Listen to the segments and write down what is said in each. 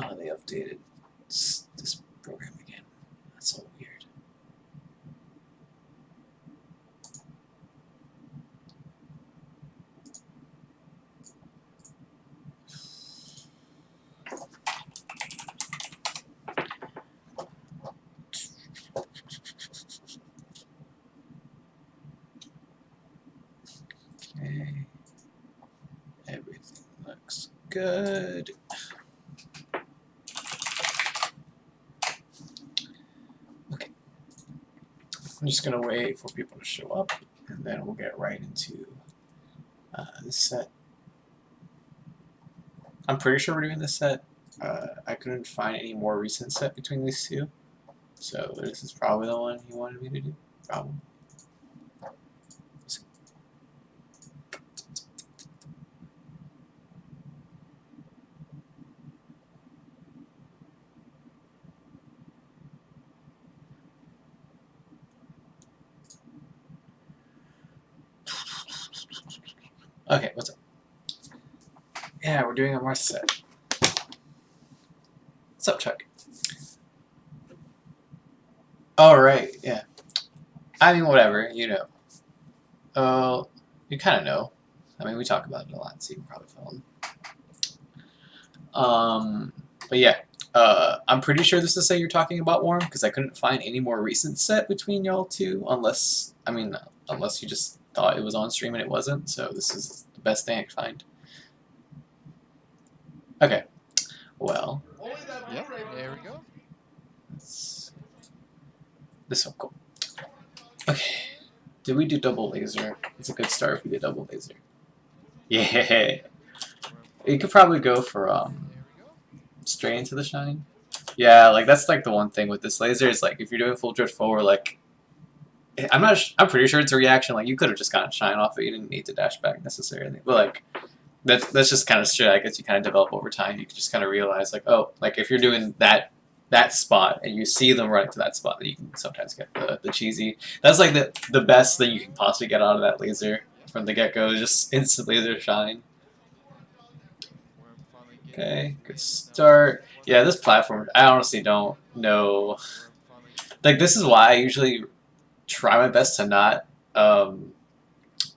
Oh, they updated this program again. That's so weird. Okay. Everything looks good. Okay. I'm just gonna wait for people to show up, and then we'll get right into this set. I'm pretty sure we're doing this set. I couldn't find any more recent set between these two, so this is probably the one he wanted me to do. Probably. Okay, what's up? Yeah, we're doing a more set. What's up, Chuck? Alright, yeah. I mean, whatever, you know. Oh, you kind of know. I mean, we talk about it a lot, so you can probably follow them. But yeah, I'm pretty sure this is the set you're talking about, Warm, because I couldn't find any more recent set between y'all two, unless you just thought it was on stream and it wasn't, so this is the best thing I could find. Okay, well. Yeah, there we go. This one, cool. Okay, did we do double laser? It's a good start if we did double laser. Yeah, you could probably go for straight into the shine. Yeah, like that's like the one thing with this laser is like if you're doing full drift forward, like I'm pretty sure it's a reaction. Like you could have just gotten shine off it. You didn't need to dash back necessarily. But like that's just kind of shit. I guess you kind of develop over time. You can just kind of realize like, oh, like if you're doing that spot and you see them running to that spot, then you can sometimes get the cheesy. That's like the best thing you can possibly get out of that laser from the get go. Just instant laser shine. Okay, good start. Yeah, this platform, I honestly don't know. Like, this is why I usually try my best to not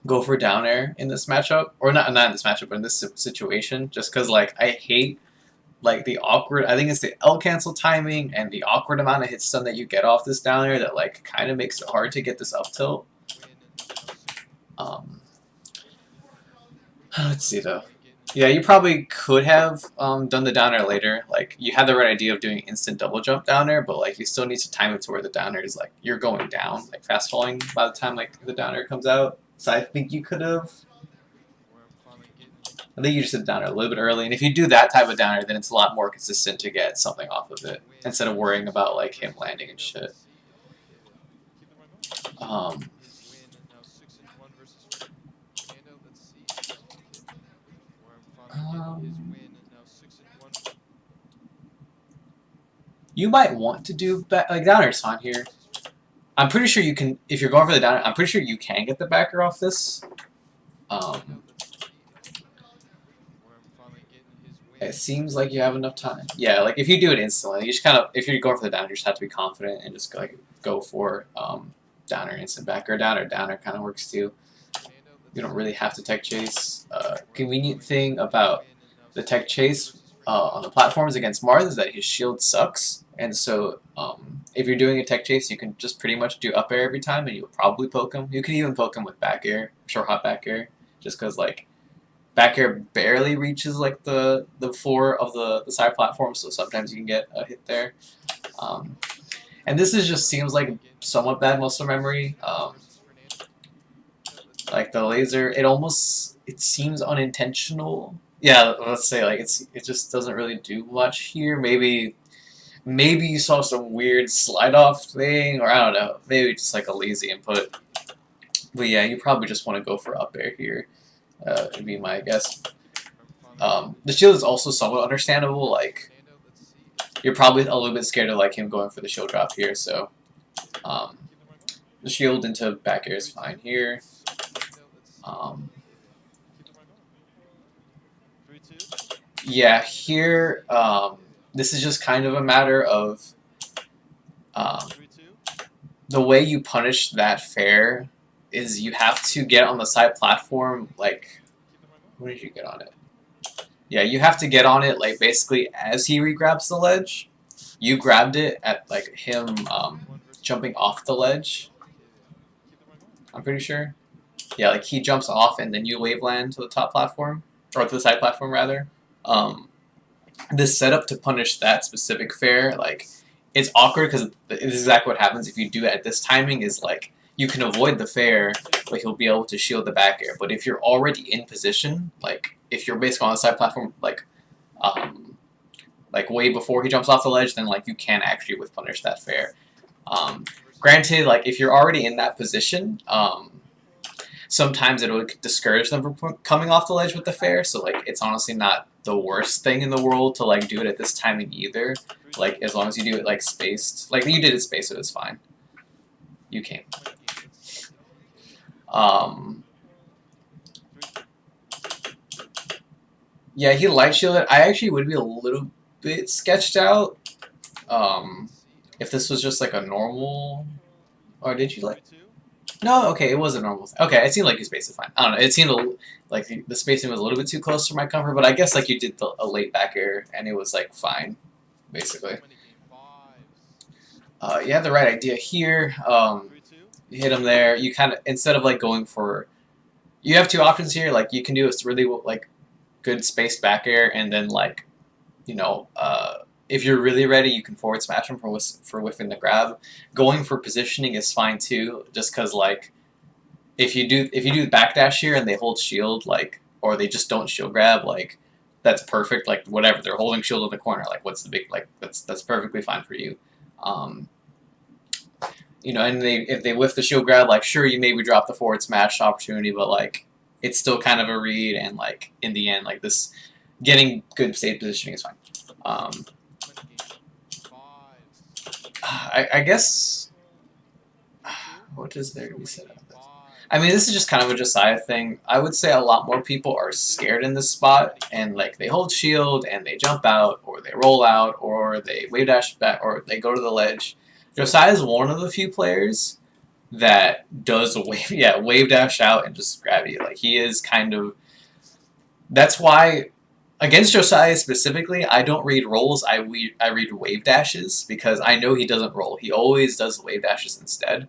go for down air in this matchup. Or not in this matchup, but in this situation. Just because, like, I hate, like, the awkward... I think it's the L cancel timing and the awkward amount of hit stun that you get off this down air that, like, kind of makes it hard to get this up tilt. Let's see, though. Yeah, you probably could have done the down air later. Like, you had the right idea of doing instant double jump down air, but, like, you still need to time it to where the down air is, like, you're going down, like, fast falling by the time, like, the down air comes out. So I think you could have... I think you just did the down air a little bit early, and if you do that type of down air, then it's a lot more consistent to get something off of it, instead of worrying about, like, him landing and shit. You might want to do like down air's fine here. I'm pretty sure you can if you're going for the down air, I'm pretty sure you can get the backer off this. It seems like you have enough time. Yeah, like if you do it instantly, you just kind of if you're going for the down air, you just have to be confident and just like go for down air instant backer. Down air kind of works too. You don't really have to tech chase. Convenient thing about the tech chase on the platforms against Mars is that his shield sucks, and so if you're doing a tech chase, you can just pretty much do up air every time, and you'll probably poke him. You can even poke him with back air, short hop back air, just because like back air barely reaches like the floor of the side platform, so sometimes you can get a hit there. And this is just seems like somewhat bad muscle memory. Like the laser, it seems unintentional. Yeah, let's say like it just doesn't really do much here. Maybe you saw some weird slide off thing, or I don't know. Maybe just like a lazy input. But yeah, you probably just want to go for up air here. Would be my guess. The shield is also somewhat understandable. Like you're probably a little bit scared of like him going for the shield drop here. So the shield into back air is fine here. Yeah, here this is just kind of a matter of the way you punish that fair is you have to get on the side platform, like, when did you get on it? Yeah, you have to get on it, like, basically as he regrabs the ledge. You grabbed it at, like, him jumping off the ledge. I'm pretty sure. Yeah, like, he jumps off and then you wave land to the top platform, or to the side platform, rather. This setup to punish that specific fair, like, it's awkward because it's exactly what happens if you do it at this timing is, like, you can avoid the fair, but he'll be able to shield the back air. But if you're already in position, like, if you're basically on the side platform, like way before he jumps off the ledge, then, like, you can actually whiff punish that fair. Granted, like, if you're already in that position, sometimes it would discourage them from coming off the ledge with the fair, so, like, it's honestly not the worst thing in the world to, like, do it at this timing either. Like, as long as you do it, like, spaced. Like, you did it spaced, so it's fine. You came. Yeah, he light shielded. I actually would be a little bit sketched out if this was just, like, a normal... Or did you, like... No, okay, it was a normal thing. Okay, it seemed like you spaced it fine. I don't know, it seemed like the spacing was a little bit too close for my comfort, but I guess, like, you did a late back air, and it was, like, fine, basically. You had the right idea here. You hit him there. You kind of, instead of, like, going for... You have two options here. Like, you can do a really, like, good spaced back air, and then, like, you know, if you're really ready, you can forward smash him for whiffing the grab. Going for positioning is fine too, just because, like, if you do backdash here and they hold shield, like, or they just don't shield grab, like, that's perfect. Like, whatever, they're holding shield in the corner. Like, what's the big, like, that's perfectly fine for you. You know, and if they whiff the shield grab, like, sure, you maybe drop the forward smash opportunity, but, like, it's still kind of a read, and, like, in the end, like, this getting good state positioning is fine. I guess, what is there to be said about this? I mean, this is just kind of a Josiah thing. I would say a lot more people are scared in this spot, and, like, they hold shield, and they jump out, or they roll out, or they wave dash back, or they go to the ledge. Josiah is one of the few players that does wave dash out and just grab you. Like, he is kind of... That's why... Against Josiah specifically, I don't read rolls, I read wave dashes, because I know he doesn't roll. He always does wave dashes instead.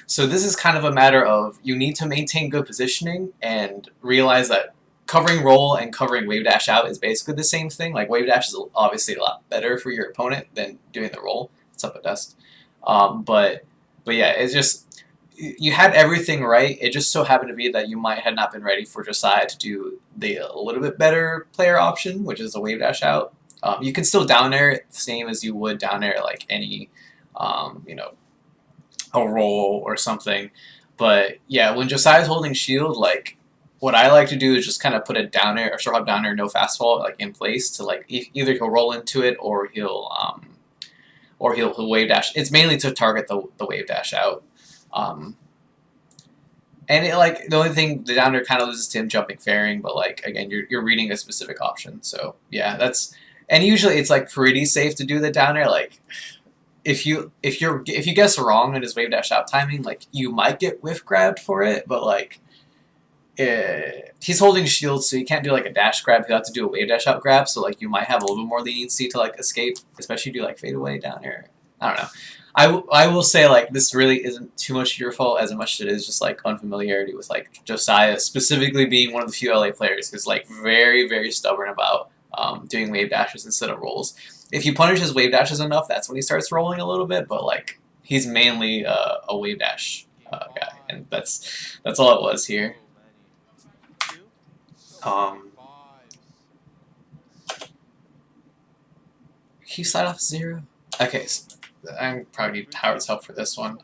So this is kind of a matter of, you need to maintain good positioning and realize that covering roll and covering wave dash out is basically the same thing. Like, wave dash is obviously a lot better for your opponent than doing the roll. It's up at dust. But yeah, it's just... You had everything right. It just so happened to be that you might have not been ready for Josiah to do a little bit better player option, which is a wave dash out. You can still down air it the same as you would down air like any, you know, a roll or something. But yeah, when Josiah's holding shield, like, what I like to do is just kind of put a down air or short hop down air, no fast fall, like, in place to, like, either he'll roll into it or he'll wave dash. It's mainly to target the wave dash out. And it, like, the only thing the down air kind of loses to him jumping fairing, but, like, again, you're reading a specific option. So yeah, that's... And usually it's, like, pretty safe to do the down air. Like, if you guess wrong in his wave dash out timing, like, you might get whiff grabbed for it, but, like, he's holding shield, so you can't do, like, a dash grab. He'll have to do a wave dash out grab, so, like, you might have a little bit more leniency to, like, escape, especially do, like, fade away down air. I don't know. I will say, like, this really isn't too much your fault as much as it is just, like, unfamiliarity with, like, Josiah specifically being one of the few LA players who's, like, very, very stubborn about doing wave dashes instead of rolls. If you punish his wave dashes enough, that's when he starts rolling a little bit, but, like, he's mainly a wave dash guy, and that's all it was here. He slide off 0? Okay, so I probably need Howard's help for this one.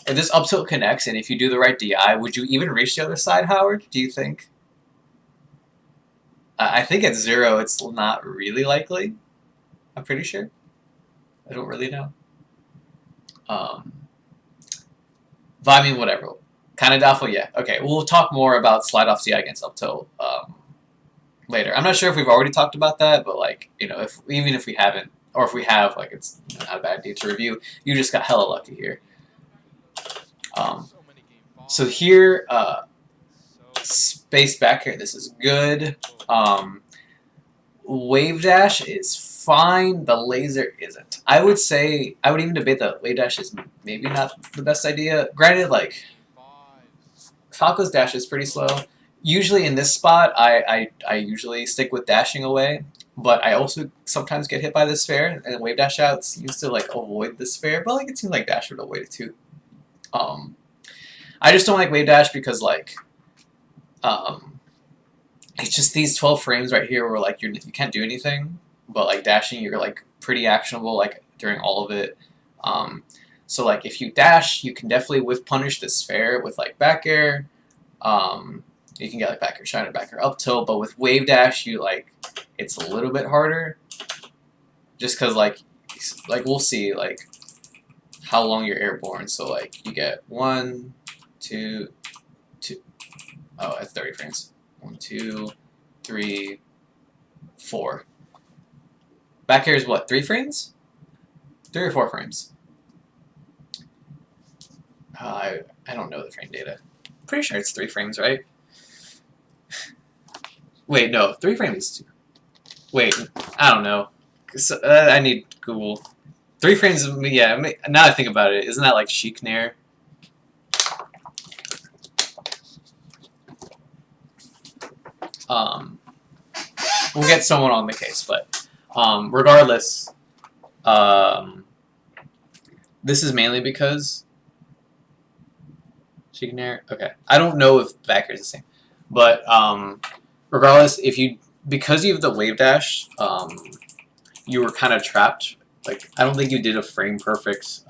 If this up tilt connects, and if you do the right DI, would you even reach the other side, Howard? Do you think? I think at 0, it's not really likely. I'm pretty sure. I don't really know. But I mean, whatever. Kind of doubtful, yeah. Okay, we'll talk more about slide off DI against up tilt later. I'm not sure if we've already talked about that, but like, you know, if even if we haven't, or if we have, like, it's not a bad idea to review. You just got hella lucky here. So here, space back here, this is good. Wave dash is fine. The laser isn't. I would say, I would even debate that wave dash is maybe not the best idea. Granted, like, Falco's dash is pretty slow. Usually in this spot, I usually stick with dashing away, but I also sometimes get hit by this sphere, and wave dash outs used to like avoid the sphere, but like it seems like dash would avoid it too. I just don't like wave dash because like, it's just these 12 frames right here where like you can't do anything, but like dashing you're like pretty actionable like during all of it. So like if you dash, you can definitely whiff punish the sphere with like back air. You can get like back air shine or back air up tilt, but with wave dash you like it's a little bit harder. Just cause like we'll see like how long you're airborne. So like you get 1, 2, 2. Oh, that's 30 frames. 1, 2, 3, 4. Back air is what? 3 frames? 3 or 4 frames? I don't know the frame data. Pretty sure it's 3 frames, right? Wait, no, 3 frames is 2. Wait, I don't know. I need Google. 3 frames, yeah, now I think about it, isn't that like Chic Nair? We'll get someone on the case, but regardless, this is mainly because Chic Nair. Okay, I don't know if back air is the same, but regardless, because you have the wave dash, you were kind of trapped. Like I don't think you did a frame perfect.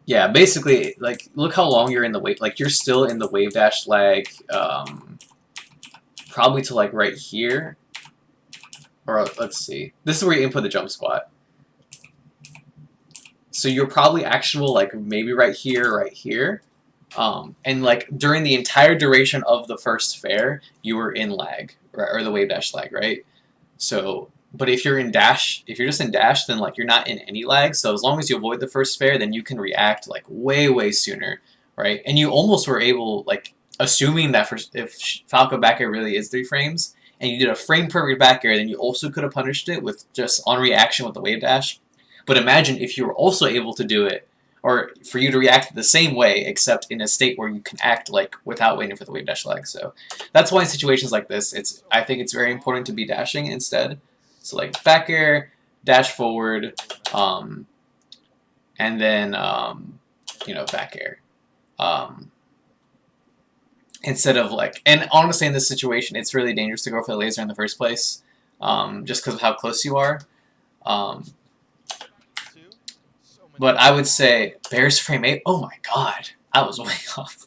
Yeah, basically, like, look how long you're in the wave. Like, you're still in the wave dash lag, probably to, like, right here. Or, let's see. This is where you input the jump squat. So you're probably actionable, like, maybe right here. And, like, during the entire duration of the first fair, you were in lag, or the wave dash lag, right? So... But if you're just in dash, then like you're not in any lag. So as long as you avoid the first fair, then you can react like way sooner, right? And you almost were able, like, assuming that if Falco back air really is 3 frames, and you did a frame perfect back air, then you also could have punished it with just on reaction with the wave dash. But imagine if you were also able to do it, or for you to react the same way, except in a state where you can act like without waiting for the wave dash lag. So that's why in situations like this, I think it's very important to be dashing instead. So like back air, dash forward, and then you know, back air. Instead of like, and honestly in this situation, it's really dangerous to go for the laser in the first place, just because of how close you are. But I would say Bears frame 8. Oh my god, I was way off.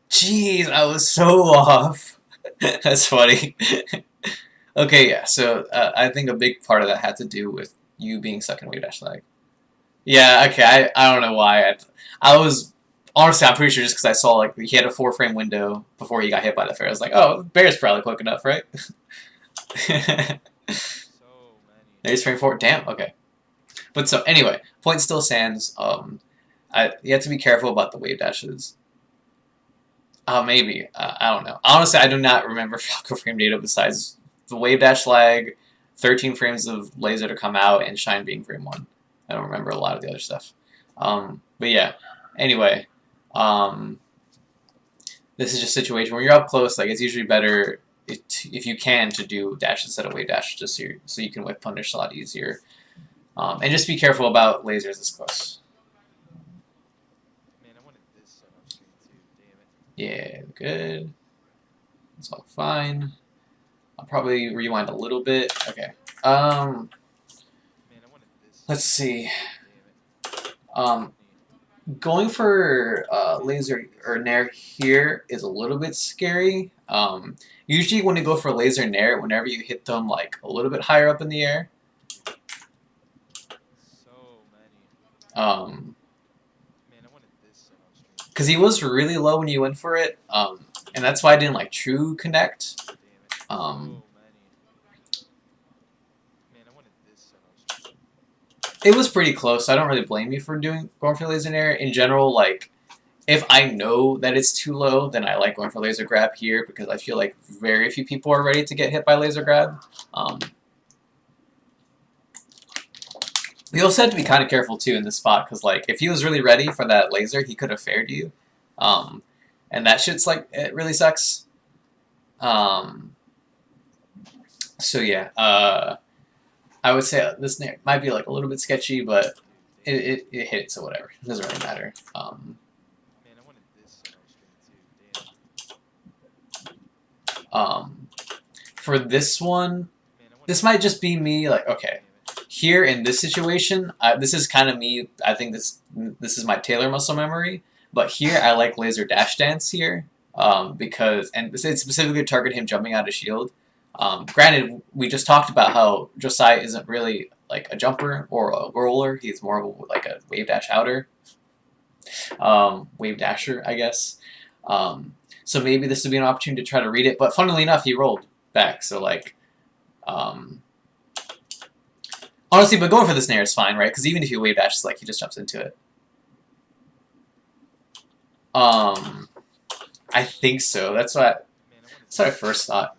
Jeez, I was so off. That's funny. Okay, yeah, so I think a big part of that had to do with you being stuck in wave dash lag. Yeah, okay, I don't know why. I was, honestly, I'm pretty sure just because I saw, like, he had a 4-frame window before he got hit by the fair. I was like, oh, Bear's probably quick enough, right? There's frame 4. Damn, okay. But so, anyway, point still stands. You have to be careful about the wave dashes. Maybe. I don't know. Honestly, I do not remember Falco frame data besides the wave dash lag, 13 frames of laser to come out, and shine being frame 1. I don't remember a lot of the other stuff. But yeah. Anyway, this is just a situation where you're up close. Like, it's usually better if you can to do dash instead of wave dash, just so you can whip punish a lot easier. And just be careful about lasers this close. Yeah, good. It's all fine. I'll probably rewind a little bit. Okay. Let's see. Going for laser or nair here is a little bit scary. Usually when you go for laser nair, whenever you hit them like a little bit higher up in the air, because he was really low when you went for it, and that's why I didn't like true connect. It was pretty close, so I don't really blame you for going for laser nair. In general, like, if I know that it's too low, then I like going for laser grab here because I feel like very few people are ready to get hit by laser grab. We also had to be kind of careful too in this spot because, like, if he was really ready for that laser, he could have fared you, and that shit's like it really sucks. So yeah, I would say this might be like a little bit sketchy, but it hit, so whatever. It doesn't really matter. For this one, this might just be me, like, okay, here in this situation, this is kind of me, I think this is my Taylor muscle memory, but here I like laser dash dance here, because, and it specifically target him jumping out of shield. Granted, we just talked about how Josiah isn't really like a jumper or a roller, he's more of like a wave dash outer. Wave dasher, I guess. So maybe this would be an opportunity to try to read it, but funnily enough, he rolled back, so like, honestly, but going for the snare is fine, right? Because even if you wave dash, like, he just jumps into it. I think so. That's what I first thought.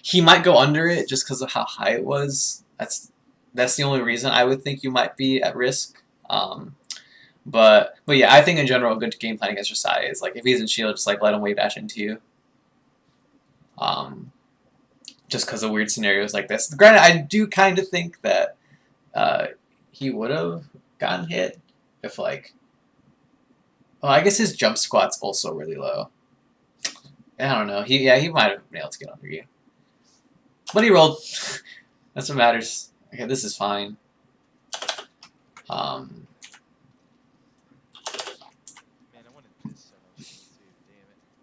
He might go under it just because of how high it was. That's the only reason I would think you might be at risk. But yeah, I think in general, a good game plan against Josiah is like if he's in shield, just like let him wave dash into you. Just because of weird scenarios like this. Granted, I do kind of think that he would have gotten hit if like. Well, I guess his jump squat's also really low. I don't know. He might have been able to get under you. But he rolled. That's what matters. Okay, this is fine.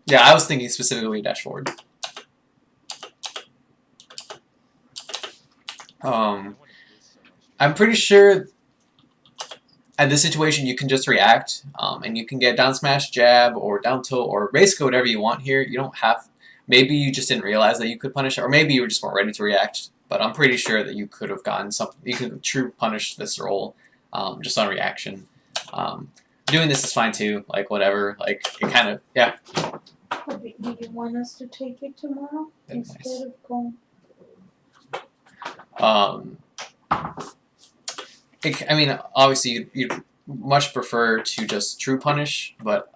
Yeah, I was thinking specifically dash forward. I'm pretty sure at this situation you can just react, and you can get down smash, jab, or down tilt, or basically whatever you want here. You don't have. Maybe you just didn't realize that you could punish it, or maybe you were just more ready to react. But I'm pretty sure that you could have gotten something. You could true punish this roll, just on reaction. Doing this is fine too. Like whatever. Like it kind of yeah. Do you want us to take it tomorrow instead of going? I mean, obviously, you'd much prefer to just true punish, but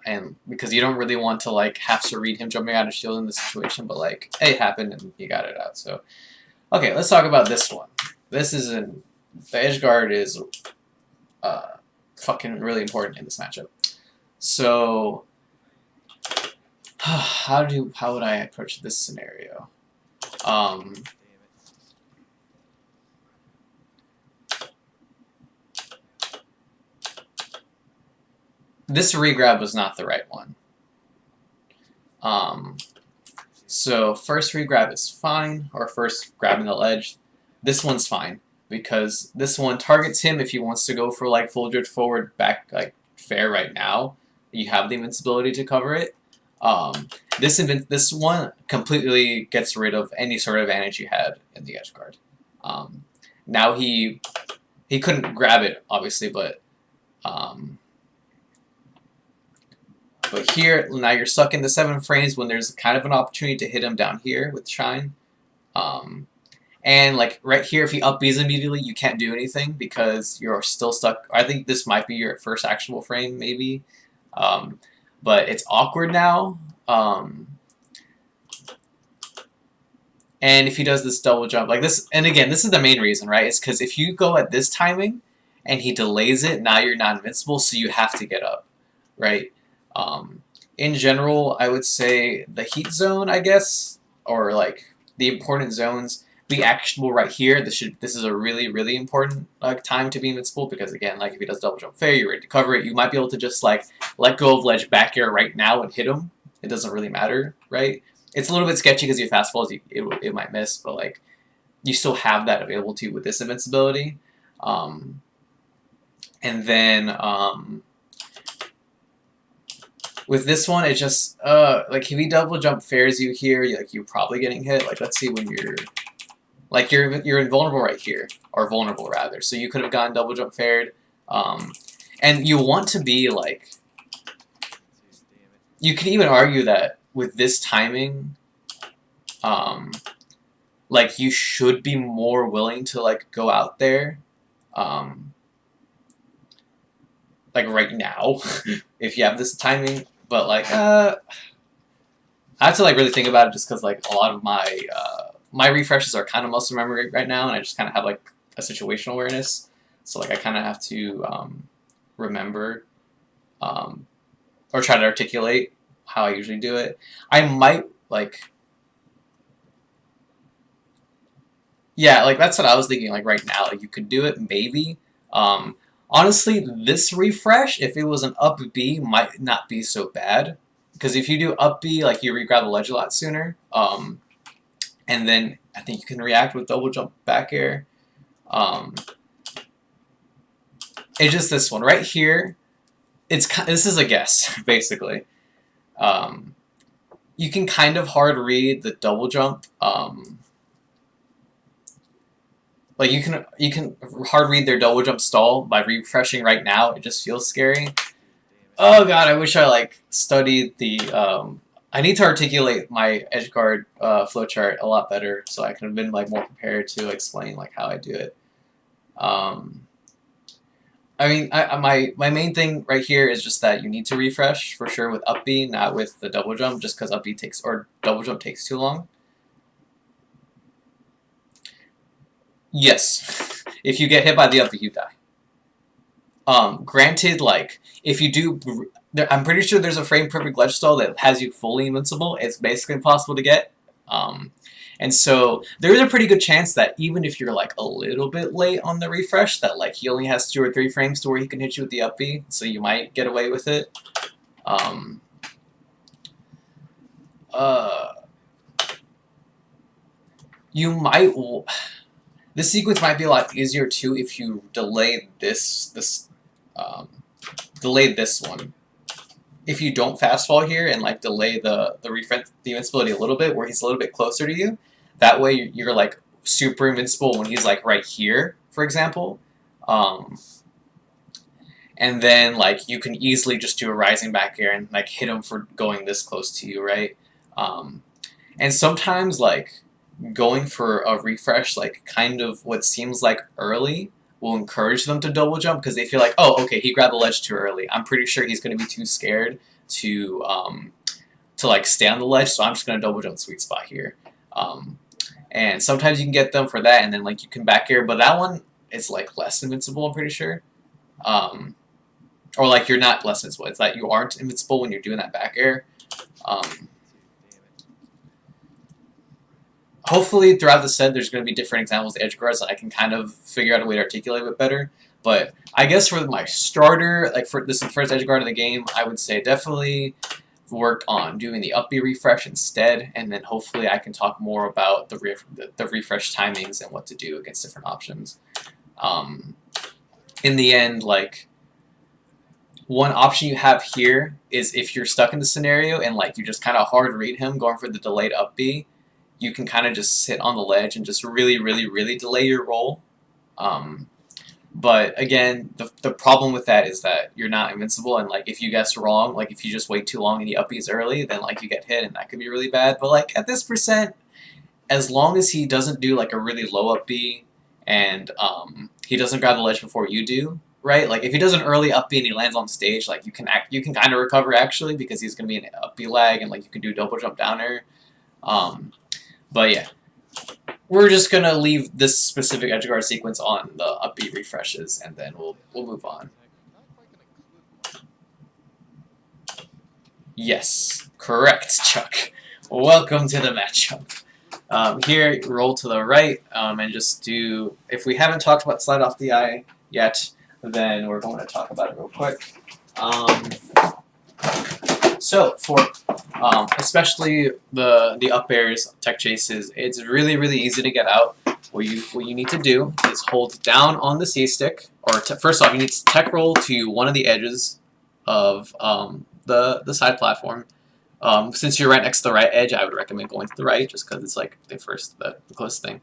because you don't really want to like have to read him jumping out of shield in this situation, but like, hey, it happened and you got it out. So, okay, let's talk about this one. This is the edge guard is fucking really important in this matchup. So, how would I approach this scenario? This regrab was not the right one. So first regrab is fine, or first grabbing the ledge. This one's fine, because this one targets him if he wants to go for like full drift forward back like fair right now. You have the invincibility to cover it. This one completely gets rid of any sort of advantage you had in the edge guard. Now he couldn't grab it, obviously, but here, now you're stuck in the 7 frames when there's kind of an opportunity to hit him down here with Shine. And like right here, if he up Bs immediately, you can't do anything because you're still stuck. I think this might be your first actionable frame, maybe. But it's awkward now. And if he does this double jump, like this, and again, this is the main reason, right? It's because if you go at this timing and he delays it, now you're not invincible, so you have to get up, right? In general, I would say the heat zone, I guess, or like the important zones, be actionable right here. This is a really, really important time to be invincible because again, like if he does double jump fair, you're ready to cover it. You might be able to just like let go of ledge back air right now and hit him. It doesn't really matter, right? It's a little bit sketchy because you fast falls, it might miss, but like you still have that available to you with this invincibility. And then with this one, it's just like if he double jump fares you here, you're probably getting hit. Like let's see when you're like you're invulnerable right here, or vulnerable rather. So you could have gotten double jump fared, and you want to be like. You could even argue that with this timing, like you should be more willing to like go out there, like right now, if you have this timing. But like, I have to like really think about it just because like a lot of my my refreshes are kind of muscle memory right now, and I just kind of have like a situational awareness. So like I kind of have to remember or try to articulate how I usually do it. I might like, yeah, like that's what I was thinking. Like right now, like you could do it maybe. Honestly, this refresh, if it was an up B, might not be so bad. Because if you do up B, like you regrab the ledge a lot sooner. And then I think you can react with double jump back air. It's just this one right here. This is a guess basically. You can kind of hard read the double jump. Like you can hard read their double jump stall by refreshing right now. It just feels scary. Oh god, I wish I like studied the. I need to articulate my edge guard flowchart a lot better, so I could have been like more prepared to explain like how I do it. I mean, my main thing right here is just that you need to refresh for sure with up B, not with the double jump, just because up B takes or double jump takes too long. Yes, if you get hit by the up B, you die. Granted, like if you do, I'm pretty sure there's a frame perfect ledge stall that has you fully invincible. It's basically impossible to get. And so there is a pretty good chance that even if you're like a little bit late on the refresh, that like he only has 2 or 3 frames to where he can hit you with the up B, so you might get away with it. You might. This sequence might be a lot easier too if you delay this one. If you don't fast fall here and like delay the invincibility a little bit, where he's a little bit closer to you, that way you're like super invincible when he's like right here, for example. And then like you can easily just do a rising back air and like hit him for going this close to you, right? And sometimes like going for a refresh, like kind of what seems like early, will encourage them to double jump because they feel like, oh, okay, he grabbed the ledge too early. I'm pretty sure he's going to be too scared to like stay on the ledge, so I'm just going to double jump sweet spot here. And sometimes you can get them for that, and then like you can back air, but that one is like less invincible, I'm pretty sure. Or like you're not less invincible, it's that you aren't invincible when you're doing that back air. Hopefully, throughout the set, there's going to be different examples of edge guards that I can kind of figure out a way to articulate a bit better. But I guess for my starter, like for this first edge guard of the game, I would say definitely work on doing the up B refresh instead, and then hopefully I can talk more about the refresh timings and what to do against different options. In the end, like one option you have here is if you're stuck in the scenario and like you just kind of hard read him going for the delayed up B, you can kind of just sit on the ledge and just really, really, really delay your roll. But again, the problem with that is that you're not invincible, and like if you guess wrong, like if you just wait too long and he up Bs early, then like you get hit and that could be really bad. But like at this percent, as long as he doesn't do like a really low up B and he doesn't grab the ledge before you do, right? Like if he does an early up B and he lands on stage, like you can kind of recover actually because he's gonna be an up B lag and like you can do double jump down air. But yeah, we're just gonna leave this specific edge guard sequence on the up B refreshes, and then we'll move on. Yes, correct, Chuck. Welcome to the matchup. Here, roll to the right, and just do. If we haven't talked about slide off the eye yet, then we're going to talk about it real quick. So for especially the up airs, tech chases, it's really, really easy to get out. What you need to do is hold down on the C stick, or first off, you need to tech roll to one of the edges of the side platform. Since you're right next to the right edge, I would recommend going to the right, just because it's like the closest thing.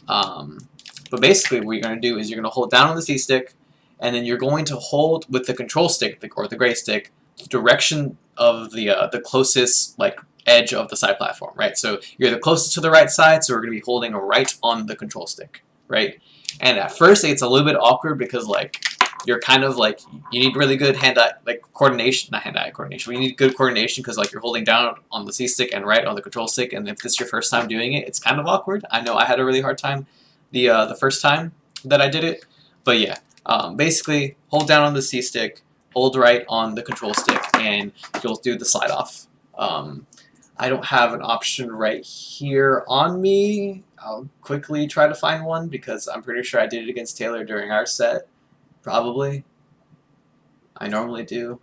But basically, what you're going to do is you're going to hold down on the C stick, and then you're going to hold with the control stick or the gray stick the direction of the closest like edge of the side platform, right? So you're the closest to the right side, so we're going to be holding right on the control stick, right? And at first, it's a little bit awkward because like you're kind of like you need really good hand-eye like coordination, not hand-eye coordination. But you need good coordination because like you're holding down on the C stick and right on the control stick, and if this is your first time doing it, it's kind of awkward. I know I had a really hard time the first time that I did it, but yeah, basically hold down on the C stick, hold right on the control stick, and you'll do the slide off. I don't have an option right here on me. I'll quickly try to find one because I'm pretty sure I did it against Taylor during our set. Probably. I normally do.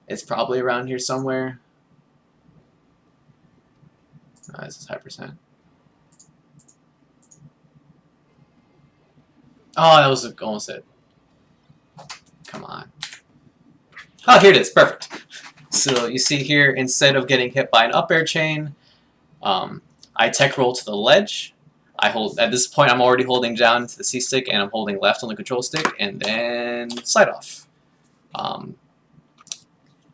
It's probably around here somewhere. This is high percent. Oh, that was almost it. Come on. Oh, here it is. Perfect. So you see here, instead of getting hit by an up air chain, I tech roll to the ledge. I hold at this point. I'm already holding down to the C stick, and I'm holding left on the control stick, and then slide off.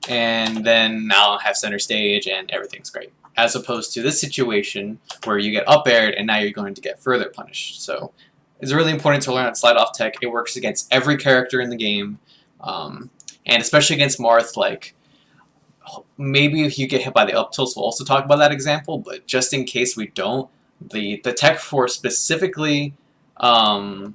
And then now I have center stage, and everything's great. As opposed to this situation where you get up aired, and now you're going to get further punished. So it's really important to learn that slide off tech. It works against every character in the game, and especially against Marth. Like maybe if you get hit by the up tilts, we'll also talk about that example. But just in case we don't, the tech for specifically the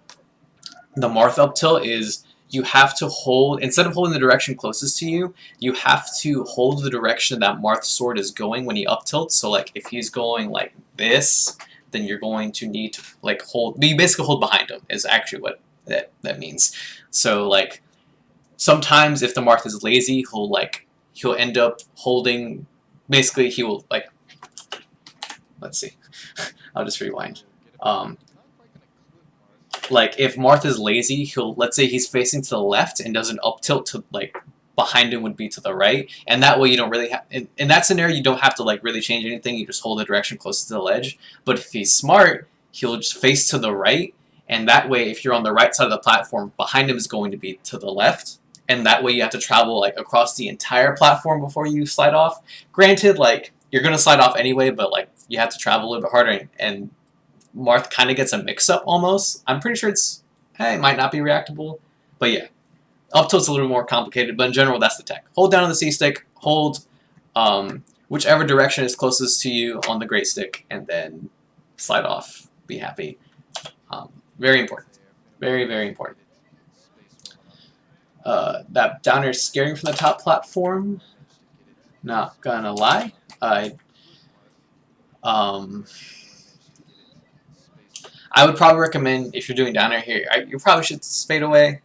Marth up tilt is you have to hold, instead of holding the direction closest to you, you have to hold the direction that Marth's sword is going when he up tilts. So like if he's going like this, then you're going to need to like hold, you basically hold behind him is actually what that means. So like sometimes if the Marth is lazy, he'll end up holding, basically he will like, let's see, I'll just rewind. Like if Marth is lazy, let's say he's facing to the left and doesn't up tilt to like behind him would be to the right, and that way you don't really have, in that scenario you don't have to like really change anything, you just hold the direction closest to the ledge. But if he's smart, he'll just face to the right, and that way if you're on the right side of the platform, behind him is going to be to the left, and that way you have to travel like across the entire platform before you slide off. Granted, like you're gonna slide off anyway, but like you have to travel a little bit harder, and Marth kind of gets a mix-up almost. I'm pretty sure it might not be reactable, but yeah. Up tilt's a little more complicated, but in general, that's the tech. Hold down on the C stick, hold whichever direction is closest to you on the gray stick, and then slide off. Be happy. Very important. Very, very important. That downer is scaring from the top platform. Not gonna lie. I would probably recommend, if you're doing downer here, you probably should fade away.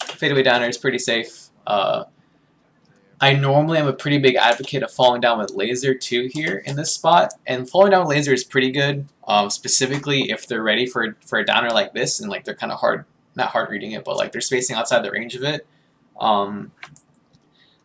Fade away downer is pretty safe. I normally am a pretty big advocate of falling down with laser too here in this spot, and falling down with laser is pretty good, specifically if they're ready for a downer like this, and like they're kind of not hard reading it, but like they're spacing outside the range of it.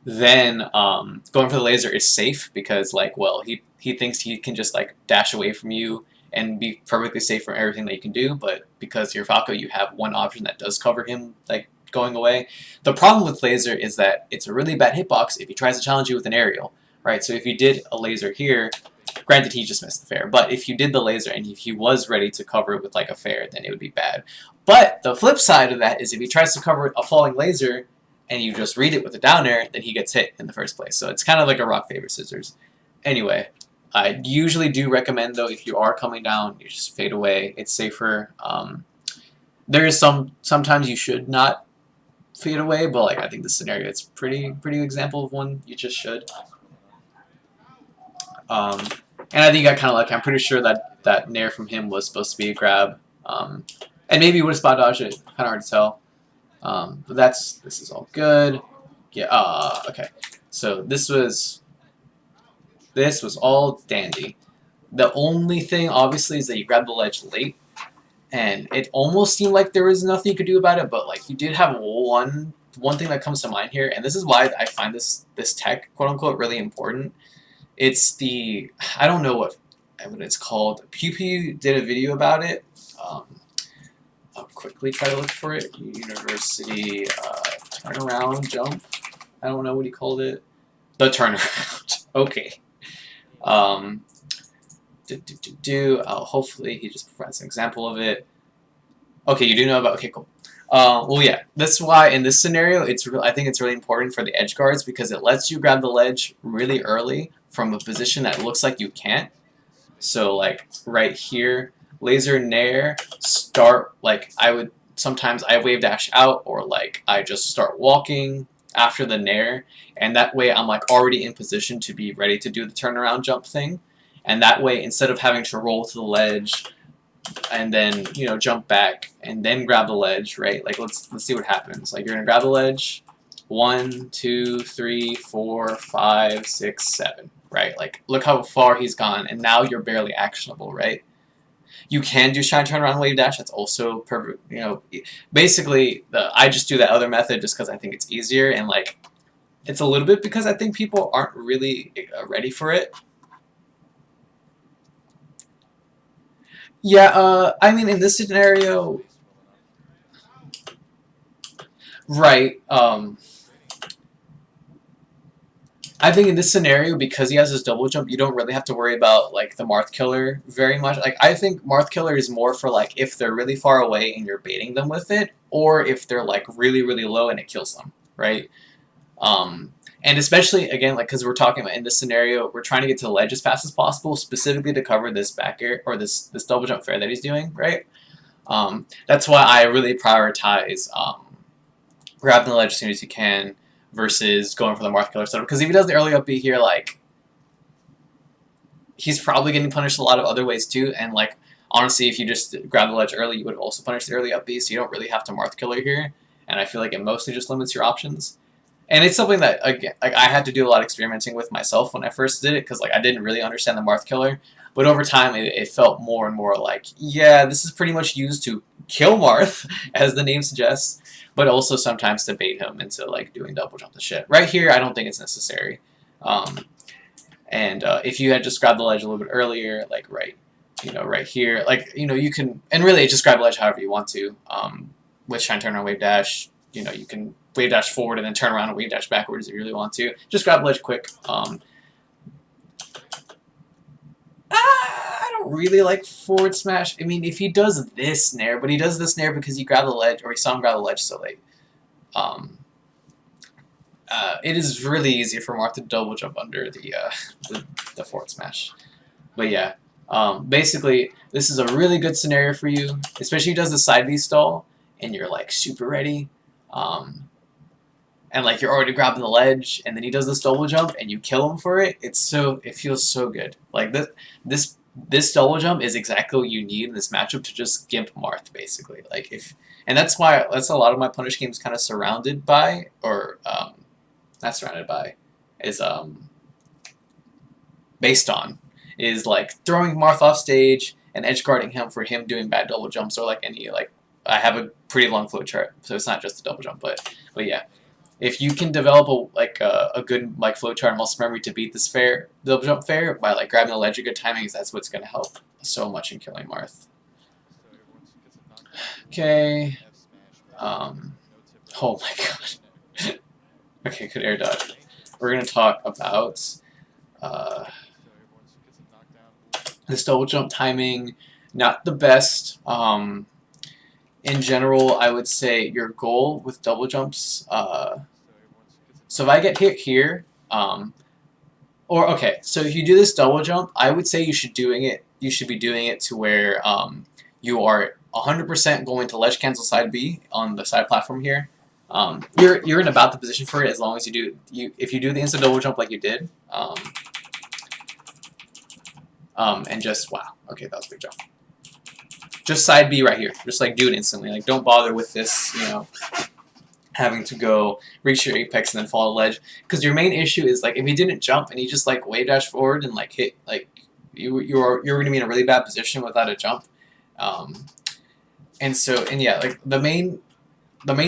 Then going for the laser is safe because like, well, he thinks he can just like dash away from you and be perfectly safe from everything that you can do, but because you're Falco, you have one option that does cover him like going away. The problem with laser is that it's a really bad hitbox if he tries to challenge you with an aerial, right? So if you did a laser here, granted he just missed the fair, but if you did the laser and if he was ready to cover it with like a fair, then it would be bad. But the flip side of that is if he tries to cover a falling laser and you just read it with a downer, then he gets hit in the first place. So it's kind of like a rock, paper, scissors. Anyway, I usually do recommend, though, if you are coming down, you just fade away. It's safer. There is sometimes you should not fade away, but like I think this scenario, it's pretty example of one you just should. And I think you got kind of lucky. I'm pretty sure that nair from him was supposed to be a grab, and maybe he would have spot dodged it. Kind of hard to tell. But this is all good. Yeah. Okay. So this was all dandy. The only thing, obviously, is that you grab the ledge late. and it almost seemed like there was nothing you could do about it, but like you did have one thing that comes to mind here, and this is why I find this tech, quote unquote, really important. It's the, I don't know what it's called. Pew Pew did a video about it. I'll quickly try to look for it. University turnaround jump. I don't know what he called it. The turnaround. Okay. Hopefully he just provides an example of it. Okay, you do know about. Okay, cool. Well, yeah. That's why in this scenario, I think it's really important for the edge guards because it lets you grab the ledge really early from a position that looks like you can't. So like right here, laser nair, start, like sometimes I wave dash out, or like I just start walking after the nair, and that way I'm like already in position to be ready to do the turnaround jump thing. And that way, instead of having to roll to the ledge and then, you know, jump back and then grab the ledge, right? Like let's see what happens. Like you're gonna grab the ledge, 1, 2, 3, 4, 5, 6, 7, right? Like look how far he's gone, and now you're barely actionable, right? You can do shine turn around wave dash. That's also perfect. You know, basically I just do that other method just because I think it's easier, and like it's a little bit because I think people aren't really ready for it. Yeah, I mean, in this scenario, right, I think in this scenario, because he has his double jump, you don't really have to worry about, like, the Marth Killer very much. Like, I think Marth Killer is more for, like, if they're really far away and you're baiting them with it, or if they're, like, really, really low and it kills them, right? And especially, again, like, because we're talking about in this scenario, we're trying to get to the ledge as fast as possible, specifically to cover this back air, or this double jump fair that he's doing, right? That's why I really prioritize grabbing the ledge as soon as you can versus going for the Marth Killer setup. Because if he does the early up B here, like, he's probably getting punished a lot of other ways too. And, like, honestly, if you just grab the ledge early, you would also punish the early up B, so you don't really have to Marth Killer here. And I feel like it mostly just limits your options. And it's something that, again, like I had to do a lot of experimenting with myself when I first did it, because like I didn't really understand the Marth Killer. But over time, it felt more and more like, yeah, this is pretty much used to kill Marth, as the name suggests, but also sometimes to bait him into like doing double jump and shit. Right here, I don't think it's necessary. If you had just grabbed the ledge a little bit earlier, like right here, like, you know, you can, and really just grab the ledge however you want to. With shine turn on wave dash, you know, you can wave dash forward and then turn around and wave dash backwards if you really want to. Just grab the ledge quick. I don't really like forward smash. I mean, if he does this snare, but he does this snare because you grab the ledge, or he saw him grab the ledge so late. It is really easy for Marth to double jump under the forward smash. But yeah, basically, this is a really good scenario for you, especially if he does the side B stall and you're like super ready. And like you're already grabbing the ledge, and then he does this double jump, and you kill him for it. It feels so good. Like this double jump is exactly what you need in this matchup to just gimp Marth, basically. Like and that's a lot of my punish games kind of surrounded by, or not surrounded by, is based on, is like throwing Marth off stage and edge guarding him for him doing bad double jumps, or like any like. I have a pretty long flow chart, so it's not just a double jump, but yeah. If you can develop a good like flow chart and muscle memory to beat this double jump fair by like grabbing the ledge at good timings, that's what's going to help so much in killing Marth. Okay. Oh my god. Okay, good air dodge. We're going to talk about this double jump timing. Not the best. In general, I would say your goal with double jumps, so if I get hit here, okay, so if you do this double jump, I would say you should be doing it to where you are 100% going to ledge cancel side B on the side platform here. You're in about the position for it as long as if you do the instant double jump like you did, and just, wow, okay, that was a big jump. Just side B right here. Just like do it instantly. Like don't bother with this, you know, having to go reach your apex and then fall a ledge. Because your main issue is like if he didn't jump and he just like wave dash forward and like hit, like you're gonna be in a really bad position without a jump. and yeah, like the main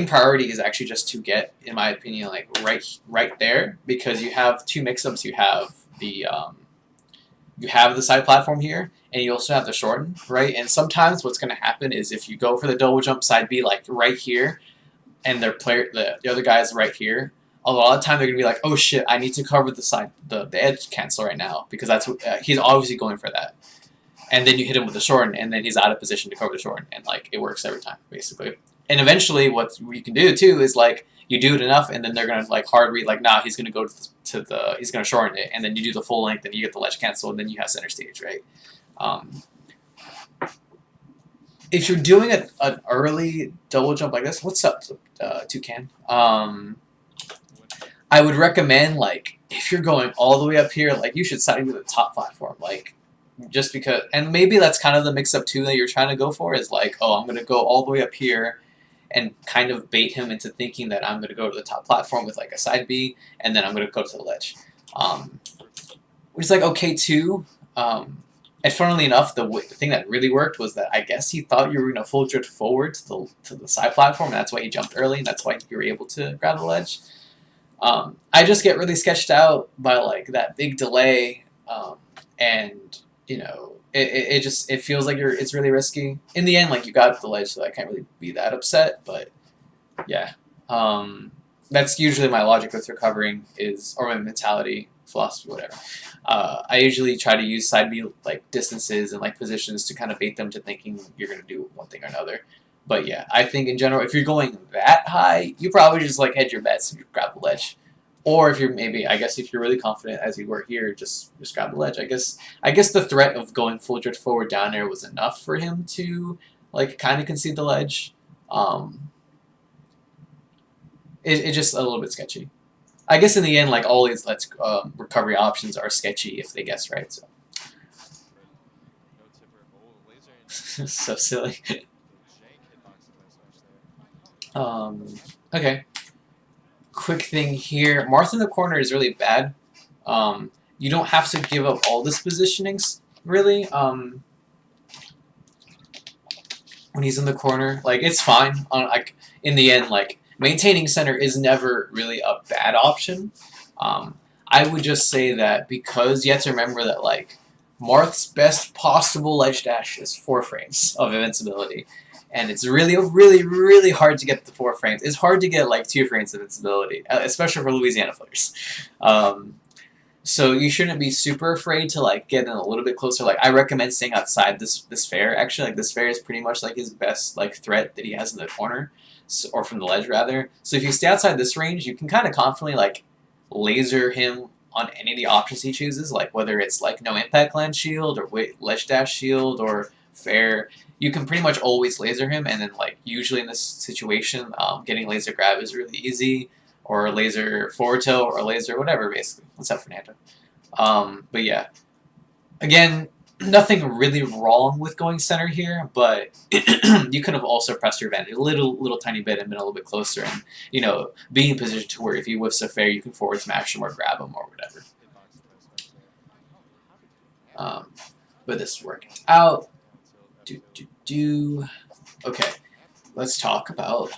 priority is actually just to get, in my opinion, like right there, because you have two mix-ups. You have the side platform here, and you also have the shorten, right? And sometimes what's going to happen is if you go for the double jump side B like right here, and the other guy is right here, a lot of the time they're going to be like, oh shit, I need to cover the edge cancel right now, because that's what, he's obviously going for that. And then you hit him with the shorten, and then he's out of position to cover the shorten, and like it works every time, basically. And eventually, what you can do too is like you do it enough, and then they're gonna like hard read like, nah, he's gonna go he's gonna shorten it, and then you do the full length, and you get the ledge cancel, and then you have center stage, right? If you're doing an early double jump like this, what's up, Toucan? I would recommend, like, if you're going all the way up here, like, you should side with the top platform, like, just because, and maybe that's kind of the mix-up too that you're trying to go for, is like, oh, I'm gonna go all the way up here and kind of bait him into thinking that I'm going to go to the top platform with like a side B, and then I'm going to go to the ledge. Which is like okay too. And funnily enough, the thing that really worked was that I guess he thought you were going to full drift forward to the side platform, and that's why he jumped early, and that's why you were able to grab the ledge. I just get really sketched out by like that big delay, and you know, it feels like it's really risky. In the end, like you got the ledge, so I can't really be that upset. But yeah, that's usually my logic with recovering or my mentality, philosophy, whatever. I usually try to use side B like distances and like positions to kind of bait them to thinking you're gonna do one thing or another. But yeah, I think in general, if you're going that high, you probably just like hedge your bets and grab the ledge. Or if you're if you're really confident as you were here, just grab the ledge. I guess the threat of going full drift forward down there was enough for him to like kind of concede the ledge. It's just a little bit sketchy. I guess in the end, like all these recovery options are sketchy if they guess right. So so silly. Okay. Quick thing here. Marth in the corner is really bad. You don't have to give up all this positionings, really. When he's in the corner, like it's fine. Like in the end, like maintaining center is never really a bad option. I would just say that because you have to remember that like Marth's best possible ledge dash is 4 frames of invincibility. And it's really, really, really hard to get the 4 frames. It's hard to get like 2 frames of invincibility, especially for Louisiana players. So you shouldn't be super afraid to like get in a little bit closer. Like I recommend staying outside this fair. Actually, like this fair is pretty much like his best like threat that he has in the corner, or from the ledge rather. So if you stay outside this range, you can kind of confidently like laser him on any of the options he chooses. Like whether it's like no impact land shield or ledge dash shield or fair. You can pretty much always laser him, and then like usually in this situation, getting laser grab is really easy, or laser forward tilt, or laser whatever basically. What's up, Fernando? But yeah, again, nothing really wrong with going center here, but you could have also pressed your advantage a little tiny bit and been a little bit closer, and you know, being in position to where if he whiffs a fair, you can forward smash him or grab him or whatever. But this worked out. Okay, let's talk about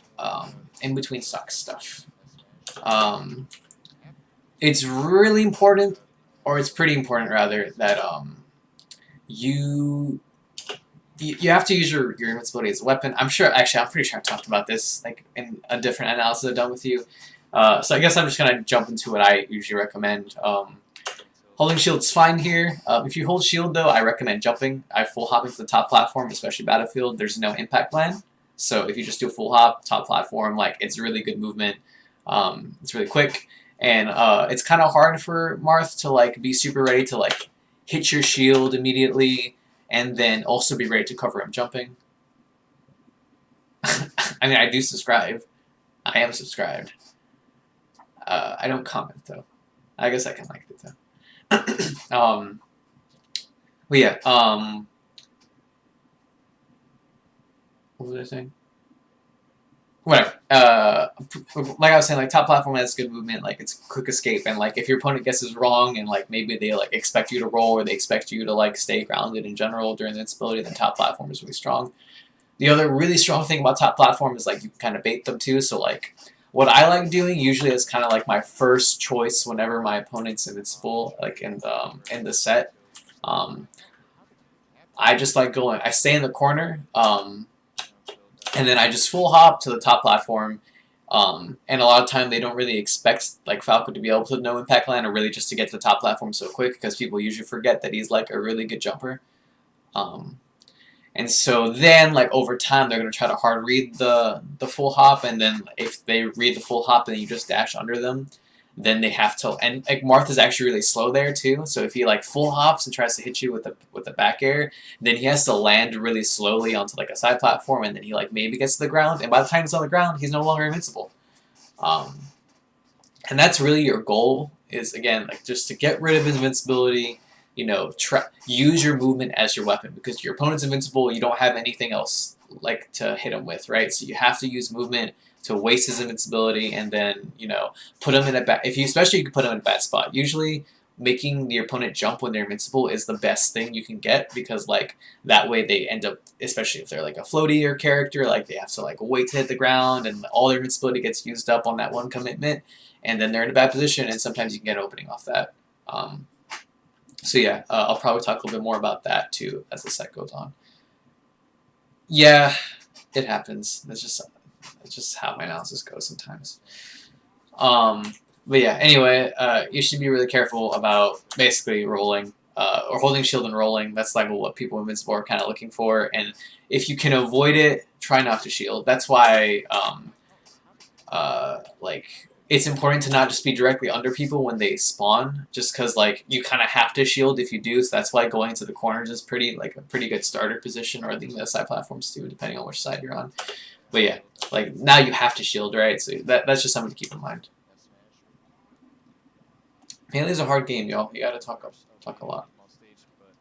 in between stock stuff. It's really important, or it's pretty important rather, that you have to use your invincibility as a weapon. I'm pretty sure I talked about this like in a different analysis I've done with you. So I guess I'm just gonna jump into what I usually recommend. Holding shield's fine here. If you hold shield, though, I recommend jumping. I full hopping to the top platform, especially Battlefield. There's no impact plan. So if you just do a full hop, top platform, like it's really good movement. It's really quick. And it's kind of hard for Marth to like be super ready to like hit your shield immediately and then also be ready to cover him jumping. I mean, I do subscribe. I am subscribed. I don't comment, though. I guess I can like it, though. But yeah, what was I saying? Whatever. Like I was saying, like top platform has good movement, like it's quick escape, and like if your opponent guesses wrong and like maybe they like expect you to roll or they expect you to like stay grounded in general during the invincibility, then top platform is really strong. The other really strong thing about top platform is like you can kind of bait them too. So like what I like doing usually is kind of like my first choice whenever my opponent's invincible, like in the set. I just like going. I stay in the corner, and then I just full hop to the top platform. And a lot of time they don't really expect like Falco to be able to no impact land or really just to get to the top platform so quick because people usually forget that he's like a really good jumper. And so then like over time they're gonna try to hard read the full hop, and then if they read the full hop and you just dash under them, then they have to. And like Martha's actually really slow there too. So if he like full hops and tries to hit you with the back air, then he has to land really slowly onto like a side platform, and then he like maybe gets to the ground. And by the time he's on the ground, he's no longer invincible. And that's really your goal. Is again like just to get rid of his invincibility. You know, use your movement as your weapon because your opponent's invincible. You don't have anything else like to hit him with, right? So you have to use movement to waste his invincibility, and then put him in a bad. Especially you can put him in a bad spot. Usually, making your opponent jump when they're invincible is the best thing you can get because like that way they end up, especially if they're like a floatier character, like they have to like wait to hit the ground, and all their invincibility gets used up on that one commitment, and then they're in a bad position, and sometimes you can get an opening off that. So yeah, I'll probably talk a little bit more about that too as the set goes on. Yeah, it happens. It's just how my analysis goes sometimes. But yeah, anyway, you should be really careful about basically rolling or holding shield and rolling. That's like what people in Invincible are kind of looking for. And if you can avoid it, try not to shield. That's why like it's important to not just be directly under people when they spawn, just because like you kind of have to shield if you do. So that's why going to the corners is a pretty good starter position, or the side platforms too, depending on which side you're on. But yeah, like now you have to shield, right? So that's just something to keep in mind. Melee's a hard game, y'all. You gotta talk a lot.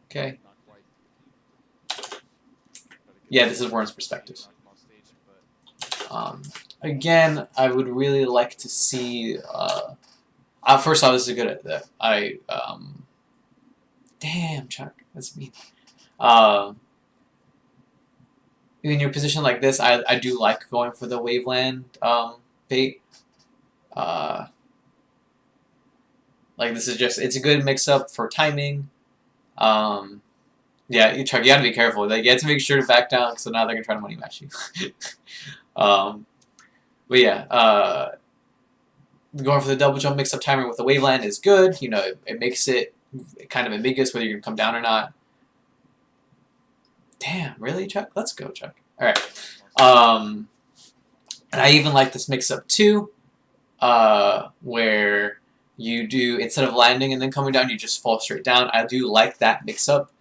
Okay. Yeah, this is Worm's perspective. Again, I would really like to see. First off, this is good at that. Damn, Chuck, that's mean. In your position like this, I do like going for the Waveland bait. Like this is it's a good mix up for timing. Yeah, Chuck, you gotta be careful. Like you have to make sure to back down, so now they're gonna try to money match you. But yeah, going for the double jump mix up timer with the Waveland is good. It makes it kind of ambiguous whether you're gonna come down or not. Damn, really, Chuck? Let's go, Chuck. All right. And I even like this mix up too, where you do, instead of landing and then coming down, you just fall straight down. I do like that mix up.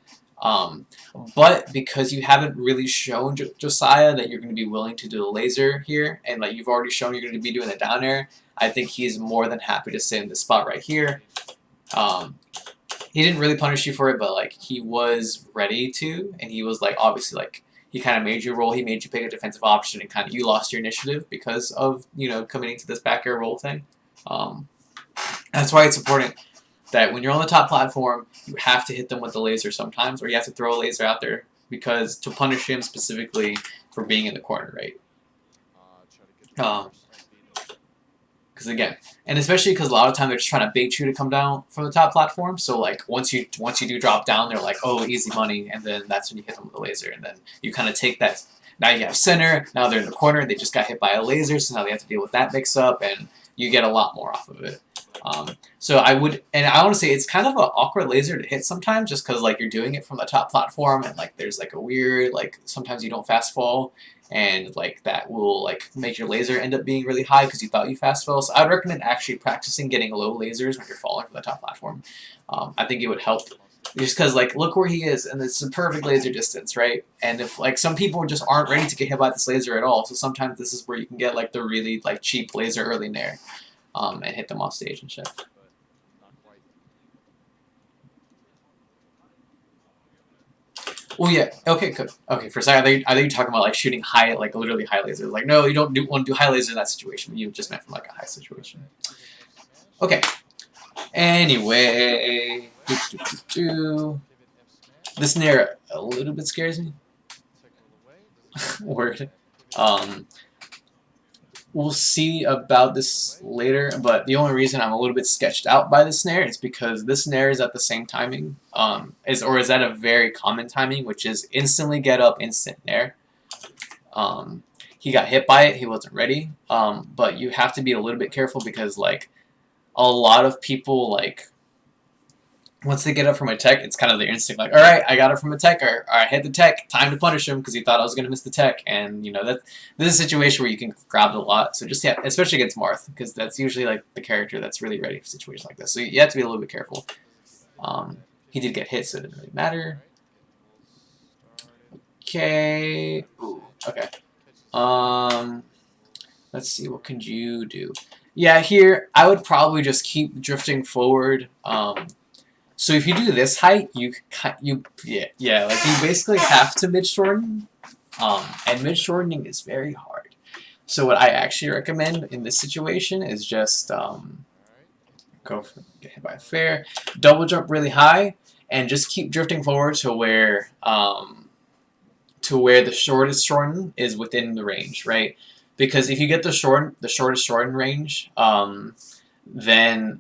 But because you haven't really shown Josiah that you're going to be willing to do the laser here, and like you've already shown you're going to be doing the down air, I think he's more than happy to stay in this spot right here. He didn't really punish you for it, but like he was ready to, and he was like obviously like he kind of made you roll. He made you pick a defensive option, and kind of you lost your initiative because of committing to this back air roll thing. That's why it's important that when you're on the top platform, you have to hit them with the laser sometimes, or you have to throw a laser out there because to punish him specifically for being in the corner, right? Because again, and especially because a lot of time they're just trying to bait you to come down from the top platform. So like once you do drop down, they're like, oh, easy money, and then that's when you hit them with a laser, and then you kind of take that. Now you have center. Now they're in the corner. They just got hit by a laser, so now they have to deal with that mix up, and you get a lot more off of it. So I would, and I want to say it's kind of an awkward laser to hit sometimes, just because like you're doing it from the top platform, and like there's like a weird sometimes you don't fast fall, and like that will like make your laser end up being really high because you thought you fast fell. So I would recommend actually practicing getting low lasers when you're falling from the top platform. I think it would help. Just because, like, look where he is, and it's a perfect laser distance, right? And if, like, some people just aren't ready to get hit by this laser at all, so sometimes this is where you can get, like, the really, like, cheap laser early in there, and hit them off stage and shit. Oh yeah, okay, good. Okay, for a second, I think you're talking about, like, shooting high, like, literally high lasers. Like, no, you don't want to do high laser in that situation. You just meant from, like, a high situation. Okay. Anyway, this Nair a little bit scares me. word. We'll see about this later, but the only reason I'm a little bit sketched out by this snare is because this snare is at the same timing, is at a very common timing, which is instantly get up, instant nair. He got hit by it, he wasn't ready, but you have to be a little bit careful because like a lot of people like once they get up from a tech, it's kind of their instinct, like, all right, I got it from a tech, or I hit the tech, time to punish him because he thought I was going to miss the tech, and you know this is a situation where you can grab it a lot. So just yeah, especially against Marth, because that's usually like the character that's really ready for situations like this. So you have to be a little bit careful. He did get hit, so it didn't really matter. Okay. Ooh, okay. Let's see, what can you do? Yeah, here I would probably just keep drifting forward. So if you do this height, like you basically have to mid shorten, and mid shortening is very hard. So what I actually recommend in this situation is just go for get hit by a fair, double jump really high, and just keep drifting forward to where the shortest shorten is within the range, right? Because if you get the shortest shorten range, then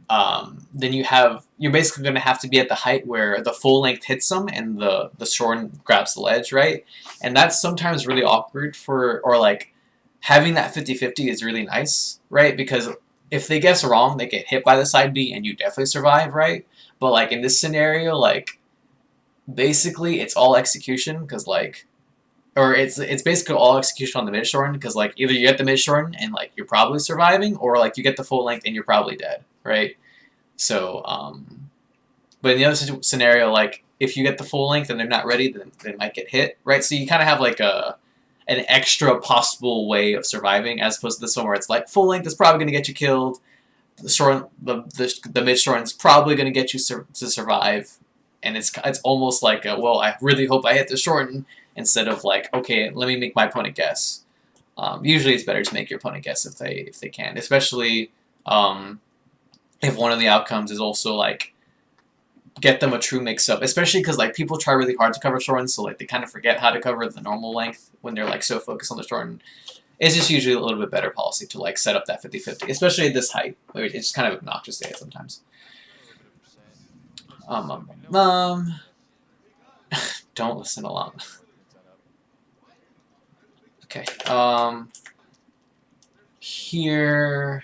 you're basically going to have to be at the height where the full length hits them and the shorten grabs the ledge, right? And that's sometimes really awkward or like having that 50-50 is really nice, right? Because if they guess wrong, they get hit by the side B and you definitely survive, right? But like in this scenario, like basically it's all execution because like or it's basically all execution on the mid shorten because like either you get the mid shorten and like you're probably surviving, or like you get the full length and you're probably dead, right? So but in the other scenario, like if you get the full length and they're not ready, then they might get hit, right? So you kind of have like an extra possible way of surviving as opposed to this one where it's like full length is probably going to get you killed, the mid shorten is probably going to get you to survive, and it's almost like well, I really hope I hit the shorten. Instead of like, okay, let me make my opponent guess. Usually it's better to make your opponent guess if they can, especially if one of the outcomes is also like get them a true mix-up, especially because like people try really hard to cover shorten, so like they kind of forget how to cover the normal length when they're like so focused on the shorten. It's just usually a little bit better policy to like set up that 50-50, especially at this height, where it's just kind of obnoxious to hit sometimes. Don't listen along. Okay, here,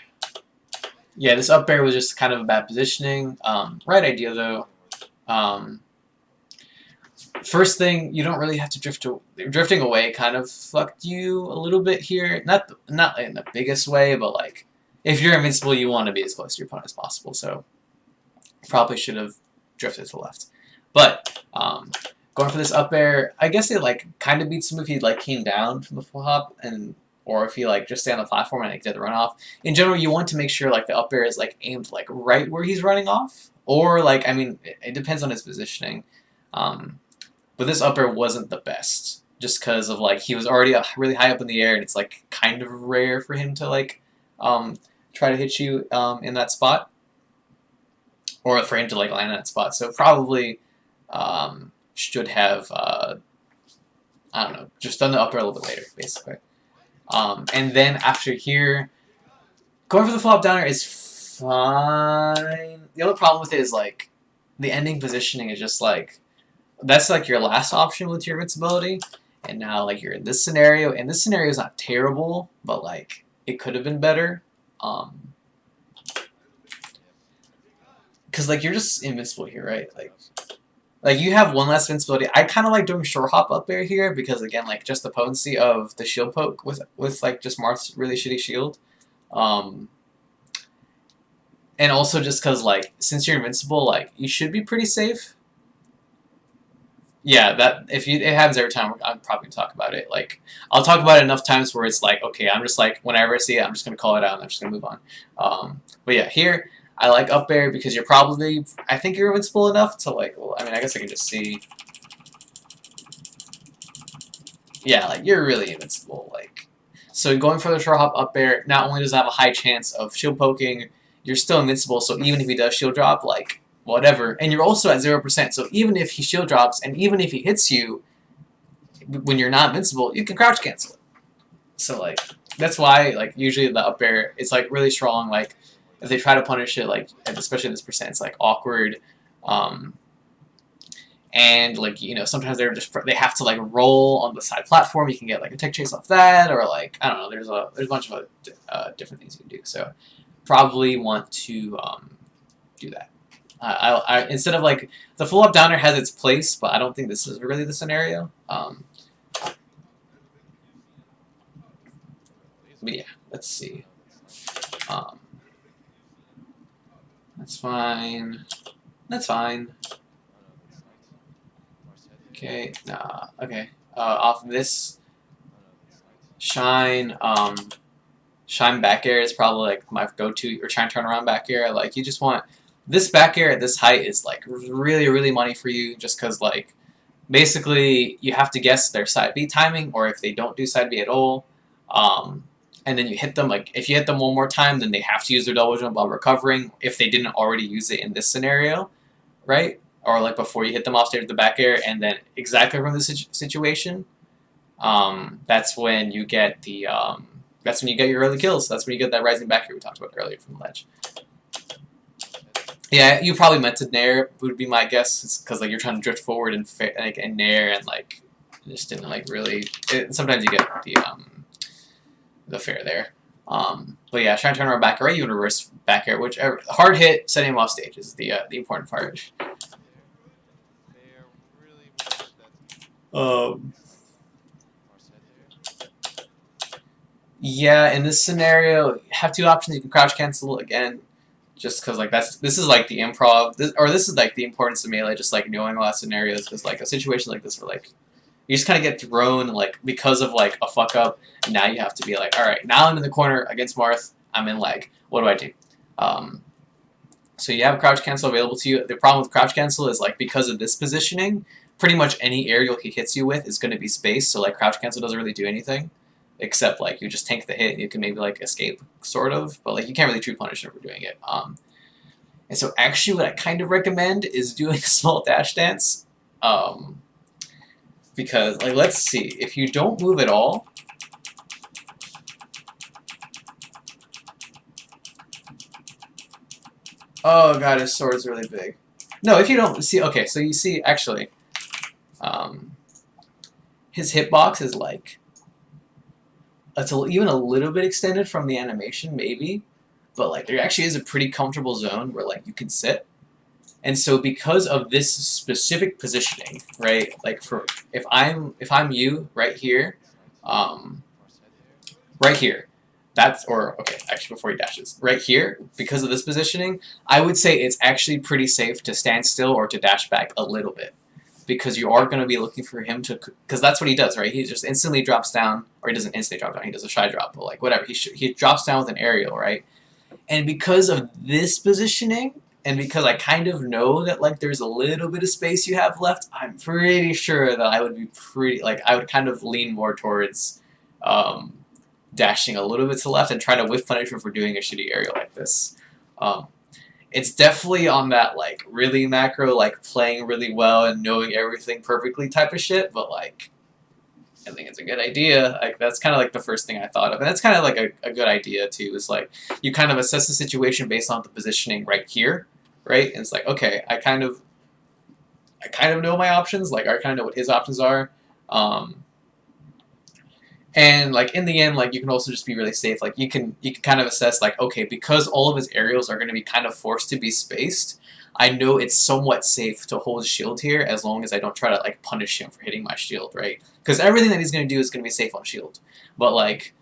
yeah, this up air was just kind of a bad positioning. Right idea though. First thing, you don't really have to drifting away kind of fucked you a little bit here. Not in the biggest way, but like, if you're invincible, you want to be as close to your opponent as possible, so probably should have drifted to the left. But, going for this up air, I guess it like kind of beats him if he like came down from the full hop or if he like just stay on the platform and like did the run off. In general, you want to make sure like the up air is like aimed like right where he's running off, or like I mean it depends on his positioning. But this up air wasn't the best just because of like he was already really high up in the air and it's like kind of rare for him to like try to hit you in that spot, or for him to like land in that spot. So probably. Should have, I don't know, just done the up air a little bit later, basically. And then after here, going for the flop downer is fine. The only problem with it is, like, the ending positioning is just, like, that's, like, your last option with your invincibility. And now, like, you're in this scenario, and this scenario is not terrible, but, like, it could have been better. Because, like, you're just invincible here, right? Like you have one less invincibility. I kind of like doing short hop up air here because again, like just the potency of the shield poke with like just Marth's really shitty shield, and also just because like since you're invincible, like you should be pretty safe. Yeah, that it happens every time. I'm probably gonna talk about it. Like I'll talk about it enough times where it's like okay, I'm just like whenever I see it, I'm just gonna call it out and I'm just gonna move on. But yeah, here. I like up air because you're probably, I think you're invincible enough to like, well, I mean, I guess I can just see. Yeah, like you're really invincible. Like, so going for the short hop up air, not only does it have a high chance of shield poking, you're still invincible. So even if he does shield drop, like whatever, and you're also at 0%. So even if he shield drops and even if he hits you, when you're not invincible, you can crouch cancel it. So like that's why like usually the up air it's like really strong. Like if they try to punish it, like especially this percent, it's like awkward. And like sometimes they have to like roll on the side platform. You can get like a tech chase off that, or like I don't know. There's a bunch of different things you can do. So probably want to do that. I instead of like the full up downer has its place, but I don't think this is really the scenario. But yeah, let's see. That's fine. That's fine. Okay, nah, okay. Off of this, shine back air is probably like my go-to, or try and turn around back air. Like you just want, this back air at this height is like really, really money for you just because like, basically you have to guess their side B timing or if they don't do side B at all. And then you hit them, like if you hit them one more time, then they have to use their double jump while recovering if they didn't already use it in this scenario, right? Or like before you hit them off stage with the back air, and then exactly from this situation, that's when you get the your early kills. That's when you get that rising back air we talked about earlier from the ledge. Yeah, you probably meant to nair would be my guess, because like you're trying to drift forward and nair and like just didn't like really. Sometimes you get the fair there. But yeah, try and turn around back air, right? You want to reverse back air, whichever hard hit setting him off stage is the important part. Yeah, in this scenario, you have two options. You can crouch cancel again, just because like this is like the improv, this is like the importance of melee. Just like knowing a lot of scenarios, because like a situation like this where like you just kind of get thrown like because of like a fuck up. And now you have to be like, all right, now I'm in the corner against Marth. I'm in lag. What do I do? So you have crouch cancel available to you. The problem with crouch cancel is like because of this positioning, pretty much any aerial he hits you with is going to be spaced, so like crouch cancel doesn't really do anything, except like you just tank the hit and you can maybe like escape, sort of, but like you can't really true punish him for doing it. And so actually what I kind of recommend is doing a small dash dance, because like let's see, if you don't move at all, oh god, his sword's really big. No, if you don't see, okay, so you see actually. His hitbox is like, it's even a little bit extended from the animation, maybe, but like there actually is a pretty comfortable zone where like you can sit. And so because of this specific positioning, right? Like for if I'm you right here, right here, that's, or okay, actually before he dashes, right here, because of this positioning, I would say it's actually pretty safe to stand still or to dash back a little bit. Because you are going to be looking for him to, because that's what he does, right? He just instantly drops down, or he doesn't instantly drop down, he does a shy drop, but like whatever, he drops down with an aerial, right? And because of this positioning, and because I kind of know that like there's a little bit of space you have left, I'm pretty sure that I would be I would kind of lean more towards dashing a little bit to the left and try to whiff punish him for doing a shitty aerial like this. It's definitely on that like really macro, like playing really well and knowing everything perfectly type of shit, but like I think it's a good idea. Like that's kind of like the first thing I thought of, and that's kind of like a good idea too. Is like you kind of assess the situation based on the positioning right here, right? And it's like, okay, I kind of know my options. Like I kind of know what his options are. And like in the end, like you can also just be really safe. Like you can kind of assess like, okay, because all of his aerials are going to be kind of forced to be spaced, I know it's somewhat safe to hold shield here as long as I don't try to like punish him for hitting my shield, right? Because everything that he's going to do is going to be safe on shield. But like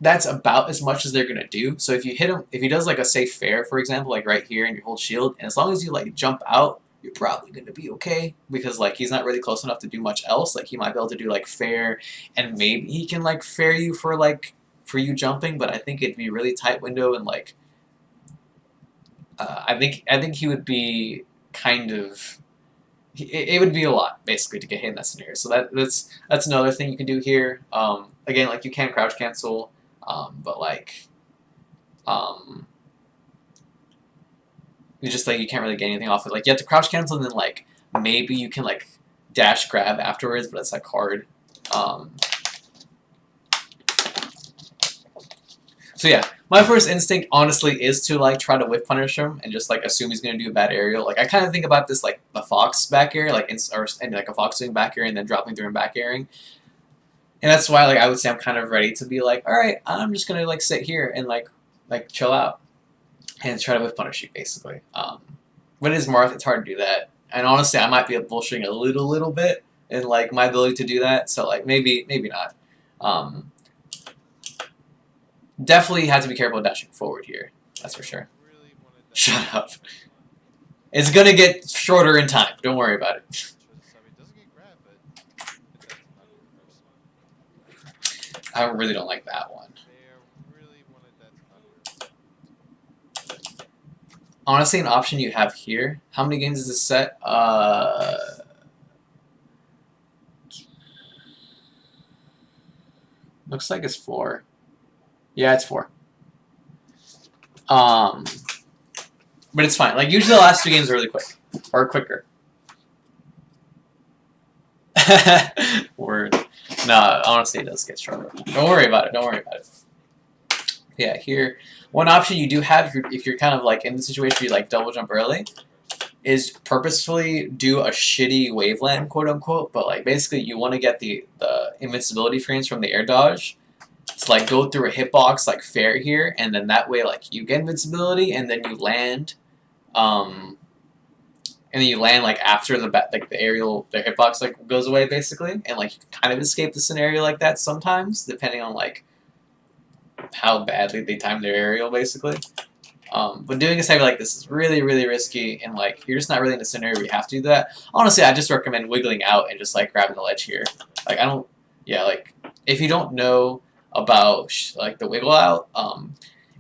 that's about as much as they're going to do. So if you hit him, if he does like a safe fair, for example, like right here and you hold shield, and as long as you like jump out, you're probably going to be okay, because like he's not really close enough to do much else. Like he might be able to do like fair, and maybe he can like fair you for you jumping, but I think it'd be a really tight window, and like I think he would be kind of, it would be a lot basically to get hit in that scenario. So that's another thing you can do here. Again, like you can crouch cancel, but like you just like you can't really get anything off it. Like you have to crouch cancel, and then like maybe you can like dash grab afterwards, but it's like hard. So yeah, my first instinct honestly is to like try to whiff punish him and just like assume he's gonna do a bad aerial. Like I kind of think about this like the fox back air, like and like a fox doing back air and then dropping through and back airing. And that's why like I would say I'm kind of ready to be like, all right, I'm just gonna like sit here and like chill out and try to whiff punish you basically. But it is Marth, it's hard to do that. And honestly, I might be bullshitting a little bit in like my ability to do that. So like maybe not. Definitely have to be careful dashing forward here. That's for sure. Shut up. It's gonna get shorter in time. Don't worry about it. I really don't like that one. Honestly, an option you have here. How many games is this set? Looks like it's 4. Yeah, it's 4. But it's fine. Like usually the last 2 games are really quick or quicker. Word. Nah, honestly, it does get shorter. Don't worry about it. Don't worry about it. Yeah, here, one option you do have if you're kind of like in the situation where you like double jump early, is purposefully do a shitty waveland, quote unquote. But like basically, you want to get the invincibility frames from the air dodge. So like go through a hitbox like fair here, and then that way like you get invincibility, and then you land, and then you land like after the hitbox like goes away basically, and like you can kind of escape the scenario like that sometimes, depending on like how badly they time their aerial basically. But doing a save like this is really risky, and like you're just not really in a scenario where you have to do that. Honestly, I just recommend wiggling out and just like grabbing the ledge here. Like like if you don't know about like the wiggle out,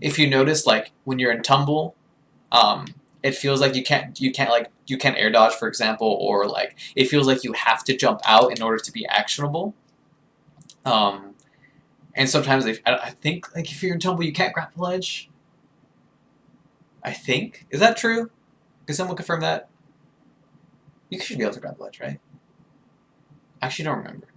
if you notice like when you're in tumble, it feels like you can't air dodge, for example, or like it feels like you have to jump out in order to be actionable. And sometimes I think like if you're in tumble you can't grab the ledge. I think. Is that true? Can someone confirm that? You should be able to grab the ledge, right? I actually don't remember.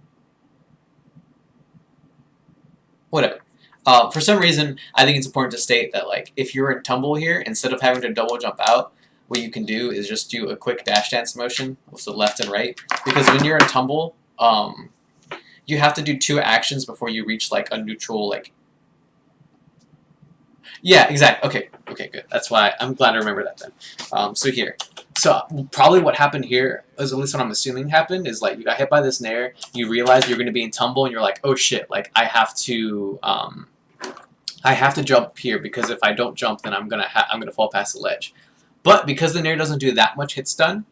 Whatever. For some reason, I think it's important to state that like if you're in tumble here, instead of having to double jump out, what you can do is just do a quick dash dance motion, so left and right. Because when you're in tumble, you have to do 2 actions before you reach like a neutral like. Yeah, exactly. Okay, good. That's why I'm glad I remember that then. So here. So probably what happened here, is at least what I'm assuming happened, is like you got hit by this nair, you realize you're going to be in tumble, and you're like, oh shit, like I have to jump here, because if I don't jump, then I'm gonna fall past the ledge. But because the nair doesn't do that much hit stun,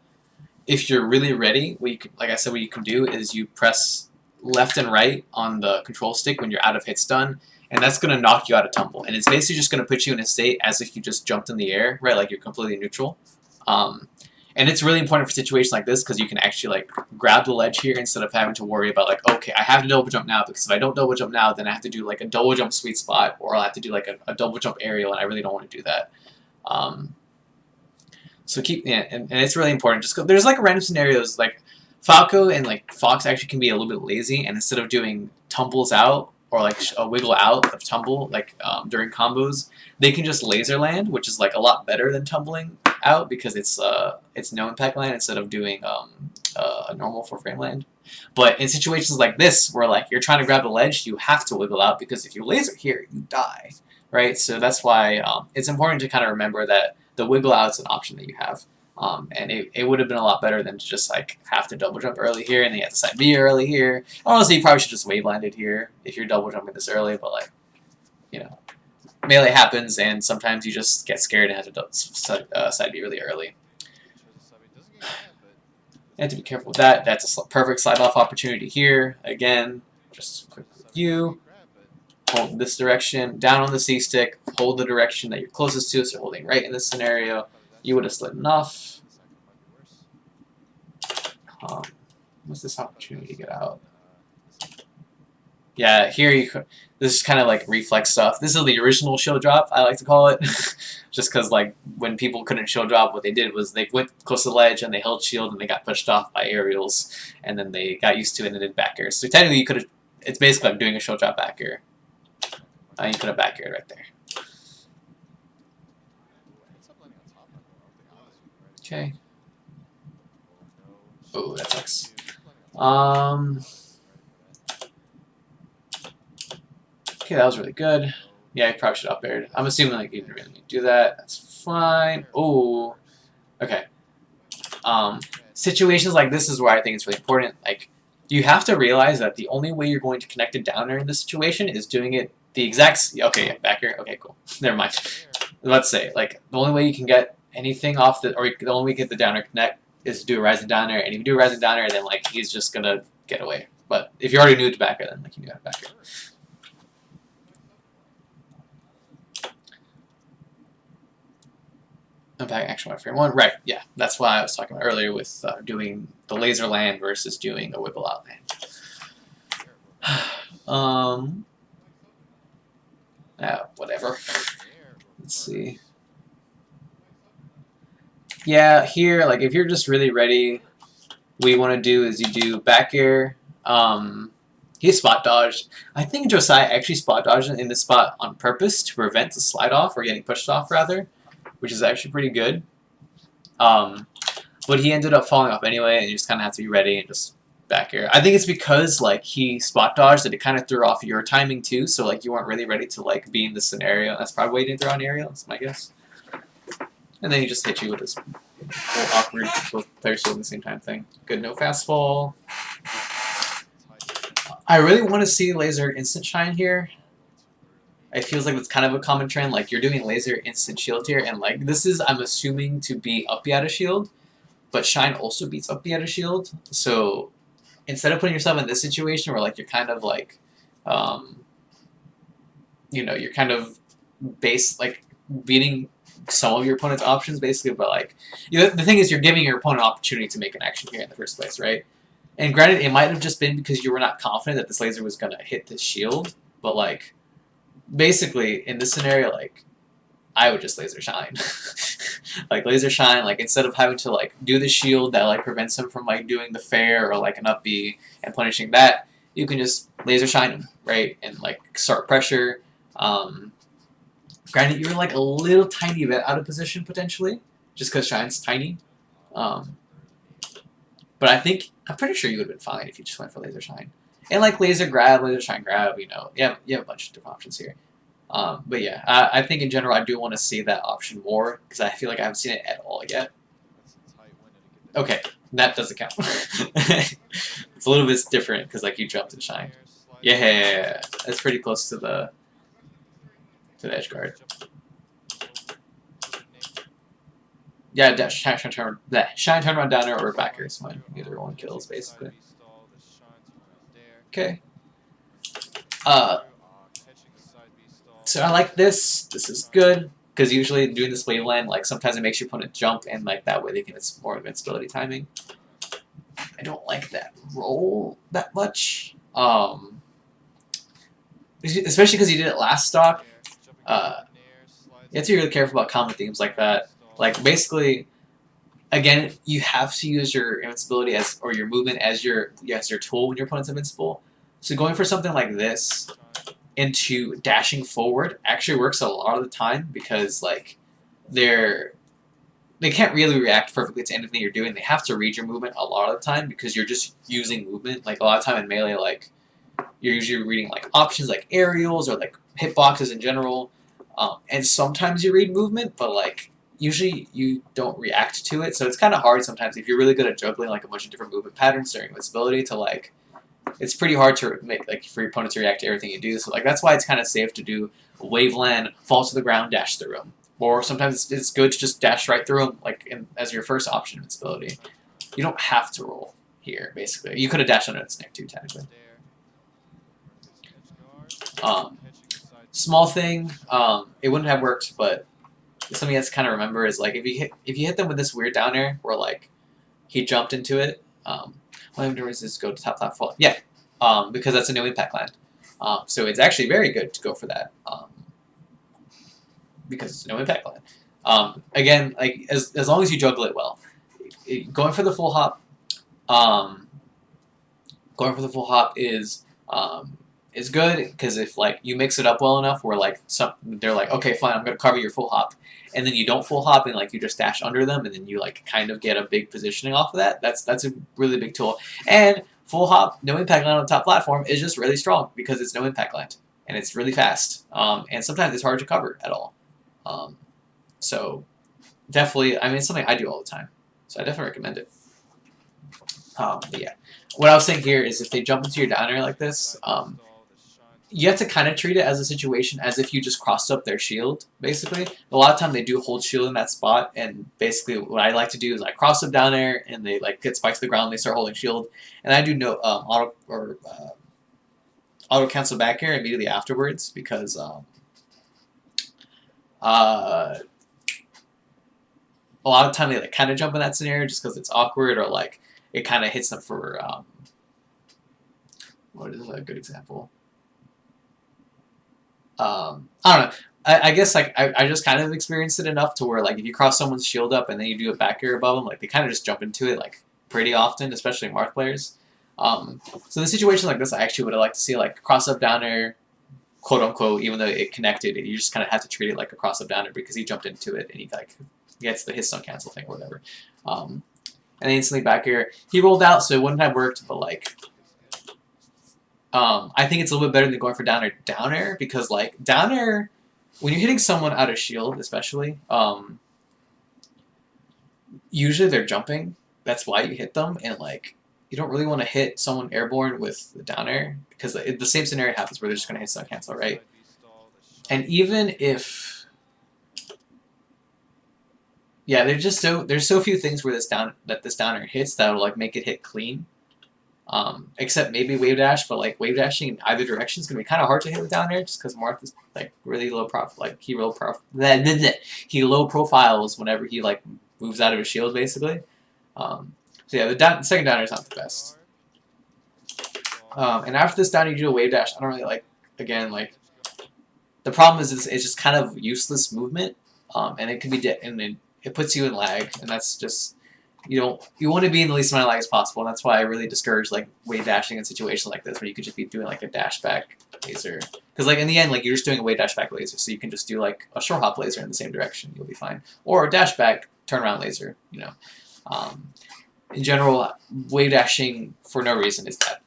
if you're really ready, like I said, what you can do is you press left and right on the control stick when you're out of hit stun, and that's going to knock you out of tumble. And it's basically just going to put you in a state as if you just jumped in the air, right? Like you're completely neutral. And it's really important for situations like this, because you can actually like grab the ledge here instead of having to worry about like, okay, I have to double jump now, because if I don't double jump now, then I have to do like a double jump sweet spot, or I'll have to do like a double jump aerial, and I really don't want to do that. So and it's really important. Just there's like random scenarios like Falco and like Fox actually can be a little bit lazy, and instead of doing tumbles out or like a wiggle out of tumble like during combos, they can just laser land, which is like a lot better than tumbling out, because it's no impact land instead of doing a normal 4-frame land. But in situations like this where like you're trying to grab the ledge, you have to wiggle out, because if you laser here, you die, right? So that's why it's important to kind of remember that the wiggle out's an option that you have. And it would have been a lot better than to just like have to double jump early here, and then you have to side B early here. Honestly, you probably should just wave landed here if you're double jumping this early, but like, you know, melee happens, and sometimes you just get scared and have to side B really early. You have to be careful with that. That's a perfect slide off opportunity here. Again, just a quick review. Hold this direction, down on the C stick, hold the direction that you're closest to, so holding right in this scenario. You would have slid enough. What's this opportunity to get out? Yeah, here this is kind of like reflex stuff. This is the original shield drop, I like to call it. Just because like when people couldn't shield drop, what they did was they went close to the ledge and they held shield and they got pushed off by aerials, and then they got used to it and did back air. So technically you could have, it's basically like doing a shield drop back air. You could have back air right there. Okay. Oh, that sucks. Okay, that was really good. Yeah, I probably should up aired. I'm assuming like you didn't really need to do that. That's fine. Oh, okay. Situations like this is where I think it's really important. Like, you have to realize that the only way you're going to connect a downer in this situation is doing it the exact. Okay, yeah, back here. Okay, cool. Never mind. Let's say like the only way you can get anything off the, or the only way you get the downer connect is to do a rising downer, and if you do a rising downer, then like he's just gonna get away. But if you already knew to backer, then like you got backer. Back action frame 1, right? Yeah, that's why I was talking about earlier with doing the laser land versus doing a wiggle out land. Whatever. Let's see. Yeah, here, like if you're just really ready, what you want to do is you do back air. He spot dodged. I think Josiah actually spot dodged in this spot on purpose to prevent the slide off or getting pushed off rather, which is actually pretty good. But he ended up falling off anyway, and you just kind of have to be ready and just back air. I think it's because like he spot dodged that it kind of threw off your timing too, so like you weren't really ready to like be in the scenario. That's probably why he didn't throw on aerial. That's my guess. And then he just hit you with this whole awkward both players doing the same time thing. Good, no fast fall. I really want to see laser instant shine here. It feels like it's kind of a common trend. Like you're doing laser instant shield here, and like this is I'm assuming to be up out of shield, but shine also beats up out of shield. So instead of putting yourself in this situation where like you're kind of like, you know, you're kind of beating some of your opponent's options basically, but like the thing is you're giving your opponent an opportunity to make an action here in the first place, right? And granted, it might have just been because you were not confident that this laser was gonna hit this shield, but like basically in this scenario, like I would just laser shine. Like laser shine, like instead of having to like do the shield that like prevents him from like doing the fair or like an up B and punishing that, you can just laser shine him, right? And like start pressure. Granted, you're like a little tiny bit out of position potentially, just because shine's tiny. But I'm pretty sure you would have been fine if you just went for laser shine. And like laser grab, laser shine grab, you know, you have a bunch of different options here. But yeah, I think in general I do want to see that option more because I feel like I haven't seen it at all yet. Okay, that doesn't count. It's a little bit different because like you jumped and shined. Yeah, that's pretty close to the edge guard. Yeah, shine turnaround downer or backer is fine. Either one kills basically. Okay. So I like this. This is good because usually doing this waveland, like sometimes it makes your opponent jump, and like that way they can it's more invincibility timing. I don't like that roll that much, especially because you did it last stock. You have to be really careful about common themes like that. Like basically, again, you have to use your invincibility or your movement as your tool when your opponent's invincible. So going for something like this into dashing forward actually works a lot of the time because like they can't really react perfectly to anything you're doing. They have to read your movement a lot of the time because you're just using movement. Like a lot of time in melee, like you're usually reading like options like aerials or like hitboxes in general. And sometimes you read movement, but like usually you don't react to it. So it's kind of hard sometimes if you're really good at juggling like a bunch of different movement patterns during invincibility to like, it's pretty hard to make like for your opponent to react to everything you do. So like that's why it's kind of safe to do waveland, fall to the ground, dash through them. Or sometimes it's good to just dash right through them like as your first option invincibility. You don't have to roll here basically. You could have dashed under the snare too technically. Small thing, it wouldn't have worked, but something that's kind of remember is like if you hit them with this weird down air where like he jumped into it, all you have to do is just go to top fall. Yeah, because that's a no impact land. So it's actually very good to go for that because it's no impact land. Again, like as long as you juggle it well, going for the full hop. Going for the full hop is good because if like you mix it up well enough, where like they're like, okay, fine, I'm gonna cover your full hop, and then you don't full hop and like you just dash under them, and then you like kind of get a big positioning off of that. That's a really big tool. And full hop, no impact land on the top platform is just really strong because it's no impact land and it's really fast. And sometimes it's hard to cover at all. So definitely, I mean, it's something I do all the time. So I definitely recommend it. But yeah, what I was saying here is if they jump into your down air like this, you have to kind of treat it as a situation as if you just crossed up their shield, basically. A lot of time they do hold shield in that spot, and basically what I like to do is I cross them down there, and they like get spiked to the ground, and they start holding shield, and I do no auto cancel back air immediately afterwards because a lot of time they like kind of jump in that scenario just because it's awkward or like it kind of hits them for what is a good example? I don't know. I guess like I just kind of experienced it enough to where like if you cross someone's shield up and then you do a back air above them, like they kind of just jump into it like pretty often, especially Marth players. So in a situation like this, I actually would have liked to see like cross up down air, quote unquote, even though it connected, you just kind of have to treat it like a cross up down air because he jumped into it and he like gets the hit stun cancel thing or whatever. And then instantly back air. He rolled out, so it wouldn't have worked, but like I think it's a little bit better than going for down air because like down air, when you're hitting someone out of shield, especially, usually they're jumping. That's why you hit them, and like you don't really want to hit someone airborne with the down air because the same scenario happens where they're just going to hit stun cancel, right? And even if, yeah, there's so few things where this down air hits that'll like make it hit clean. Except maybe wave dash, but like wave dashing in either direction is gonna be kind of hard to hit with down air just because Marth is like really low prof, like he low profiles whenever he like moves out of his shield basically. So yeah, the second down air is not the best. And after this down air, you do a wave dash. I don't really like, again, like the problem is it's just kind of useless movement, and it can be and it puts you in lag, and that's just. You want to be in the least amount of lag as possible, and that's why I really discourage like wave dashing in situations like this where you could just be doing like a dash back laser. Because like in the end, like you're just doing a wave dash back laser, so you can just do like a short hop laser in the same direction, you'll be fine. Or a dash back turnaround laser, you know. In general, wave dashing for no reason is bad.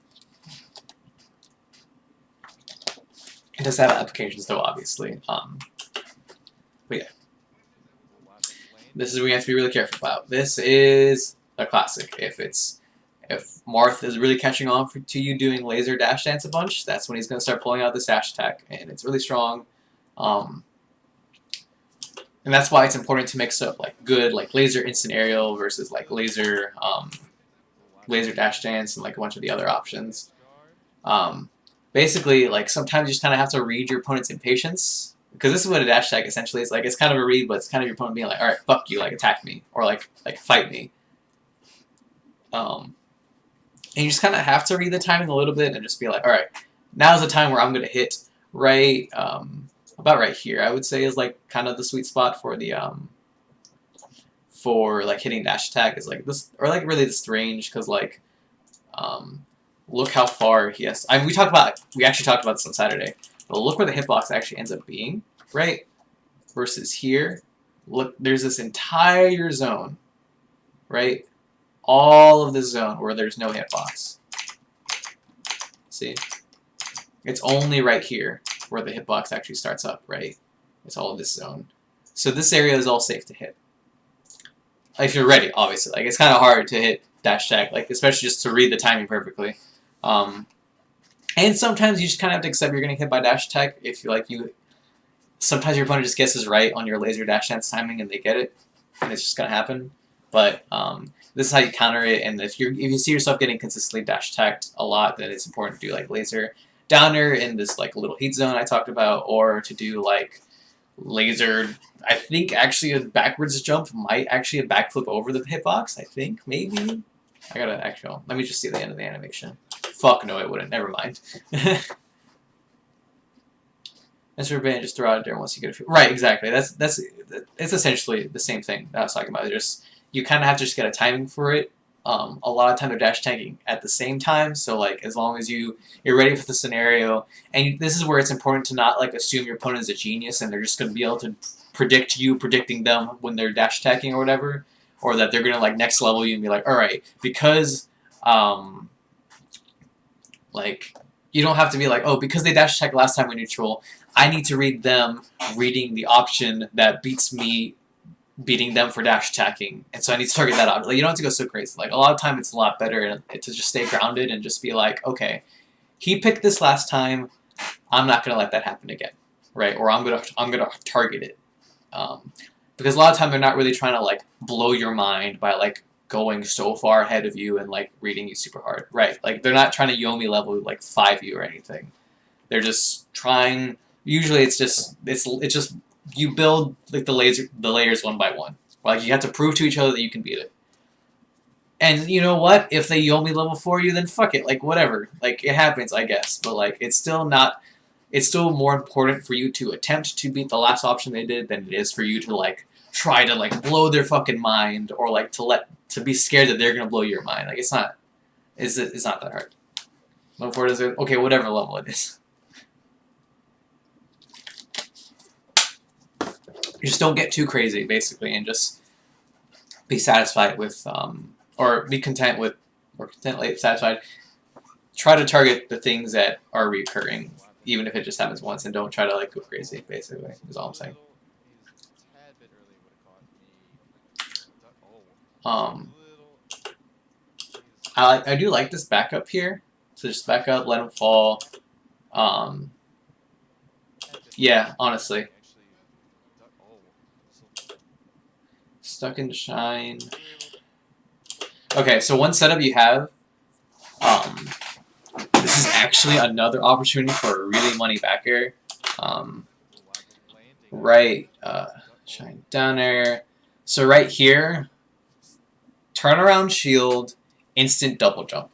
It does have applications though, obviously. But yeah. This is what you have to be really careful about. This is a classic. If Marth is really catching on to you doing laser dash dance a bunch, that's when he's going to start pulling out this dash attack, and it's really strong. And that's why it's important to mix up like good like laser instant aerial versus like laser dash dance and like a bunch of the other options. Basically, like sometimes you just kind of have to read your opponent's impatience. Because this is what a dash attack essentially is like. It's kind of a read, but it's kind of your opponent being like, "All right, fuck you, like attack me or like fight me." And you just kind of have to read the timing a little bit and just be like, "All right, now's the time where I'm gonna hit right about right here." I would say is like kind of the sweet spot for the for like hitting dash attack is like this or like really this range because like look how far he has. I mean, we actually talked about this on Saturday. But look where the hitbox actually ends up being, right? Versus here, look, there's this entire zone, right? All of this zone where there's no hitbox. See? It's only right here where the hitbox actually starts up, right? It's all of this zone. So this area is all safe to hit. If you're ready, obviously. Like, it's kind of hard to hit dash attack, like, especially just to read the timing perfectly. And sometimes you just kind of have to accept you're going to get hit by dash attack if sometimes your opponent just guesses right on your laser dash dance timing and they get it, and it's just going to happen. But this is how you counter it, and if you see yourself getting consistently dash attacked a lot, then it's important to do like laser downer in this like little heat zone I talked about, or to do like laser. I think actually a backwards jump might actually a backflip over the hitbox. I think maybe. Let me just see the end of the animation. Fuck no, it wouldn't. Never mind. That's forbidden. Just throw it out there once you get a few. Right, exactly. It's essentially the same thing that I was talking about. Just you kind of have to just get a timing for it. A lot of time they're dash tanking at the same time, so like as long as you're ready for the scenario, and this is where it's important to not like assume your opponent is a genius and they're just going to be able to predict you predicting them when they're dash attacking or whatever, or that they're going to like next level you and be like, all right, because like you don't have to be like, oh, because they dash attacked last time we neutral, I need to read them reading the option that beats me beating them for dash attacking, and so I need to target that out. Like, you don't have to go so crazy. Like, a lot of time it's a lot better to just stay grounded and just be like, okay, he picked this last time, I'm not gonna let that happen again, right? Or I'm gonna target it, because a lot of time they're not really trying to like blow your mind by like going so far ahead of you and like reading you super hard, right? Like they're not trying to Yomi level like 5 you or anything. They're just trying. Usually it's just you build like the layers one by one. Like you have to prove to each other that you can beat it. And you know what? If they Yomi level for you, then fuck it. Like whatever. Like it happens, I guess. But like it's still not. It's still more important for you to attempt to beat the last option they did than it is for you to like try to like blow their fucking mind or like to be scared that they're gonna blow your mind. Like it's not. It's not that hard. Level 4 does it. Okay, whatever level it is. Just don't get too crazy, basically, and just be satisfied with, or be content with, or contently satisfied. Try to target the things that are recurring, even if it just happens once, and don't try to like go crazy. Basically, is all I'm saying. I do like this backup here. So just back up, let him fall. Yeah, honestly. Stuck in shine. Okay, so one setup you have. This is actually another opportunity for a really money back air. Right, shine down air. So right here, turnaround shield, instant double jump.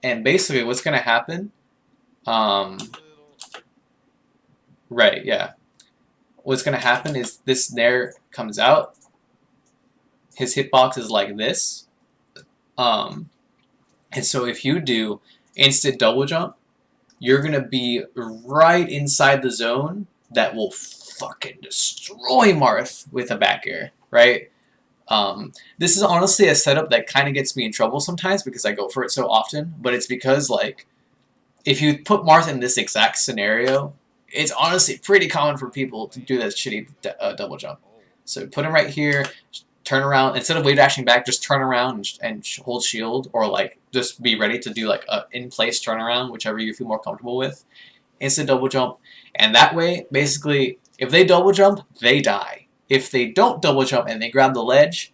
And basically what's going to happen, right, yeah. What's going to happen is this Nair comes out. His hitbox is like this. And so if you do instant double jump, you're going to be right inside the zone that will fucking destroy Marth with a back air, right? This is honestly a setup that kind of gets me in trouble sometimes because I go for it so often, but it's because, like, if you put Marth in this exact scenario, it's honestly pretty common for people to do that shitty double jump. So put him right here, turn around, instead of wave dashing back, just turn around and hold shield, or like just be ready to do like a in-place turnaround, whichever you feel more comfortable with. Instant double jump, and that way, basically, if they double jump, they die. If they don't double jump and they grab the ledge,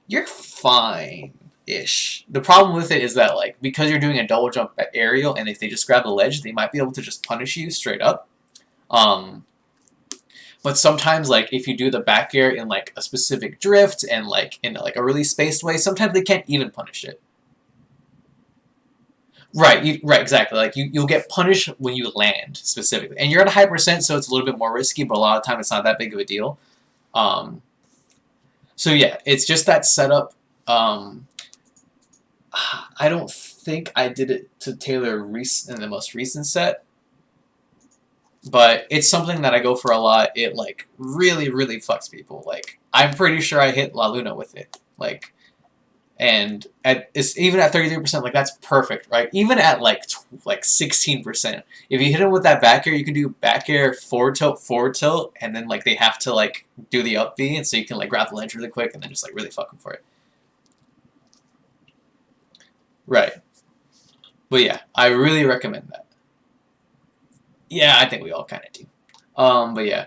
you're fine-ish. The problem with it is that, like, because you're doing a double jump at aerial, and if they just grab the ledge, they might be able to just punish you straight up. But sometimes, like, if you do the back air in, like, a specific drift and, like, in, like, a really spaced way, sometimes they can't even punish it. Right, right, exactly. Like, you'll get punished when you land, specifically. And you're at a high percent, so it's a little bit more risky, but a lot of time it's not that big of a deal. So yeah, it's just that setup. I don't think I did it to Taylor in the most recent set, but it's something that I go for a lot. It like really, really fucks people. Like I'm pretty sure I hit La Luna with it. Like, and even at 33%, like that's perfect, right? Even at like 16%, if you hit him with that back air, you can do back air forward tilt, and then like they have to like do the up B, and so you can like grab the ledge really quick, and then just like really fuck them for it. Right. But yeah, I really recommend that. Yeah, I think we all kind of do. But yeah,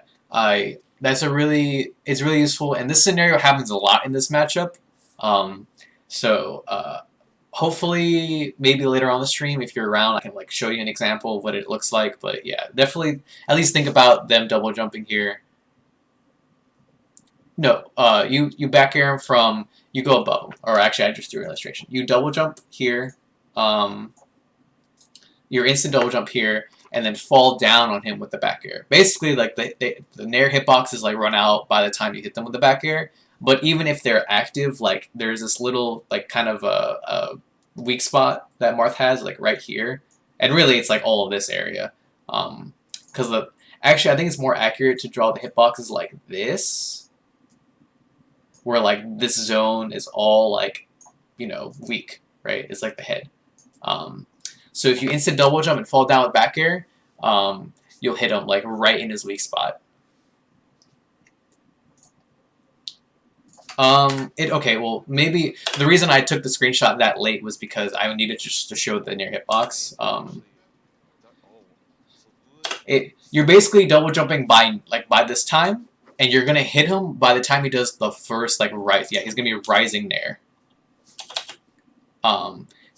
it's really useful, and this scenario happens a lot in this matchup. So hopefully maybe later on the stream, if you're around, I can like show you an example of what it looks like. But yeah, definitely at least think about them double jumping here. No, you back air from, you go above them, or actually I just threw an illustration. You double jump here, your instant double jump here, and then fall down on him with the back air. Basically, like the Nair hitboxes like run out by the time you hit them with the back air. But even if they're active, like there's this little like kind of a weak spot that Marth has like right here, and really it's like all of this area. Because actually I think it's more accurate to draw the hitboxes like this, where like this zone is all like, you know, weak, right? It's like the head. So if you instant double jump and fall down with back air, you'll hit him like right in his weak spot. Okay, well, maybe the reason I took the screenshot that late was because I needed just to show the near hitbox. You're basically double jumping by this time, and you're gonna hit him by the time he does the first like rise. Yeah, he's gonna be rising Nair.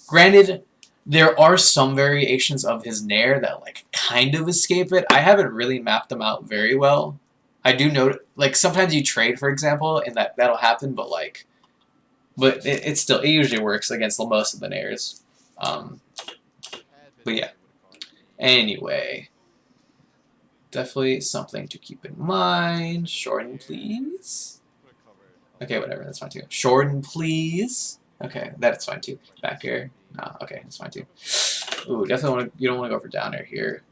Granted, there are some variations of his Nair that like kind of escape it. I haven't really mapped them out very well. I do know, like, sometimes you trade, for example, and that'll happen, but like, it usually works against most of the Nairs. But yeah. Anyway, definitely something to keep in mind. Shorten, please. Okay, whatever, that's fine too. Shorten, please. Okay, that's fine too. Back air. No, okay, that's fine too. Ooh, definitely you don't want to go for down air here.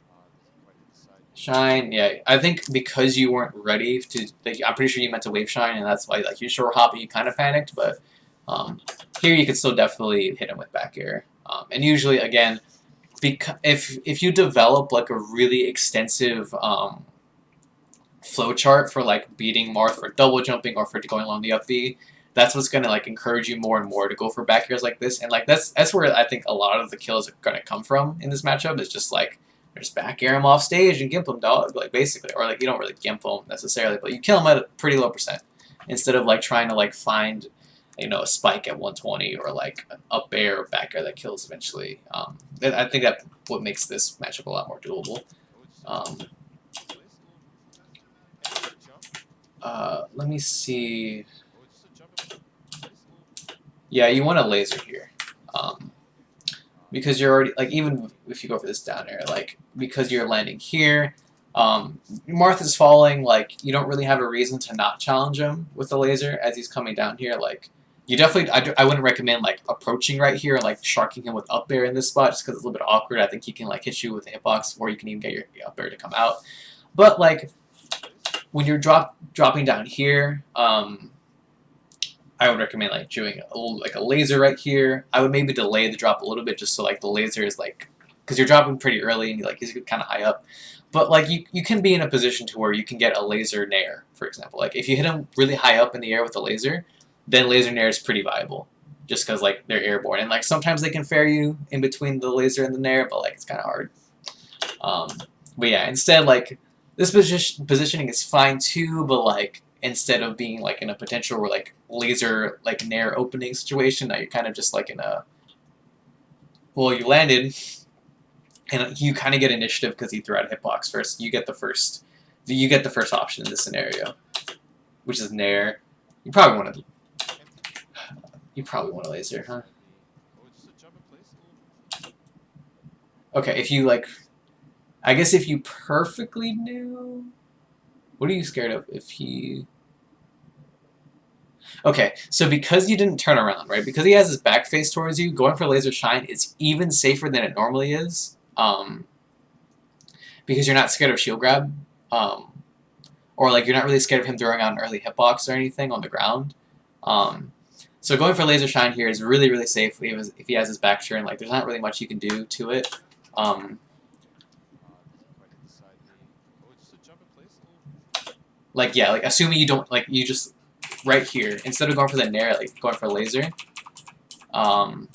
Shine, yeah. I think because you weren't ready to, like, I'm pretty sure you meant to wave shine, and that's why like you short hop and you kind of panicked. But here you could still definitely hit him with back air. And usually, again, if you develop like a really extensive flow chart for like beating Marth for double jumping or for going along the up B, that's what's gonna like encourage you more and more to go for back airs like this. And like that's where I think a lot of the kills are gonna come from in this matchup. Is just like, just back air him off stage and gimp him, dog, like basically, or like you don't really gimp him necessarily, but you kill him at a pretty low percent instead of like trying to like find, you know, a spike at 120 or like an up air or back air that kills eventually. I think that's what makes this matchup a lot more doable. Let me see. Yeah, you want a laser here. Because you're already, like, even if you go for this down air, like, because you're landing here, Marth is falling, like, you don't really have a reason to not challenge him with the laser as he's coming down here. Like, you definitely, I wouldn't recommend, like, approaching right here and, like, sharking him with up air in this spot just because it's a little bit awkward. I think he can, like, hit you with a hitbox, or you can even get your up air to come out. But, like, when you're dropping down here, I would recommend like doing a laser right here. I would maybe delay the drop a little bit just so like the laser is like, because you're dropping pretty early and he's kind of high up. But like you can be in a position to where you can get a laser Nair, for example. Like if you hit him really high up in the air with a laser, then laser Nair is pretty viable, just because like they're airborne and like sometimes they can fair you in between the laser and the Nair, but like it's kind of hard. But yeah, instead like this positioning is fine too, but like, instead of being like in a potential like laser like Nair opening situation, now you're kind of just like in a, well, you landed and you kind of get initiative because he threw out a hitbox first. You get the first option in this scenario, which is Nair. You probably want a laser, huh? Okay, if you like, I guess if you perfectly knew. What are you scared of if he... Okay, so because you didn't turn around, right? Because he has his back face towards you, going for laser shine is even safer than it normally is. Because you're not scared of shield grab. Or like you're not really scared of him throwing out an early hitbox or anything on the ground. So going for laser shine here is really, really safe if he has his back turn. Like there's not really much you can do to it. Like, yeah, like, assuming you don't, like, you just, right here, instead of going for the Nair, like, going for laser, because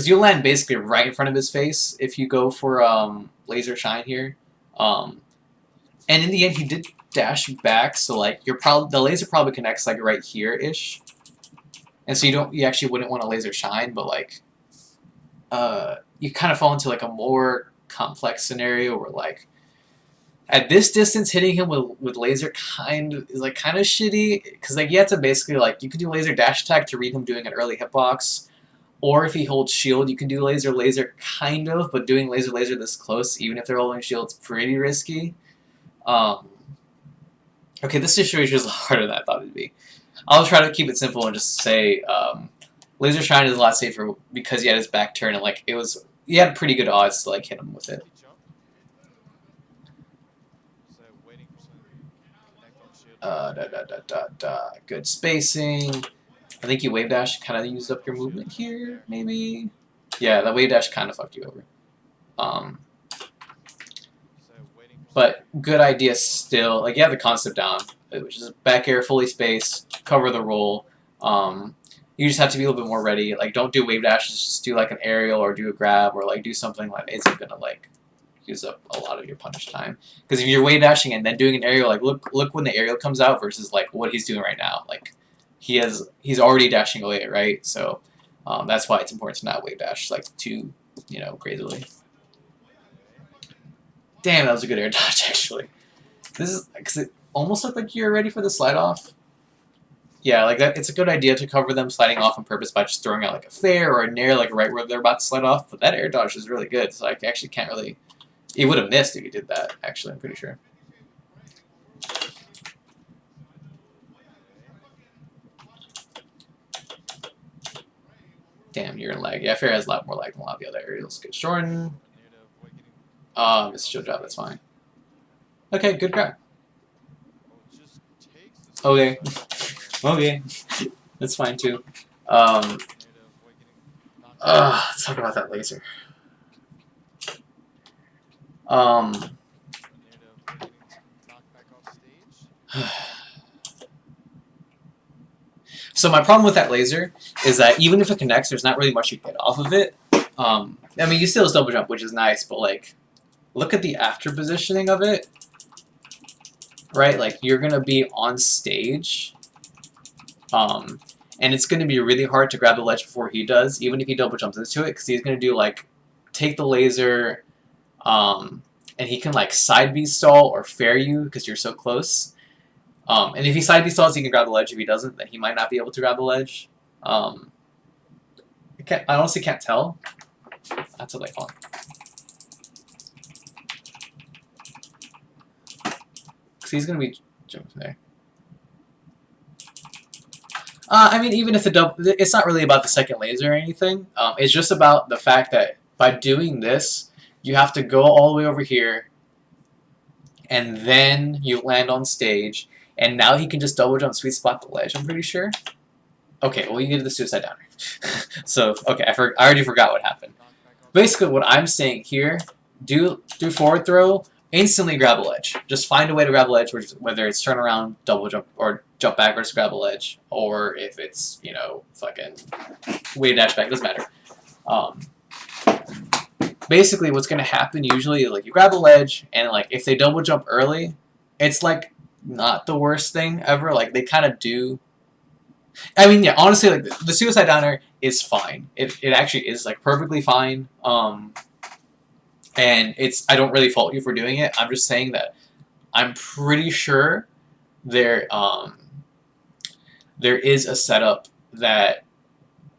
you'll land basically right in front of his face if you go for, laser shine here, and in the end, he did dash back, so, like, the laser probably connects, like, right here-ish, and so you actually wouldn't want a laser shine, but, like, you kind of fall into, like, a more complex scenario where, like, at this distance, hitting him with laser is kind of shitty, because like you have to basically like, you could do laser dash attack to read him doing an early hitbox, Or if he holds shield, you can do laser laser kind of, but doing laser laser this close, even if they're holding shield, is pretty risky. Okay, this situation is a lot harder than I thought it'd be. I'll try to keep it simple and just say laser shine is a lot safer because he had his back turn and like he had pretty good odds to like hit him with it. Good spacing. I think you wave dash kind of used up your movement here, maybe. Yeah, that wave dash kind of fucked you over. But good idea still. Like you have the concept down, which is back air, fully spaced, cover the roll. You just have to be a little bit more ready. Like don't do wave dashes, just do like an aerial or do a grab or like do something like isn't gonna like use up a lot of your punish time. Because if you're wave dashing and then doing an aerial, like look when the aerial comes out versus like what he's doing right now. Like he's already dashing away, right? So that's why it's important to not wave dash like too, crazily. Damn, that was a good air dodge actually. This is because it almost looked like you're ready for the slide off. Yeah, like that. It's a good idea to cover them sliding off on purpose by just throwing out like a fair or a nair like right where they're about to slide off. But that air dodge is really good, so I actually can't really. It would have missed if you did that. Actually, I'm pretty sure. Damn, you're in lag. Yeah, fair has a lot more lag than a lot of the other aerials. Good Jordan. It's a shield job. That's fine. Okay, good grab. Okay. Okay. That's fine too. Let's talk about that laser. So my problem with that laser is that even if it connects, there's not really much you get off of it. I mean, you still double jump, which is nice, but like, look at the after positioning of it. Right, like you're gonna be on stage, and it's gonna be really hard to grab the ledge before he does, even if he double jumps into it, because he's gonna do like take the laser, and he can like side B stall or fair you because you're so close. And if he side B stalls, he can grab the ledge. If he doesn't, then he might not be able to grab the ledge. I honestly can't tell. That's what I call it. He's going to be jumping there. I mean, even if it's not really about the second laser or anything. It's just about the fact that by doing this, you have to go all the way over here, and then you land on stage, and now he can just double jump sweet spot the ledge, I'm pretty sure. Okay, well, you get the suicide downer. So, okay, I already forgot what happened. Basically, what I'm saying here, do forward throw, instantly grab a ledge. Just find a way to grab a ledge, whether it's turn around, double jump, or jump backwards to grab a ledge, or if it's, fucking wave dash back, doesn't matter. Basically, what's going to happen usually is, like, you grab a ledge, and, like, if they double jump early, it's, like, not the worst thing ever. Like, they kind of do. I mean, yeah, honestly, like, the suicide downer is fine. It actually is, like, perfectly fine. And I don't really fault you for doing it. I'm just saying that I'm pretty sure there is a setup that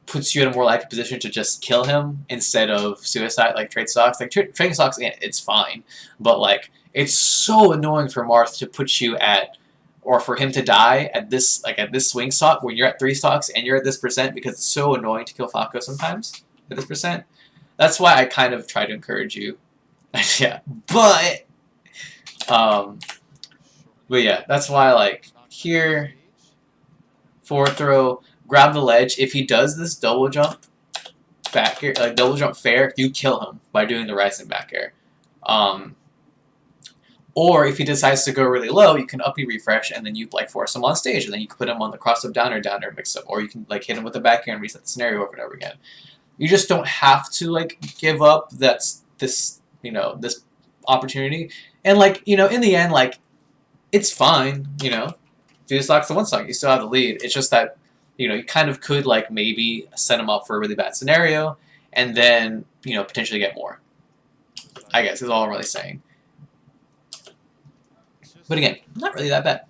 puts you in a more likely position to just kill him instead of suicide, like trade stocks. Like trading stocks, it's fine, but like it's so annoying for Marth to put you at, or for him to die at this swing stock when you're at 3 stocks and you're at this percent, because it's so annoying to kill Falco sometimes at this percent. That's why I kind of try to encourage you. Yeah, but yeah, that's why, like, here, forward throw, grab the ledge. If he does this double jump back air, like double jump fair, you kill him by doing the rising back air. Or if he decides to go really low, you can uppy refresh and then you like force him on stage, and then you can put him on the cross up downer mix up, or you can like hit him with the back air and reset the scenario over and over again. You just don't have to like give up this opportunity. And like, in the end, like, it's fine, 2 stocks to 1 stock, you still have the lead. It's just that, you kind of could like maybe set him up for a really bad scenario and then, potentially get more, I guess is all I'm really saying. But again, not really that bad.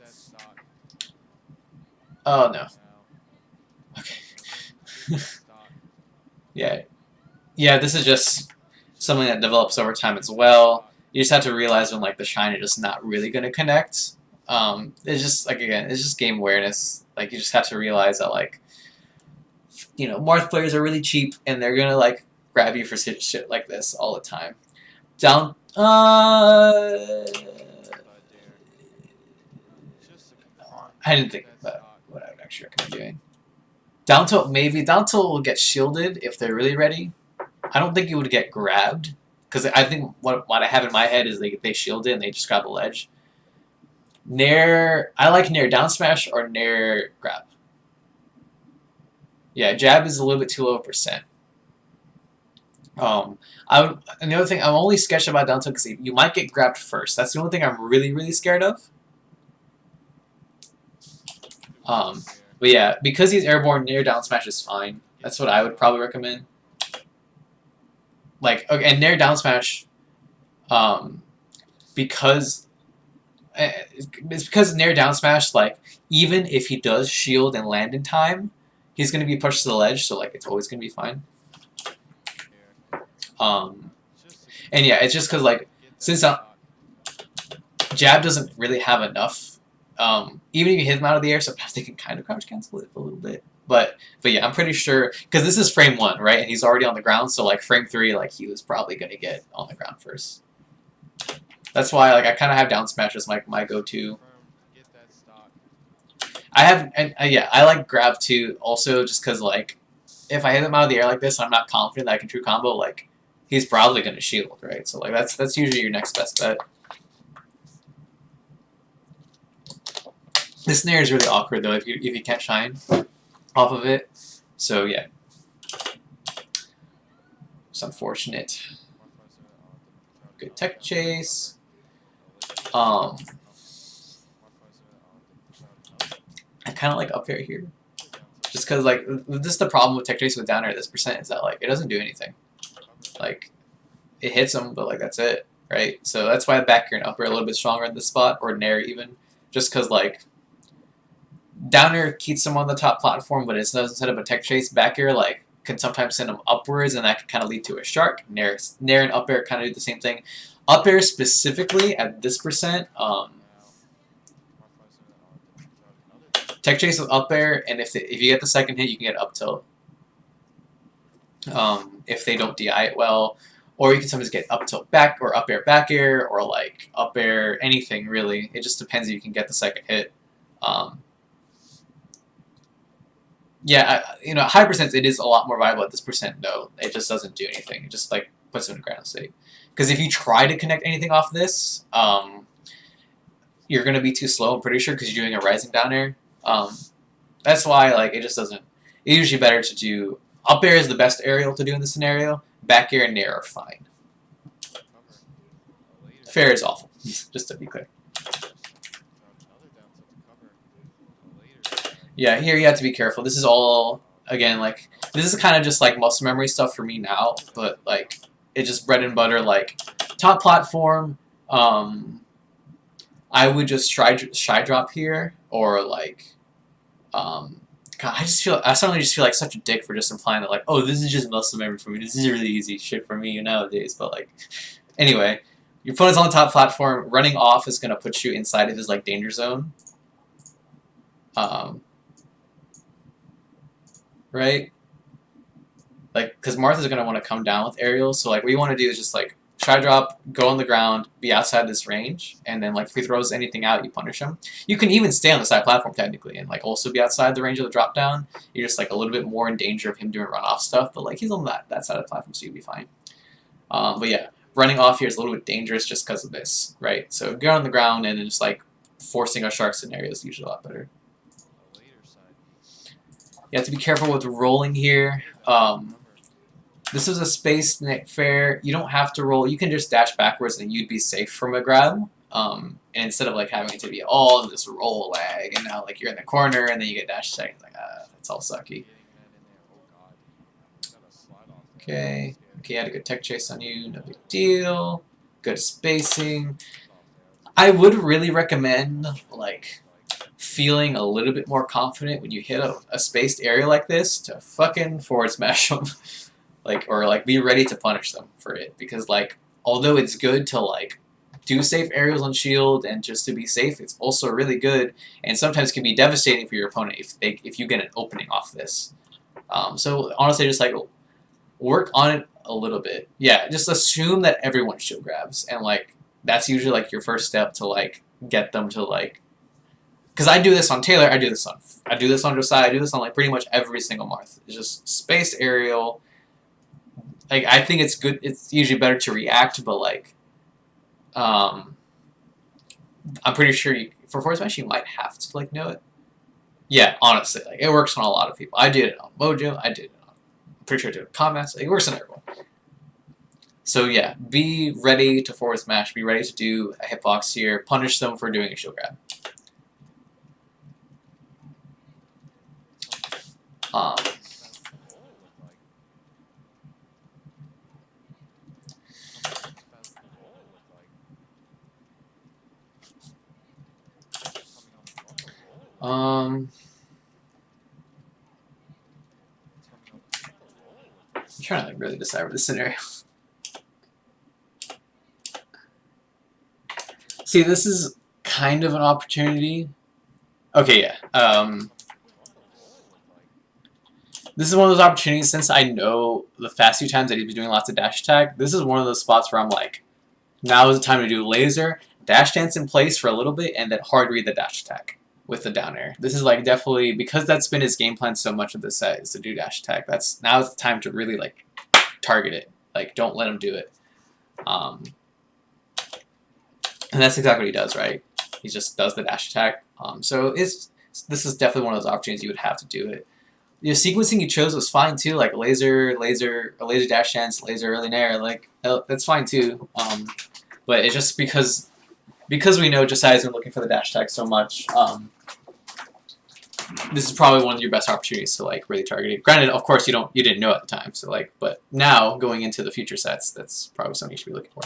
Oh no. Okay. Yeah. Yeah, this is just something that develops over time as well. You just have to realize when like the shine is just not really gonna connect. It's just like again, it's just game awareness. Like you just have to realize that like Marth players are really cheap and they're gonna like grab you for shit like this all the time. Down I didn't think about what I would actually recommend doing. Down tilt maybe. Down tilt will get shielded if they're really ready. I don't think it would get grabbed. Because I think what I have in my head is they shield it and they just grab the ledge. Nair, I like Nair down smash or Nair grab. Yeah, jab is a little bit too low percent. And the other thing, I'm only sketched about down tilt because you might get grabbed first. That's the only thing I'm really, really scared of. But yeah, because he's airborne, Nair down smash is fine. That's what I would probably recommend. Like, okay, and Nair down smash, because it's because Nair down smash, like, even if he does shield and land in time, he's gonna be pushed to the ledge, so like it's always gonna be fine. And yeah, it's just because like since jab doesn't really have enough, even if you hit him out of the air, sometimes they can kind of crouch cancel it a little bit. But yeah, I'm pretty sure because this is frame 1, right? And he's already on the ground, so like frame 3, like he was probably gonna get on the ground first. That's why like I kind of have down smash as my go-to. I have yeah, I like grab too. Also, just because like if I hit him out of the air like this, and I'm not confident that I can true combo. Like he's probably gonna shield, right? So like that's usually your next best bet. This Nair is really awkward though if you can't shine off of it. So yeah, it's unfortunate. Good tech chase. I kind of like up air here, just because like this is the problem with tech chase with down air. This percent is that like it doesn't do anything. Like it hits them, but like that's it, right? So that's why back air and up air are a little bit stronger in this spot, or Nair even, just because like down air keeps them on the top platform, but it doesn't set up a tech chase. Back air like can sometimes send them upwards, and that can kind of lead to a shark. Nair and up air kind of do the same thing. Up air specifically at this percent, tech chase with up air, and if you get the second hit, you can get up tilt. If they don't DI it well, or you can sometimes get up tilt back or up air, or like up air anything really. It just depends if you can get the second hit. Yeah, high percent it is a lot more viable. At this percent, no, it just doesn't do anything. It just like puts it in ground state. Because if you try to connect anything off this, you're gonna be too slow. I'm pretty sure because you're doing a rising down air. That's why like it just doesn't. It's usually better to do up air is the best aerial to do in this scenario. Back air and Nair are fine. Fair is awful. Just to be clear. Yeah, here you have to be careful. This is all again like this is kind of just like muscle memory stuff for me now, but like it's just bread and butter. Like top platform, I would just shy drop here, or like, God, I suddenly just feel like such a dick for just implying that like, oh, this is just muscle memory for me. This is really easy shit for me nowadays. But like, anyway, your opponent's on the top platform. Running off is gonna put you inside of his like danger zone. Right? Like, because Martha's going to want to come down with aerials, so like what you want to do is just like shy drop, go on the ground, be outside this range, and then like if he throws anything out, you punish him. You can even stay on the side platform technically and like also be outside the range of the drop down. You're just like a little bit more in danger of him doing runoff stuff, but like he's on that side of the platform, so you'll be fine. But yeah, running off here is a little bit dangerous just because of this, right? So get on the ground and then just like forcing a shark scenario is usually a lot better. You have to be careful with rolling here. This is a space fair. You don't have to roll. You can just dash backwards and you'd be safe from a grab. And instead of like having it to be all in this roll lag, and now like you're in the corner and then you get dash seconds, like that's all sucky. Okay, I had a good tech chase on you. No big deal. Good spacing. I would really recommend like feeling a little bit more confident when you hit a spaced area like this to fucking forward smash them. like, or like be ready to punish them for it, because like although it's good to like do safe aerials on shield and just to be safe, it's also really good and sometimes can be devastating for your opponent if you get an opening off this. So honestly, just like work on it a little bit. Yeah, just assume that everyone shield grabs, and like that's usually like your first step to like get them to like. Because I do this on Taylor, I do this on Josiah, I do this on like pretty much every single Marth. It's just spaced aerial. Like I think it's good. It's usually better to react, but like, I'm pretty sure for Force Smash you might have to like know it. Yeah, honestly, like it works on a lot of people. I did it on Mojo. I did it on. I'm pretty sure I did it on Comments. Like, it works on everyone. So yeah, be ready to forward smash. Be ready to do a hitbox here. Punish them for doing a shield grab. I'm trying to like really decipher the scenario. See, this is kind of an opportunity. Okay, yeah. This is one of those opportunities, since I know the past few times that he's been doing lots of dash attack, this is one of those spots where I'm like, now is the time to do laser, dash dance in place for a little bit, and then hard read the dash attack with the down air. This is like definitely, because that's been his game plan so much of this set, is to do dash attack. Now is the time to really like target it. Like, don't let him do it. And that's exactly what he does, right? He just does the dash attack. So this is definitely one of those opportunities you would have to do it. The sequencing you chose was fine too, like laser dash dance, laser early nair, like that's fine too. But it's just because we know Josiah's been looking for the dash attack so much. This is probably one of your best opportunities to like really target it. Granted, of course, you didn't know at the time, so like, but now going into the future sets, that's probably something you should be looking for.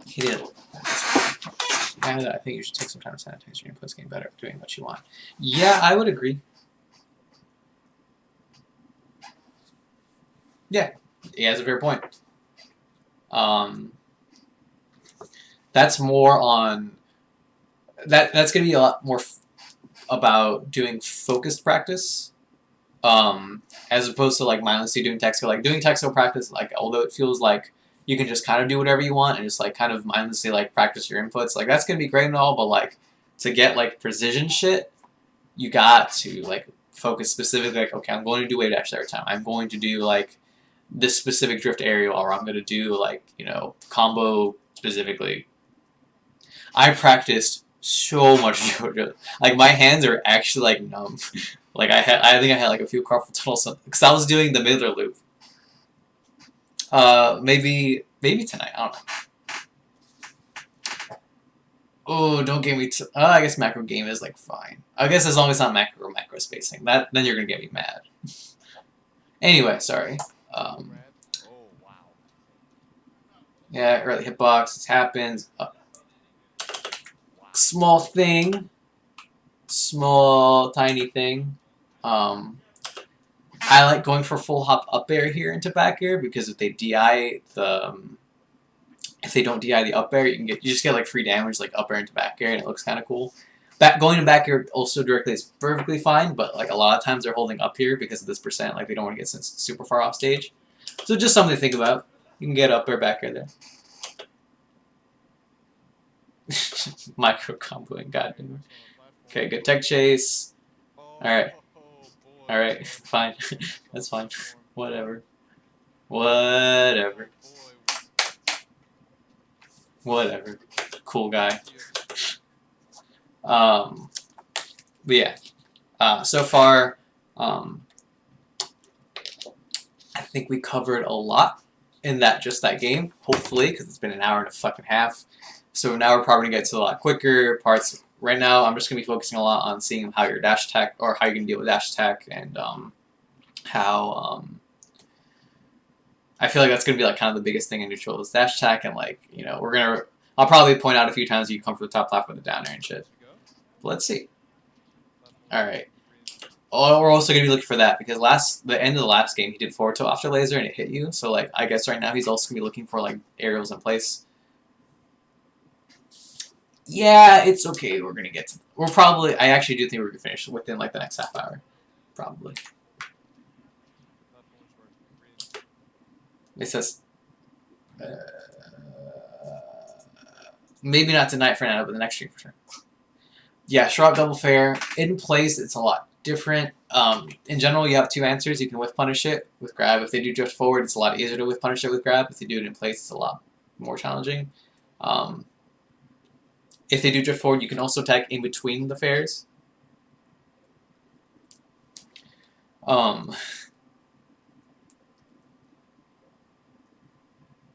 He did. I think you should take some time to sanitize your inputs, getting better at doing what you want. Yeah, I would agree. Yeah, he has a fair point. That's more on that's gonna be a lot more about doing focused practice, as opposed to like mindlessly doing Texo. Like doing Texo practice, like although it feels like you can just kind of do whatever you want and just like kind of mindlessly like practice your inputs. Like that's gonna be great and all, but like to get like precision shit, you got to like focus specifically. Like, okay, I'm going to do wave dash every time. I'm going to do like this specific drift aerial, or I'm gonna do like combo specifically. I practiced so much JoJo. Like my hands are actually like numb. Like I think I had like a few carpal tunnels because I was doing the Midler loop. Maybe tonight. I don't know. Oh, don't get me. I guess macro game is like fine. I guess as long as it's not macro spacing. Then you're gonna get me mad. Anyway, sorry. Yeah, early hitbox. It happens. Small thing. Small tiny thing. I like going for full hop up air here into back air because if they DI if they don't DI the up air, you just get like free damage like up air into back air, and it looks kind of cool. Going to back air also directly is perfectly fine, but like a lot of times they're holding up here because of this percent. Like they don't want to get super far off stage. So just something to think about. You can get up air, back air there. Micro comboing, goddamn. Okay, good tech chase. Alright. Alright, fine. That's fine. Whatever. Whatever. Whatever. Cool guy. But yeah. So far, I think we covered a lot in just that game, hopefully, because it's been an hour and a fucking half. So now we're probably going to get to a lot quicker parts. Right now, I'm just going to be focusing a lot on seeing how your dash attack, or how you can deal with dash attack, and how I feel like that's going to be like kind of the biggest thing in neutral is dash attack, and like I'll probably point out a few times you come for the top platform with the down air and shit. But let's see. Alright. Oh, we're also gonna be looking for that because the end of the last game he did forward tilt after laser and it hit you. So like I guess right now he's also gonna be looking for like aerials in place. Yeah, it's okay. We're gonna get to. We're probably. I actually do think we're gonna finish within like the next half hour, probably. It says. Maybe not tonight for now, but the next stream for sure. Yeah, Shrub Double Fair. In place, it's a lot different. In general, you have two answers. You can whiff punish it with grab. If they do drift forward, it's a lot easier to whiff punish it with grab. If they do it in place, it's a lot more challenging. If they do drift forward, you can also attack in between the fairs.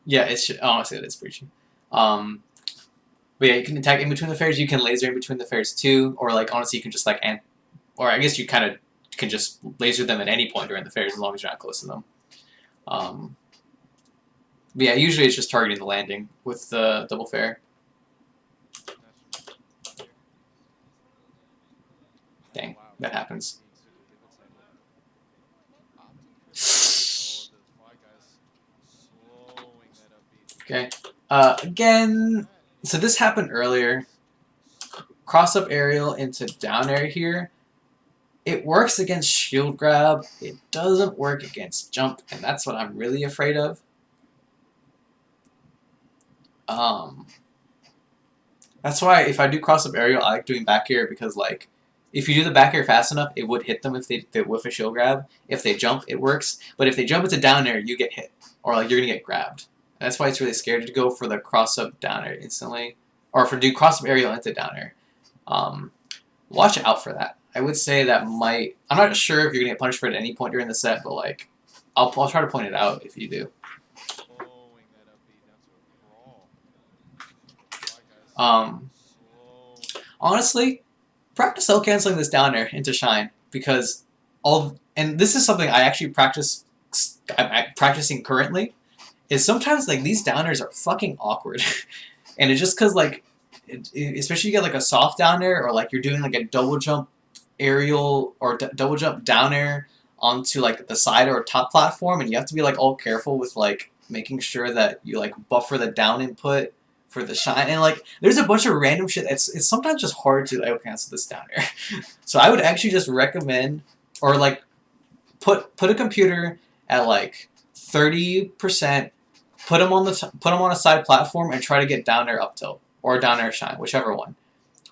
Yeah, it's honestly it's preachy. But yeah, you can attack in between the fairs. You can laser in between the fairs too, or like honestly, you can just like or I guess you kind of can just laser them at any point during the fairs as long as you're not close to them. But yeah, usually it's just targeting the landing with the double fair. Dang, that happens. Okay. Again, so this happened earlier. Cross up aerial into down air here. It works against shield grab. It doesn't work against jump, and that's what I'm really afraid of. That's why if I do cross up aerial, I like doing back air because like if you do the back air fast enough, it would hit them if they whiff a shield grab. If they jump, it works. But if they jump into down air, you get hit. Or like you're gonna get grabbed. And that's why it's really scary to go for the cross up down air instantly. Or for do cross up aerial into down air. Watch out for that. I would say that might I'm not sure if you're gonna get punished for it at any point during the set, but like I'll try to point it out if you do. Honestly, practice cell canceling this down air into shine because and this is something I actually I'm practicing currently, is sometimes like these downers are fucking awkward, and it's just because like, especially you get like a soft down air or like you're doing like a double jump aerial or double jump down air onto like the side or top platform, and you have to be like all careful with like making sure that you like buffer the down input for the shine, and like there's a bunch of random shit. It's sometimes just hard to like cancel this down air. So I would actually just recommend or like put a computer at like 30%, put them on a side platform and try to get down air up tilt or down air shine, whichever one.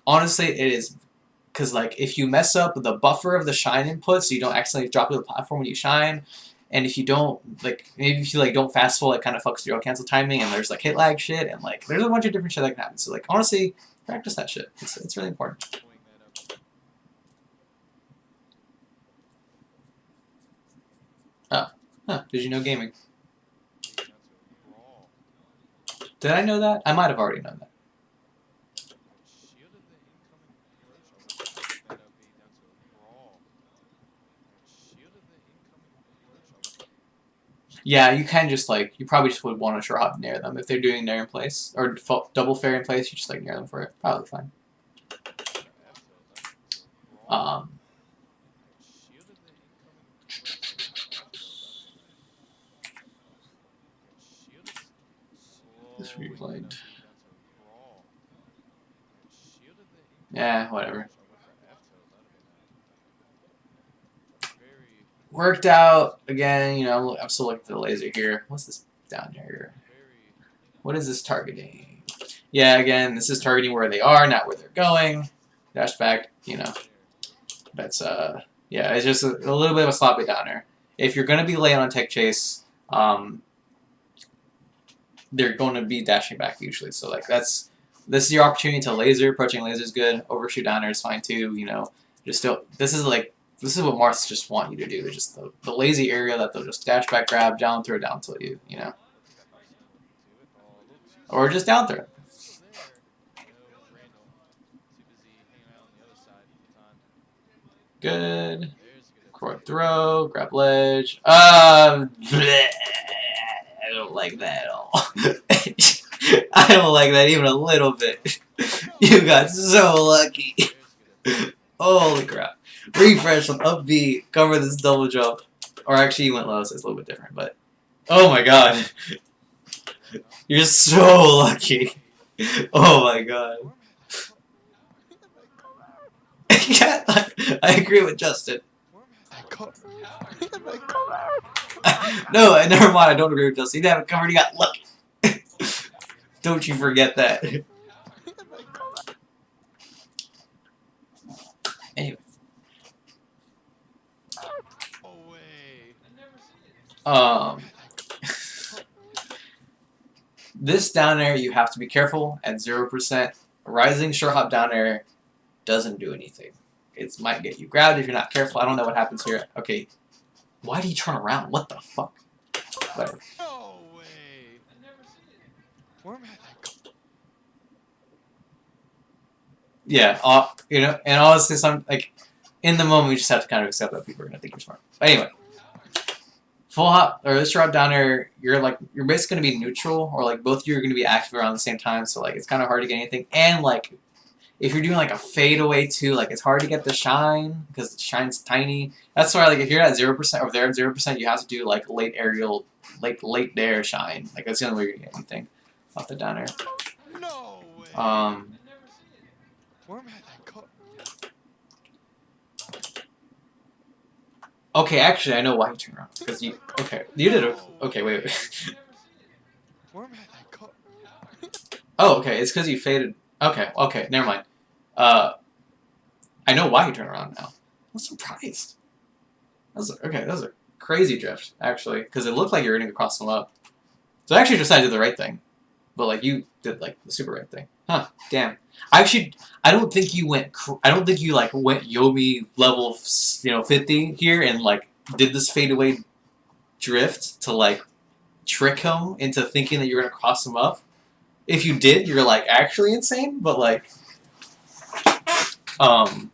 Honestly, it is because like if you mess up the buffer of the shine input, so you don't accidentally drop to the platform when you shine. And if you don't, like, maybe if you, like, don't fast full, it kind of fucks your cancel timing, and there's, like, hit lag shit, and, like, there's a bunch of different shit that can happen. So, like, honestly, practice that shit. It's really important. Oh. Huh. Did you know gaming? Did I know that? I might have already known that. Yeah, you can just like you probably just would want to drop near them if they're doing nair in place or double fair in place. You just like near them for it, probably fine. This replayed. Yeah, whatever. Worked out again, you know. I'm still looking for the laser here. What's this down here? What is this targeting? Yeah, again, this is targeting where they are, not where they're going. Dash back, you know. That's yeah, it's just a little bit of a sloppy downer. If you're gonna be late on tech chase, they're going to be dashing back usually. So like this is your opportunity to laser. Approaching laser is good. Overshoot downer is fine too. You know, just still this is what Marths just want you to do. It's just the lazy area that they'll just dash back, grab, down throw, down tilt you, you know. Or just down throw. Good. Court throw, grab ledge. I don't like that at all. I don't like that even a little bit. You got so lucky. Holy crap. Refresh on up B. Cover this double jump. Or actually, you went low, so it's a little bit different. But oh my god, you're so lucky. Oh my god. Yeah, I agree with Justin. No, never mind. I don't agree with Justin. You didn't have it covered. You got lucky. Don't you forget that. Anyway. This down air you have to be careful at 0%. Rising short hop down air doesn't do anything. It might get you grabbed if you're not careful. I don't know what happens here. Okay. Why do you turn around? What the fuck? Whatever. No way. Where am I? Yeah, you know, and honestly, some like in the moment, we just have to kind of accept that people are gonna think you're smart. But anyway, full hop or this drop down air, you're basically gonna be neutral, or like both of you are gonna be active around the same time. So like it's kind of hard to get anything. And like if you're doing like a fadeaway too, like it's hard to get the shine because the shine's tiny. That's why like if you're at 0% or they're at 0%, you have to do like late aerial, like late dare shine. Like that's the only way you're gonna get anything off the down air. No way. Where am I? Okay, actually, I know why you turned around. Because you... Okay, you did it. Okay, wait. Where am I? Oh, okay, it's because you faded... Okay, never mind. I know why you turned around now. I'm surprised. That was a crazy drift, actually. Because it looked like you were going to cross them up. So I actually decided to do the right thing. But, like, you did, like, the super right thing. Huh, damn. I don't think you went, went Yomi level, 50 here and, like, did this fadeaway drift to, like, trick him into thinking that you were going to cross him up. If you did, you're, like, actually insane, but, like, I'm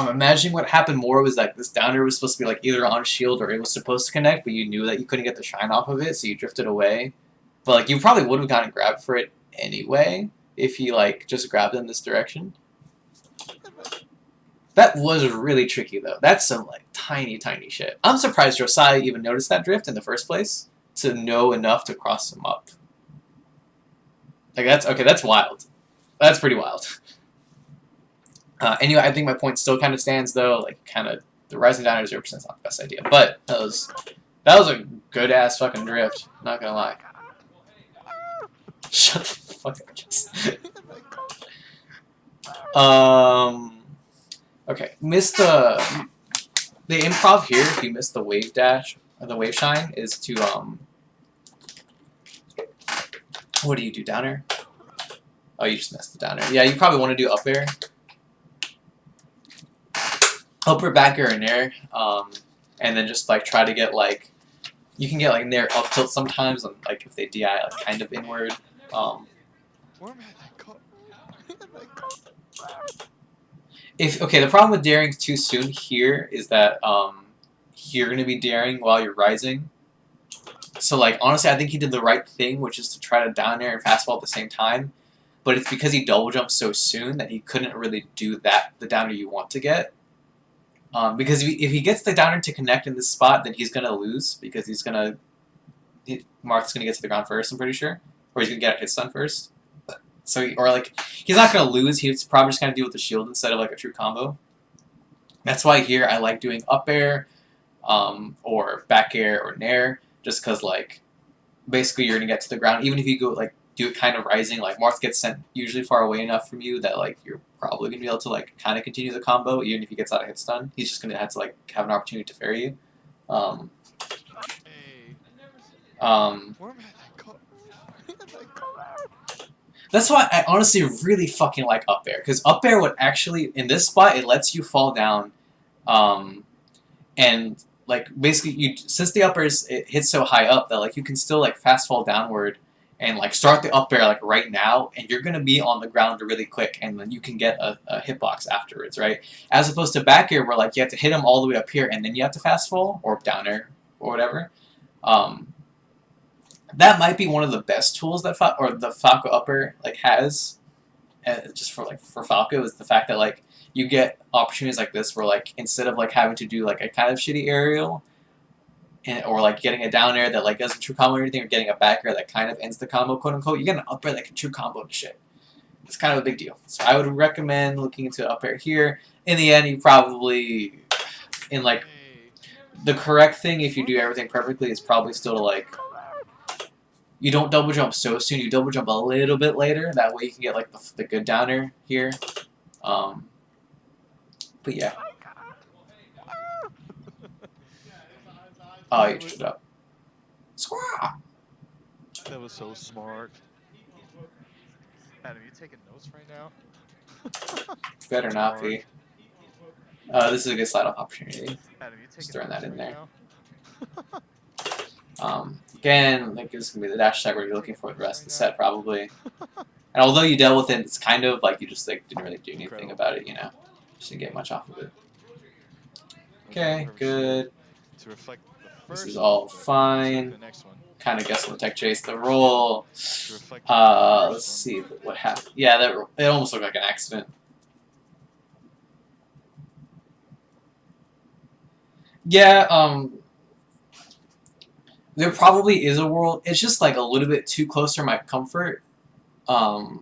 imagining what happened more was, like, this down air was supposed to be, like, either on shield or it was supposed to connect, but you knew that you couldn't get the shine off of it, so you drifted away. But, like, you probably would have gotten grabbed for it anyway if he, like, just grabbed in this direction. That was really tricky, though. That's some, like, tiny, tiny shit. I'm surprised Josiah even noticed that drift in the first place to know enough to cross him up. Like, that's wild. That's pretty wild. Anyway, I think my point still kind of stands, though. Like, kind of, the rising down at 0% is not the best idea. But that was a good-ass fucking drift. Not gonna lie. Shut the fuck up, Justin. Okay, missed the improv here. If you miss the wave dash or the wave shine, is to what do you do, down air? Oh, you just missed the down air. Yeah, you probably want to do up air, upper back air and air, and then just like try to get like you can get like near up tilt sometimes, and like if they DI like kind of inward. The problem with daring too soon here is that you're gonna be daring while you're rising. So like honestly, I think he did the right thing, which is to try to down air and fastball at the same time. But it's because he double jumped so soon that he couldn't really do the down air you want to get. Because if he gets the down air to connect in this spot, then he's gonna lose because Marth's gonna get to the ground first. I'm pretty sure. Or he's gonna get hit stun first. So he's not gonna lose. He's probably just gonna deal with the shield instead of like a true combo. That's why here I like doing up air, or back air or nair, just because like basically you're gonna get to the ground. Even if you go like do it kind of rising, like Marth gets sent usually far away enough from you that like you're probably gonna be able to like kind of continue the combo. Even if he gets out of hit stun, he's just gonna have to like have an opportunity to ferry you. That's why I honestly really fucking like up air, because up air would actually, in this spot, it lets you fall down, and like basically since the up air it hits so high up that like you can still like fast fall downward and like start the up air like right now, and you're gonna be on the ground really quick, and then you can get a hitbox afterwards, right? As opposed to back air where like you have to hit him all the way up here and then you have to fast fall or down air or whatever. That might be one of the best tools that the Falco upper like has, just for Falco, is the fact that like you get opportunities like this where like instead of like having to do like a kind of shitty aerial, or like getting a down air that like doesn't true combo or anything, or getting a back air that kind of ends the combo, quote unquote, you get an up air that can true combo to shit. It's kind of a big deal. So I would recommend looking into up air here. In the end, you probably, in like, the correct thing if you do everything perfectly is probably still to like, you don't double jump so soon, you double jump a little bit later. That way you can get like the good down air here. But yeah. Oh, you shut up. Squaw! That was so smart. Adam, you taking notes right now? Better not be. This is a good slide off opportunity. Adam, you Just taking throwing that notes in right there. now? Again, like this is gonna be the dash attack we're looking for the rest of the set probably. And although you dealt with it, it's kind of like you just like didn't really do anything about it, you know. Just didn't get much off of it. Okay, good. To reflect the This first is all one, but fine. the next one. Kind of guess on the tech chase the roll. To reflect the first Let's see what happened. Yeah, that it almost looked like an accident. Yeah, there probably is a world. It's just like a little bit too close for my comfort, to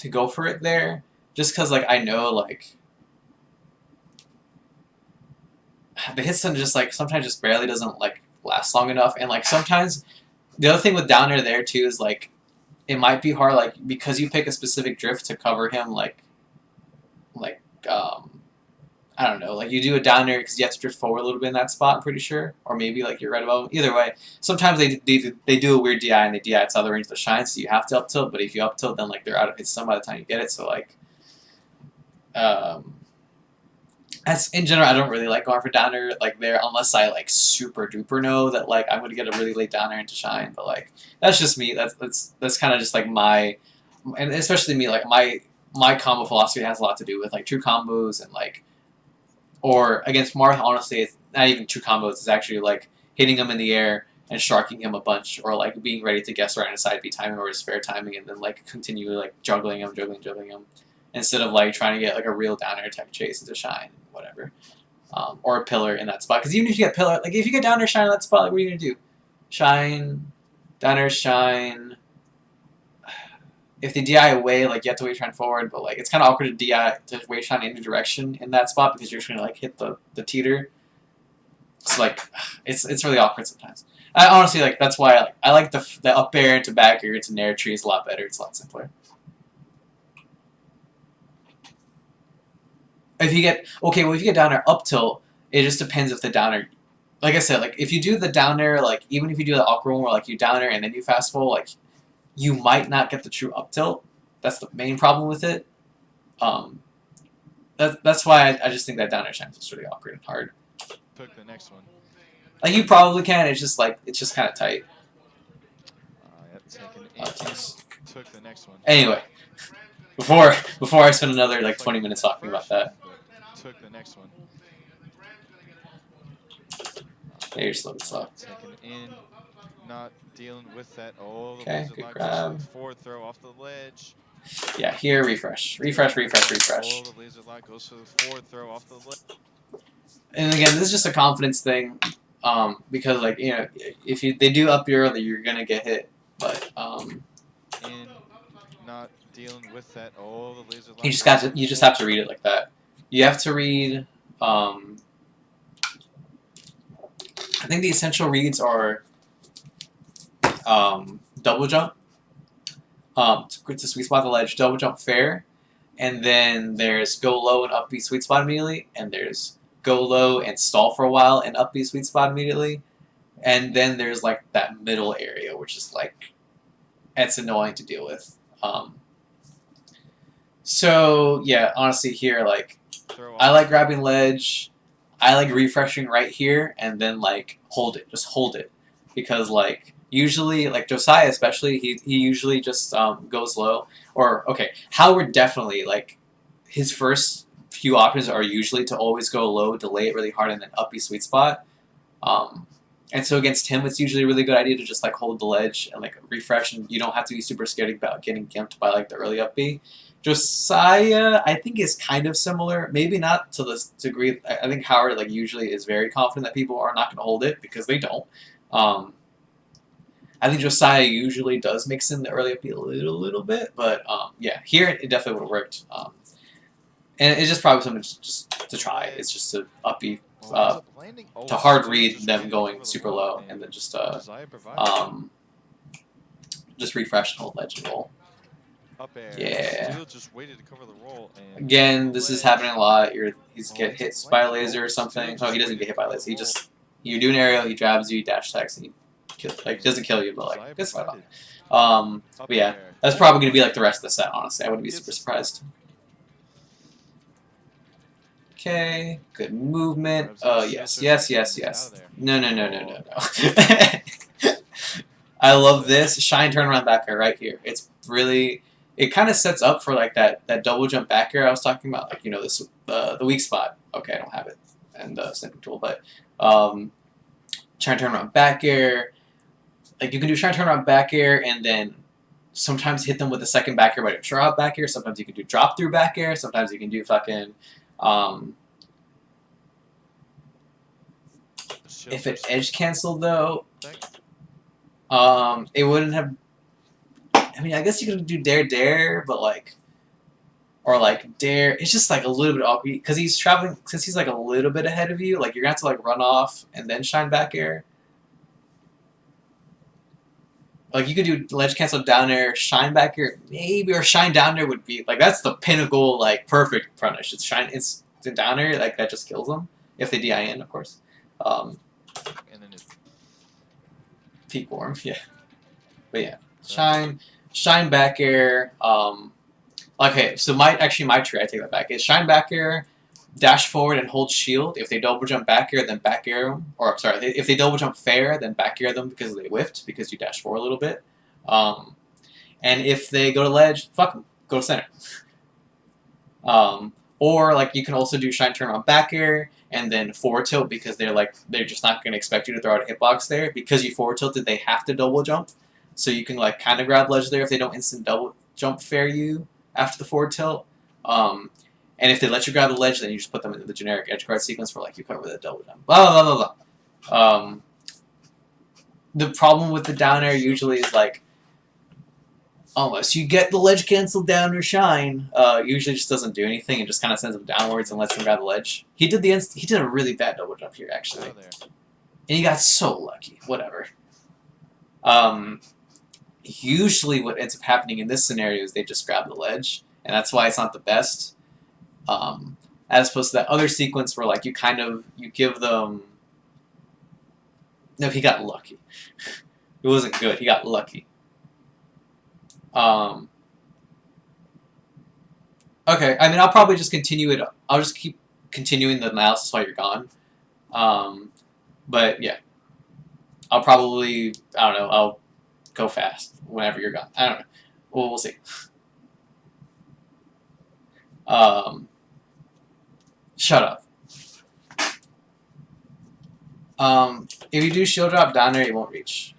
go for it there. Just because like I know like the hit stun just like sometimes just barely doesn't like last long enough, and like sometimes the other thing with down air there too is like it might be hard like because you pick a specific drift to cover him like I don't know, like you do a down air because you have to drift forward a little bit in that spot, I'm pretty sure, or maybe like you're right above him. Either way, sometimes they do a weird DI and they DI outside the range of the shine, so you have to up tilt. But if you up tilt, then like they're out of hit stun by the time you get it. So like, as in general, I don't really like going for down air like there unless I like super duper know that like I'm gonna get a really late down air into shine. But like that's just me. That's kind of just like my, and especially me like my combo philosophy has a lot to do with like true combos and like. Or against Marth, honestly, it's not even true combos. It's actually like hitting him in the air and sharking him a bunch, or like being ready to guess right on his side B timing or his fair timing, and then like continue like juggling him, instead of like trying to get like a real down air tech chase into shine, whatever, or a pillar in that spot. Because even if you get pillar, like if you get down air shine in that spot, like what are you gonna do? Shine, down air shine. If they DI away, like you have to wait shine forward, but like it's kind of awkward to DI to wait shine any direction in that spot because you're just gonna like hit the teeter. It's like it's really awkward sometimes. I honestly like that's why I like the up air into back air into nair tree is a lot better. It's a lot simpler. If you get if you get down air up tilt, it just depends if the down air. Like I said, like if you do the down air, like even if you do the awkward one where like you down air and then you fast full, like. You might not get the true up tilt. That's the main problem with it. That's why I just think that down air shine is really awkward and hard. Took the next one. Like you probably can. It's just kind of tight. Took the next one. Anyway, before I spend another like 20 minutes talking about that. Took the next one. Yeah, you're slow. Taken in. Not dealing with that. Oh, okay, good grab. Forward throw off the ledge. Yeah, here refresh. Oh, the laser lock goes to the forward throw off the ledge. And again, this is just a confidence thing, because like you know, if they do up you early, you're gonna get hit. But in, not dealing with that. Oh, the laser lock. You just have to read it like that. You have to read. I think the essential reads are. Double jump, to sweet spot the ledge, double jump fair, and then there's go low and up B sweet spot immediately, and there's go low and stall for a while and up B sweet spot immediately, and then there's like that middle area which is like, it's annoying to deal with. So yeah, honestly here like, I like grabbing ledge, I like refreshing right here, and then like just hold it, because like, usually, like Josiah especially, he usually just goes low. Or, okay, Howard definitely, like, his first few options are usually to always go low, delay it really hard, and then up B sweet spot. And so against him, it's usually a really good idea to just like hold the ledge and like refresh, and you don't have to be super scared about getting gimped by like the early up B. Josiah, I think, is kind of similar. Maybe not to this degree. I think Howard like usually is very confident that people are not going to hold it because they don't. I think Josiah usually does mix in the early up B a little bit, but yeah, here it definitely would have worked. And it's just probably something just to try. It's just to up B, to hard read them going super low, and then just refresh and hold ledge and roll. Yeah. Again, this is happening a lot. He's get hit by a laser or something. Oh, he doesn't get hit by a laser. You do an aerial, he grabs you, dash attacks, and he doesn't kill you, but like gets right on. But yeah, that's probably gonna be like the rest of the set. Honestly, I wouldn't be super surprised. Okay, good movement. Yes. No. I love this shine turnaround back air right here. It's really, it kind of sets up for like that double jump back air I was talking about. Like, you know, this the weak spot. Okay, I don't have it and snipping tool, but shine turnaround back air. Like you can do shine turnaround back air and then sometimes hit them with a second back air by a drop back air. Sometimes you can do drop through back air. Sometimes you can do fucking. If it edge canceled though, it wouldn't have. I mean, I guess you could do dare, but like, or like dare. It's just like a little bit awkward because he's traveling. Since he's like a little bit ahead of you, like you're gonna have to like run off and then shine back air. Like you could do ledge cancel down air, shine back air, maybe, or shine down air would be like that's the pinnacle, like perfect punish. It's shine, it's down air, like that just kills them if they DIN, of course. And then it's peak worm, yeah. But yeah, shine back air. Okay, so my tree, I take that back. Is shine back air, dash forward and hold shield. If they double jump back air, then back air them. Or sorry, if they double jump fair, then back air them because they whiffed because you dash forward a little bit. And if they go to ledge, fuck them, go to center. Or like you can also do shine turn on back air and then forward tilt because they're just not going to expect you to throw out a hitbox there because you forward tilted. They have to double jump, so you can like kind of grab ledge there if they don't instant double jump fair you after the forward tilt. And if they let you grab the ledge, then you just put them into the generic edge guard sequence where like you cover the double jump. Blah blah blah blah. The problem with the down air usually is like unless you get the ledge cancel down or shine, usually just doesn't do anything and just kind of sends him downwards and lets him grab the ledge. He did a really bad double jump here actually, and he got so lucky. Whatever. Usually what ends up happening in this scenario is they just grab the ledge, and that's why it's not the best. As opposed to that other sequence where like you give them. No, he got lucky. It wasn't good. He got lucky. Okay, I mean, I'll probably just continue it. I'll just keep continuing the analysis while you're gone. But yeah, I'll probably, I don't know, I'll go fast whenever you're gone. I don't know. We'll see. Shut up. If you do shield drop down there, you won't reach.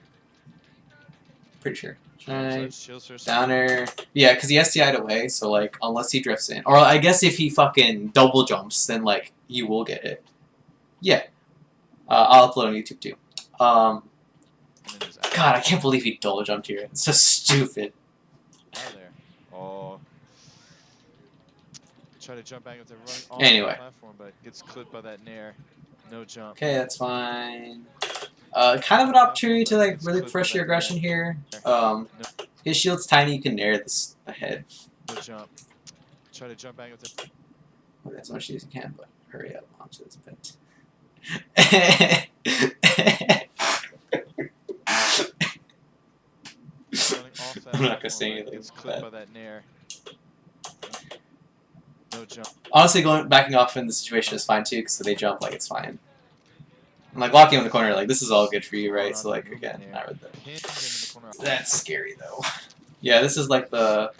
Pretty sure. Downer. Yeah, because he SDI'd away, so like, unless he drifts in. Or I guess if he fucking double jumps, then like, you will get it. Yeah. I'll upload on YouTube too. God, I can't believe he double jumped here. It's so stupid. Oh. Try to jump back into running on anyway. The platform, but gets clipped by that nair. No jump. Okay, that's fine. Kind of an opportunity to like really push your aggression here. His shield's tiny, you can nair this ahead. No jump. Try to jump back into. Okay, as much as you can, but hurry up onto this bit. I'm not gonna say anything. Gets clipped by that nair. No jump. Honestly, backing off in the situation is fine too, because if they jump, like it's fine. I'm like locking him in the corner, like this is all good for you, right? So like again, I read that. That's scary though. Yeah, this is like the.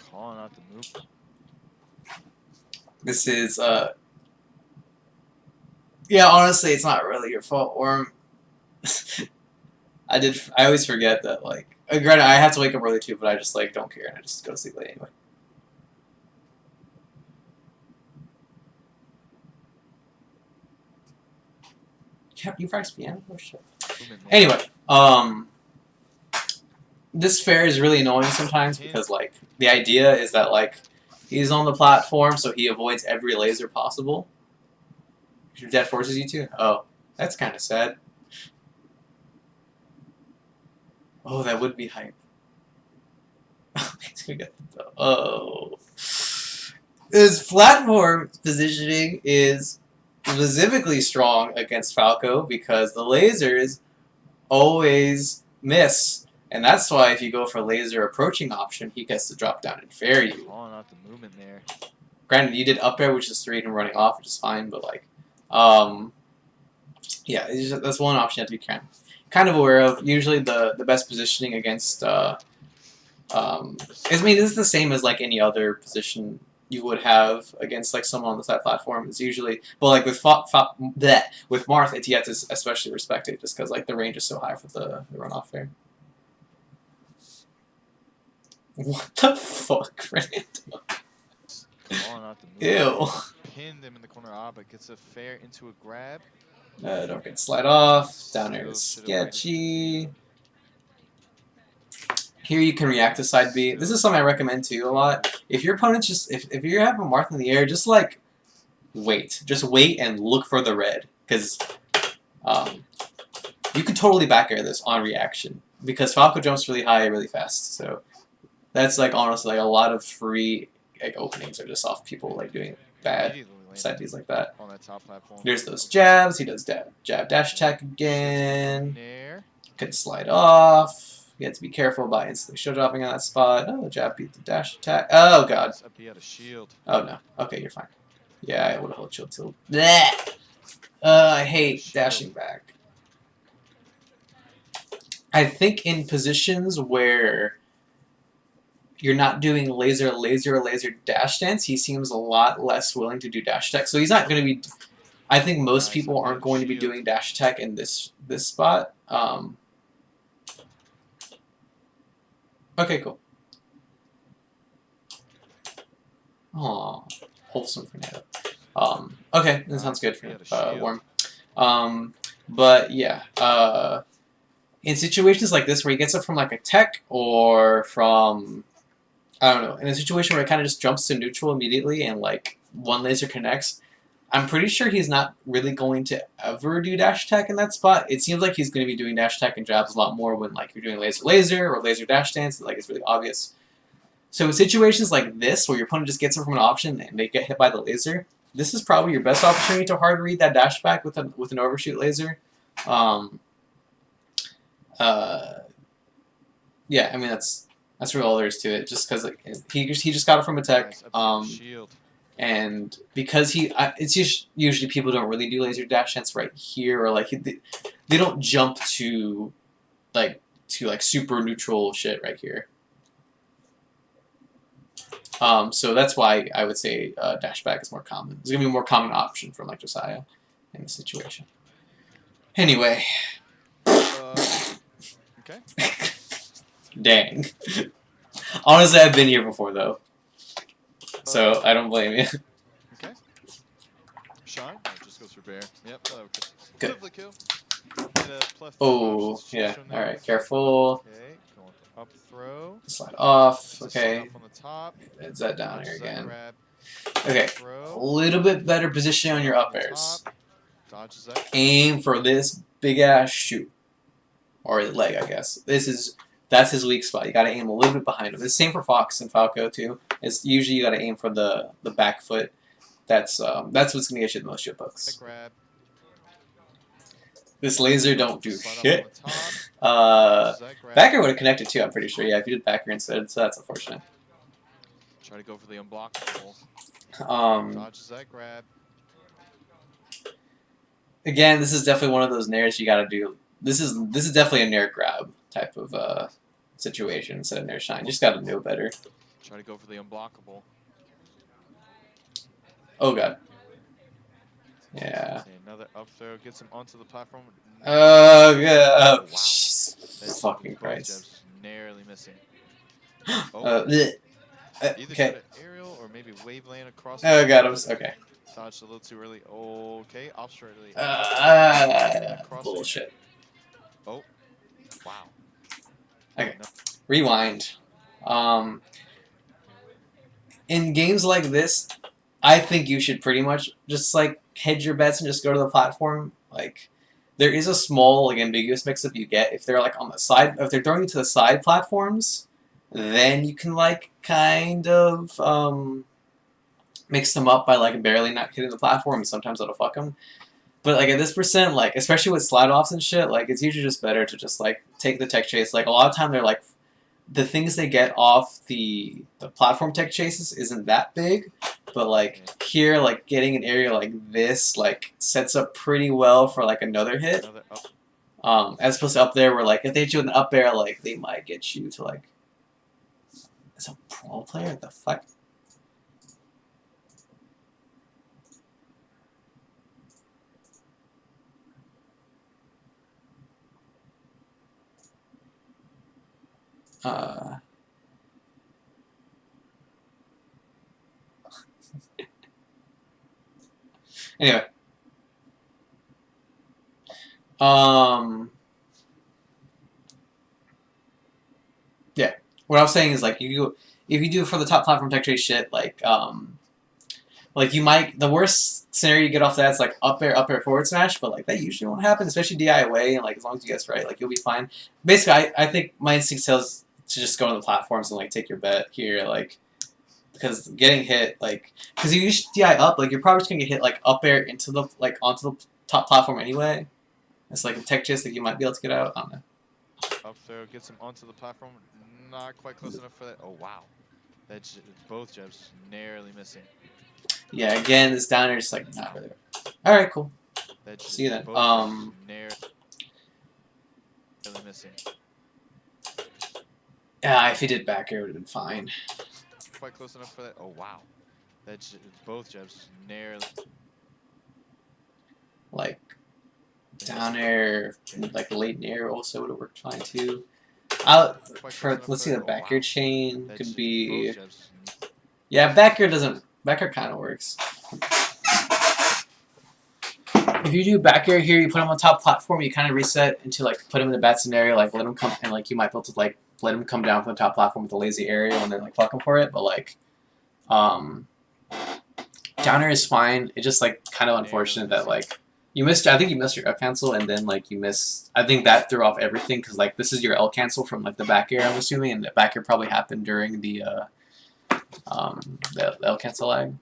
This is Yeah, honestly, it's not really your fault, Orm. I always forget that, like, granted, I have to wake up early too, but I just, like, don't care, and I just go to sleep late anyway. You practice piano? Oh, shit. Anyway, this fair is really annoying sometimes because, like, the idea is that, like, he's on the platform, so he avoids every laser possible. Your dad forces you to? Oh, that's kind of sad. Oh, that would be hype. Oh. His platform positioning is specifically strong against Falco because the lasers always miss. And that's why if you go for laser approaching option, he gets to drop down and fair you. Calling out the movement there. Granted, you did up air, which is 3 and running off, which is fine, but like, yeah, that's one option you have to be kind of aware of. Usually the best positioning against, I mean, this is the same as like any other position you would have against like someone on the side platform. It's usually, but like with with Marth, you have to especially respect it just because like the range is so high for the runoff there. What the fuck, Randall? Ew. Pinned him in the corner. But gets a fair into a grab. Don't get slide off. Down air is sketchy. Here you can react to side B. This is something I recommend too a lot. If your opponent's just if you have a Marth in the air, just like wait. Just wait and look for the red. Because you can totally back air this on reaction. Because Falco jumps really high really fast. So that's like honestly like a lot of free like openings are just off people like doing bad side Bs like that. On that top platform. There's those jabs. He does jab dash attack again. Could slide off. You have to be careful about instantly show dropping on that spot. Oh, jab beat the dash attack. Oh god. Oh no. Okay, you're fine. Yeah, I would have held shield till. Blech! I hate dashing back. I think in positions where you're not doing laser dash dance, he seems a lot less willing to do dash attack. So he's not going to be. I think most people aren't going to be doing dash attack in this spot. Okay, cool. Aw, wholesome Fernando. Okay, that sounds good for Worm. But yeah, in situations like this where he gets it from like a tech or from, I don't know, in a situation where it kind of just jumps to neutral immediately and like one laser connects, I'm pretty sure he's not really going to ever do dash attack in that spot. It seems like he's going to be doing dash attack and jabs a lot more when like you're doing laser or laser dash dance. Like it's really obvious. So in situations like this where your opponent just gets it from an option and they get hit by the laser, this is probably your best opportunity to hard read that dash back with an overshoot laser. Yeah, I mean that's really all there is to it. Just because like he just got it from a tech. And because it's usually people don't really do laser dash dance right here, or like they don't jump to like super neutral shit right here. So that's why I would say dash back is more common. It's gonna be a more common option for like Josiah in this situation. Anyway. Okay. Dang. Honestly, I've been here before though. So, I don't blame you. Okay. Shine. Oh, just goes for bear. Yep. Good. Kill. Oh, yeah. Alright, careful. Okay. Going for up throw. Slide off. Okay. On the top. It's that down here again. Grab. Okay. A little bit better position on your up airs. Aim for this big ass shoot. Or leg, I guess. That's his weak spot. You gotta aim a little bit behind him. It's the same for Fox and Falco too. It's usually you gotta aim for the back foot. That's what's gonna get you the most shield pokes. This laser don't do shit. Backer would have connected too, I'm pretty sure. Yeah, if you did backer instead, so that's unfortunate. Try to go for the unblockable. Dodges that grab. Again, this is definitely one of those nairs you gotta do. This is definitely a nair grab type of situation instead of nair shine. You just gotta know better. Try to go for the unblockable. Oh god. Yeah. Okay, another up throw gets him onto the platform. Oh god. That's Fucking both Christ. jabs narrowly missing. Bleh. Either try Okay. to aerial or maybe wave land across the Oh shield, god, but okay. dodged a little too early. Okay, off straightly. Bullshit. Oh, wow. Okay. No. Rewind. In games like this, I think you should pretty much just like hedge your bets and just go to the platform. Like, there is a small like ambiguous mix-up you get if they're like on the side. If they're throwing you to the side platforms, then you can like kind of mix them up by like barely not hitting the platform. And sometimes it'll fuck them. But like at this percent, like especially with slide offs and shit, like it's usually just better to just like take the tech chase. Like a lot of time they're like the things they get off the platform tech chases isn't that big, but like here, like getting an area like this like sets up pretty well for like another hit. As opposed to up there where like if they hit you with an up air, like they might get you to like. Is a pro player? What the fuck? Anyway. Yeah. What I was saying is like if you do it for the top platform tech chase shit, like you might the worst scenario you get off that is like up air forward smash, but like that usually won't happen, especially DIY and like as long as you guess right, like you'll be fine. Basically, I think my instinct tells to just go on the platforms and like take your bet here, like because getting hit like because you use DI up, like you're probably just gonna get hit like up air into the like onto the top platform anyway. It's like a tech chase that you might be able to get out. I don't know. Up throw gets him onto the platform. Not quite close enough for that. Oh wow, that's both jabs narrowly missing. Yeah, again, this downer is like not really. All right, cool. That's See you then. narrowly missing. Yeah, if he did back air, it would have been fine. Quite close enough for that. Oh wow, that's both jabs narrowly. Like down air, like late air also would have worked fine too. Let's see, the back air chain could be. Yeah, back air doesn't. Back air kind of works. If you do back air here, you put him on top platform, you kind of reset into like put him in the bad scenario, like let him come and like you might be able to like let him come down from the top platform with a lazy aerial and then like fuck him for it. But like, down air is fine. It's just like kind of unfortunate that like you missed. I think you missed your L cancel and then like you missed. I think that threw off everything because like this is your L cancel from like the back air. I'm assuming, and the back air probably happened during the L cancel lag.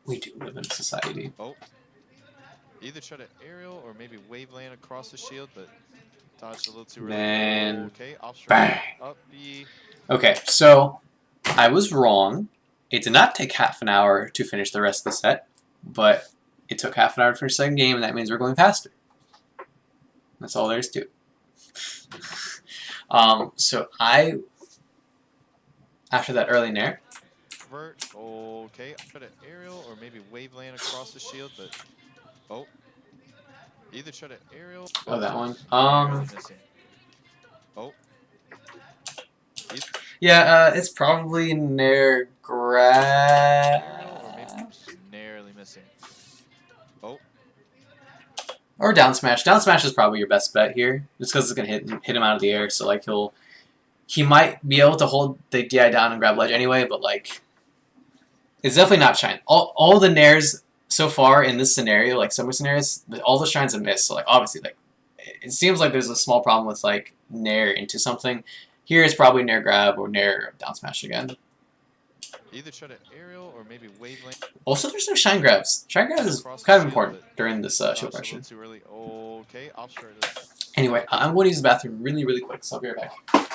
We do live in a society. Oh. Either try to aerial or maybe wave land across the shield, but dodged a little too early. Man. Okay, off Bang. Up B. Okay, so I was wrong. It did not take half an hour to finish the rest of the set, but it took half an hour to finish the second game, and that means we're going faster. That's all there is to it. So after that early nair. Okay, try to aerial or maybe wave land across the shield, but oh. Either try to aerial. Oh, that one. Missing. Oh. Yeah, it's probably nair grab. Narrowly missing. Oh. Or down smash. Down smash is probably your best bet here, just because it's gonna hit him out of the air. So like he might be able to hold the DI down and grab ledge anyway, but like it's definitely not shine. All the nairs so far in this scenario, like summer scenarios, all the shines have missed. So like obviously like it seems like there's a small problem with like nair into something. Here is probably nair grab or nair down smash again. Either try to aerial or maybe wave land. Also, there's no shine grabs. Shine grabs is kind of important during this shield question. Too early. Okay, off Anyway, I'm going to use the bathroom really, really quick, so I'll be right back.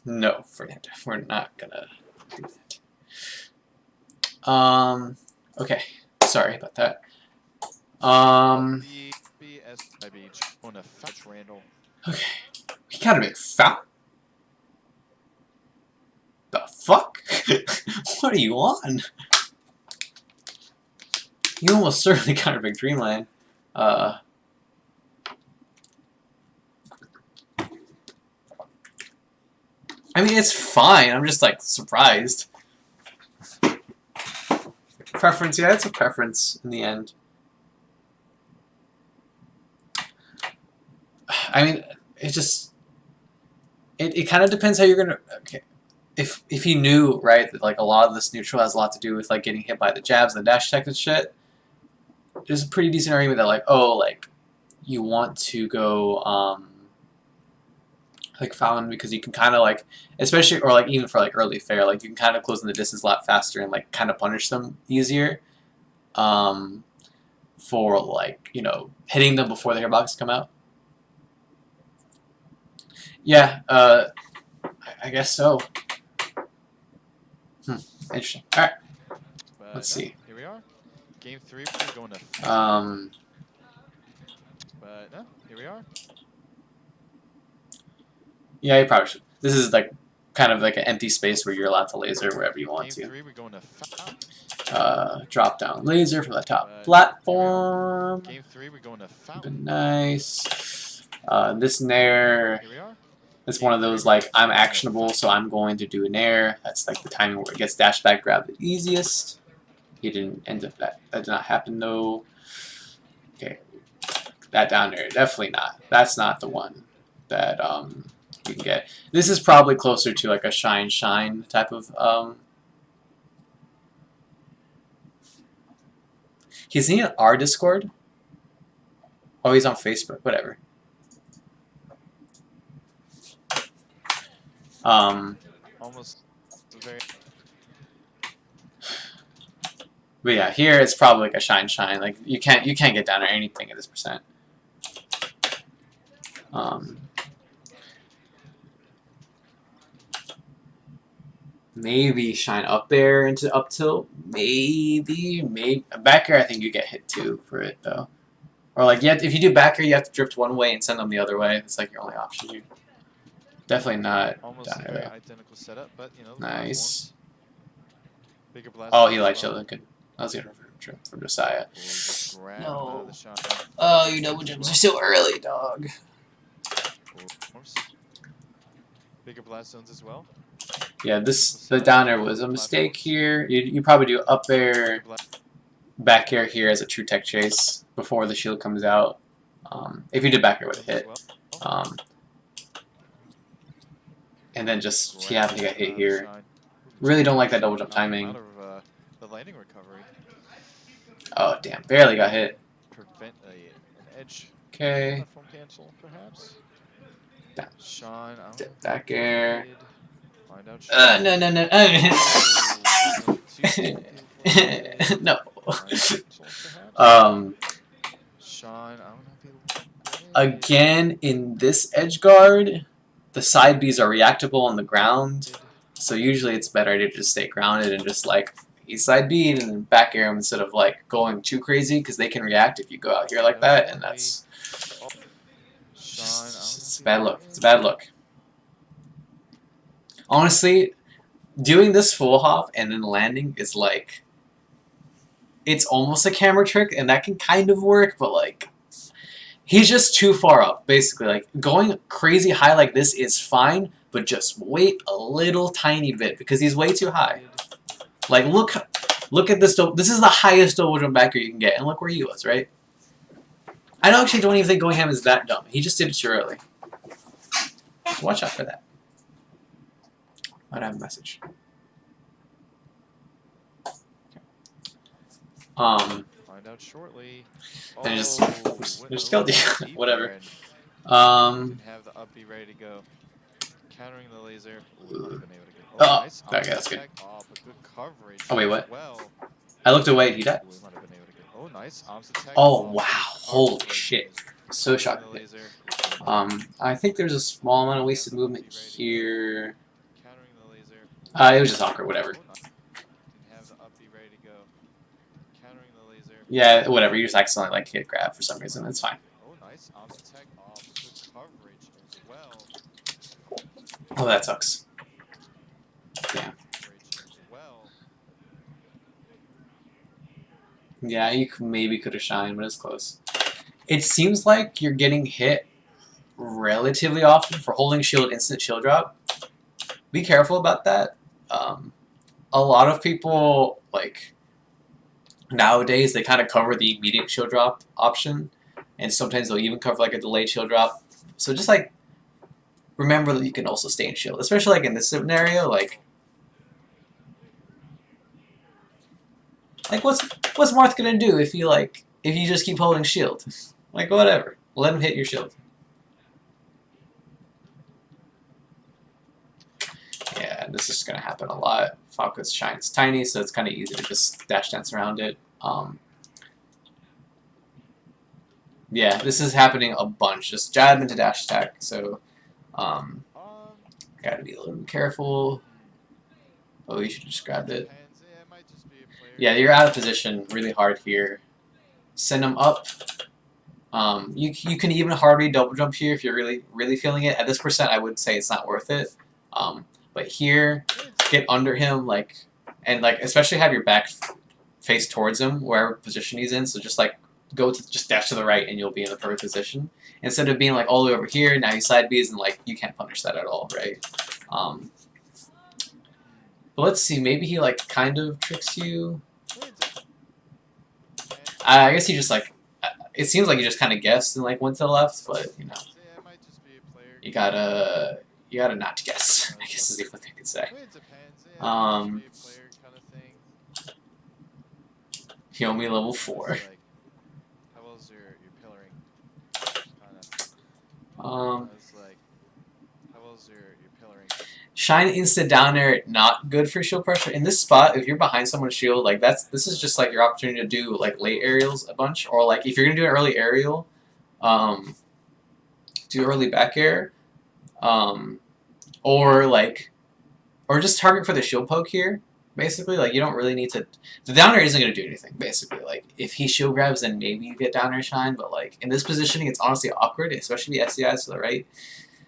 No, Fernando, we're not gonna do that. Okay, sorry about that. The BSIB on a fetch Randall. Okay, he got a big foul. The fuck? What are you on? You almost certainly got a big dreamland. I mean, it's fine. I'm just like surprised. Preference, yeah, it's a preference in the end. I mean, it just it kind of depends how you're gonna. Okay, if you knew, right, that like a lot of this neutral has a lot to do with like getting hit by the jabs and the dash tech and shit, there's a pretty decent argument that like, oh, like you want to go like Fallon because you can kind of like, especially or like even for like early fair, like you can kind of close in the distance a lot faster and like kind of punish them easier. For like, you know, hitting them before the hitboxes come out. Yeah, I guess so. Interesting. All right. Let's see. Here we are. Game 3, we're going to. But no, here we are. Yeah, you probably should. This is like kind of like an empty space where you're allowed to laser wherever you want Game to. 3, we're going to. Drop down laser from the top platform. Game 3, we're going to. Nice. This nair. Here we are. It's one of those like I'm actionable, so I'm going to do an air. That's like the timing where it gets dash back grab the easiest. He didn't end up that. That did not happen though. Okay, that down there definitely not. That's not the one that you can get. This is probably closer to like a shine type of He's in our Discord. Oh, he's on Facebook. Whatever. Almost very. But yeah, here it's probably like a shine. Like you can't get down or anything at this percent. Maybe shine up there into up tilt. Maybe back here. I think you get hit too for it though. Or like if you do back here, you have to drift one way and send them the other way. It's like your only option here. Definitely not almost down very there. identical setup, but you know. Nice. Bigger blast. Oh, he likes chilling. Good. I was gonna from Josiah. No. Oh, your double jumps are so early, dog. Bigger blast zones as well. Yeah, the down air was a mistake here. You probably do up air, back air here as a true tech chase before the shield comes out. If you did back air, would have hit. And then just he happened to get hit here. Really don't like that double jump timing. The landing recovery. Oh damn! Barely got hit. Prevent an edge. Okay. Platform cancel, perhaps. Down. Sean, Back air. Find out. No. No. Sean, Again, in this edge guard, the side Bs are reactable on the ground, so usually it's better to just stay grounded and just like east side B and then back air them instead of like going too crazy because they can react if you go out here like that, and that's it's a bad look. It's a bad look. Honestly, doing this full hop and then landing is like it's almost a camera trick, and that can kind of work, but like he's just too far up, basically. Like going crazy high like this is fine, but just wait a little tiny bit because he's way too high. Like look at this. This is the highest double jump backer you can get, and look where he was, right? I actually don't even think going ham is that dumb. He just did it too early. Watch out for that. Might have a message. Find out shortly. Then just killed you. Whatever. Have the up be ready to go. Countering the laser. Oh, Nice. okay, that's good. Oh, but good coverage. Oh wait, what? Well. I looked away. He died. Oh, nice. Oh wow! Holy shit! So Countering shocking. the laser. I think there's a small amount of wasted movement here. Countering the laser. It was just awkward, whatever. Oh, nice. Didn't have the up B ready to go. Countering the laser. Yeah, whatever. You just accidentally like hit grab for some reason. It's fine. Oh, nice. Omnitech off the coverage as well. Oh, that sucks. Yeah. Coverage as well. Yeah, you maybe could have shined, but it's close. It seems like you're getting hit relatively often for holding shield instant shield drop. Be careful about that. A lot of people, like, nowadays, they kind of cover the immediate shield drop option, and sometimes they'll even cover, like, a delayed shield drop. So just, like, remember that you can also stay in shield, especially, like, in this scenario, like what's Marth gonna do if you just keep holding shield? Like, whatever. Let him hit your shield. Yeah, this is gonna happen a lot. Falco's shine's tiny, so it's kind of easy to just dash dance around it. Yeah, this is happening a bunch. Just jab into dash attack, so gotta be a little bit careful. Oh, you should just grab it. Yeah, you're out of position really hard here. Send him up. You can even hardly double jump here if you're really feeling it. At this percent, I would say it's not worth it. But here, get under him, and especially have your back face towards him, wherever position he's in. So just just dash to the right, and you'll be in the perfect position. Instead of being all the way over here, now you side B's, and you can't punish that at all, right? But let's see, maybe he kind of tricks you. I guess he just it seems like you just kind of guessed and went to the left, but you gotta not guess. I guess is what they could say. He only level 4. Shine instant down air, not good for shield pressure. In this spot, if you're behind someone's shield, this is just your opportunity to do late aerials a bunch, or if you're gonna do an early aerial, do early back air, or just target for the shield poke here. Basically, you don't really need to. The down air isn't gonna do anything. Basically, if he shield grabs, then maybe you get down air shine. But in this positioning, it's honestly awkward, especially the SCIs to the right.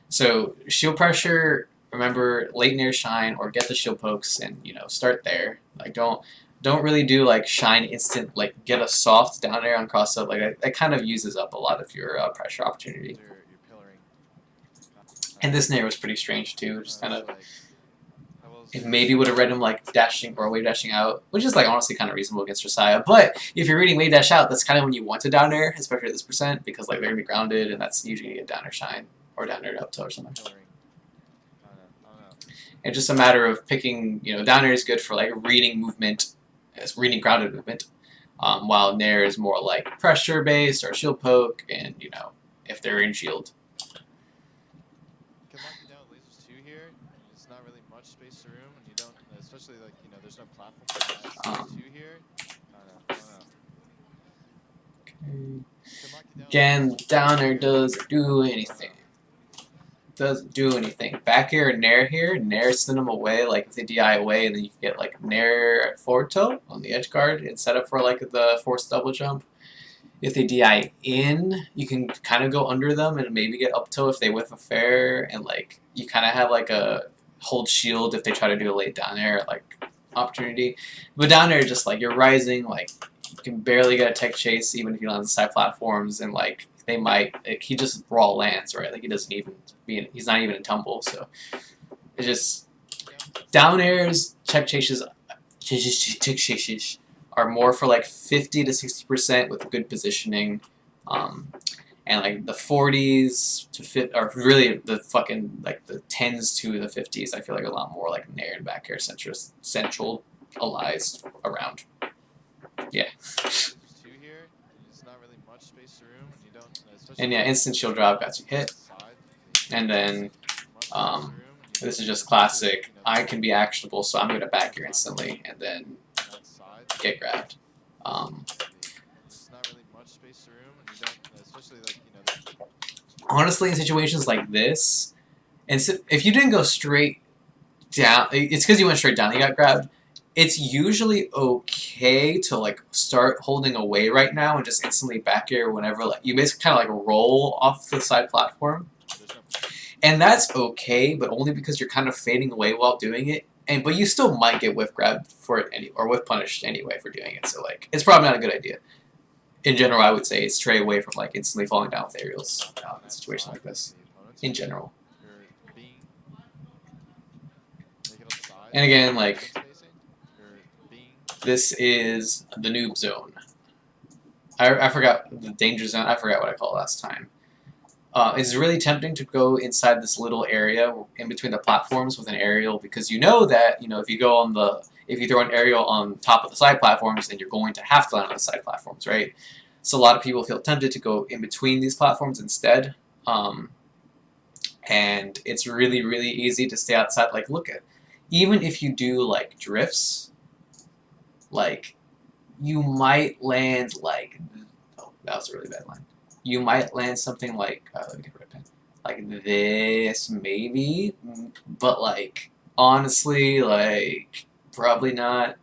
So shield pressure. Remember, late nair shine or get the shield pokes and start there. Don't really do shine instant get a soft down air on cross up that kind of uses up a lot of your pressure opportunity. And this nair was pretty strange too. Just kind of it maybe would have read him dashing or wave dashing out, which is honestly kind of reasonable against Josiah. But if you're reading wave dash out, that's kind of when you want to down air, especially at this percent, because they're gonna be grounded and that's usually gonna get down air shine or down air up tilt or something. It's just a matter of picking, down air is good for reading movement, reading grounded movement, while nair is more pressure based or shield poke, and if they're in shield. Can lock you down with lasers too here. It's not really much space to room, and you don't, especially there's no platform for two here. I don't know. Okay. Again, down air doesn't do anything. Doesn't do anything. Back air and nair here. Nair send them away, if they DI away, and then you can get nair forward tilt on the edge guard and set up for the forced double jump. If they DI in, you can kind of go under them and maybe get up tilt if they whiff a fair, and you kind of have a hold shield if they try to do a late down air opportunity. But down air just you're rising, you can barely get a tech chase even if you land on the side platforms, and they might he just raw lands, right? He doesn't even he's not even in tumble, so it's just down airs, tech chases are more for 50 to 60% with good positioning, and the 40s to 50 are really the fucking the 10s to the 50s. I feel a lot more nair and back air centralized around. Yeah. And yeah, instant shield drop got you hit. And then this is just classic. I can be actionable, so I'm going to back here instantly and then get grabbed. especially like, you know, honestly, in situations like this, and so if you didn't go straight down, it's because you went straight down. You got grabbed. It's usually okay to like start holding away right now and just instantly back air whenever like you basically kind of like roll off the side platform, and that's okay, but only because you're kind of fading away while doing it. And but you still might get whiff grabbed for it or whiff punished anyway for doing it. So like it's probably not a good idea. In general, I would say stray away from like instantly falling down with aerials in a situation like this. In general. And again, like, this is the noob zone. I forgot the danger zone. I forgot what I called it last time. It's really tempting to go inside this little area in between the platforms with an aerial because you know that, you know, if you throw an aerial on top of the side platforms, then you're going to have to land on the side platforms, right? So a lot of people feel tempted to go in between these platforms instead. And it's really, really easy to stay outside. Like, look at, even if you do, like, drifts, like, you might land, like, oh, that was a really bad line. You might land something like, let me get rid of pen, like this, maybe, but, like, honestly, like, probably not.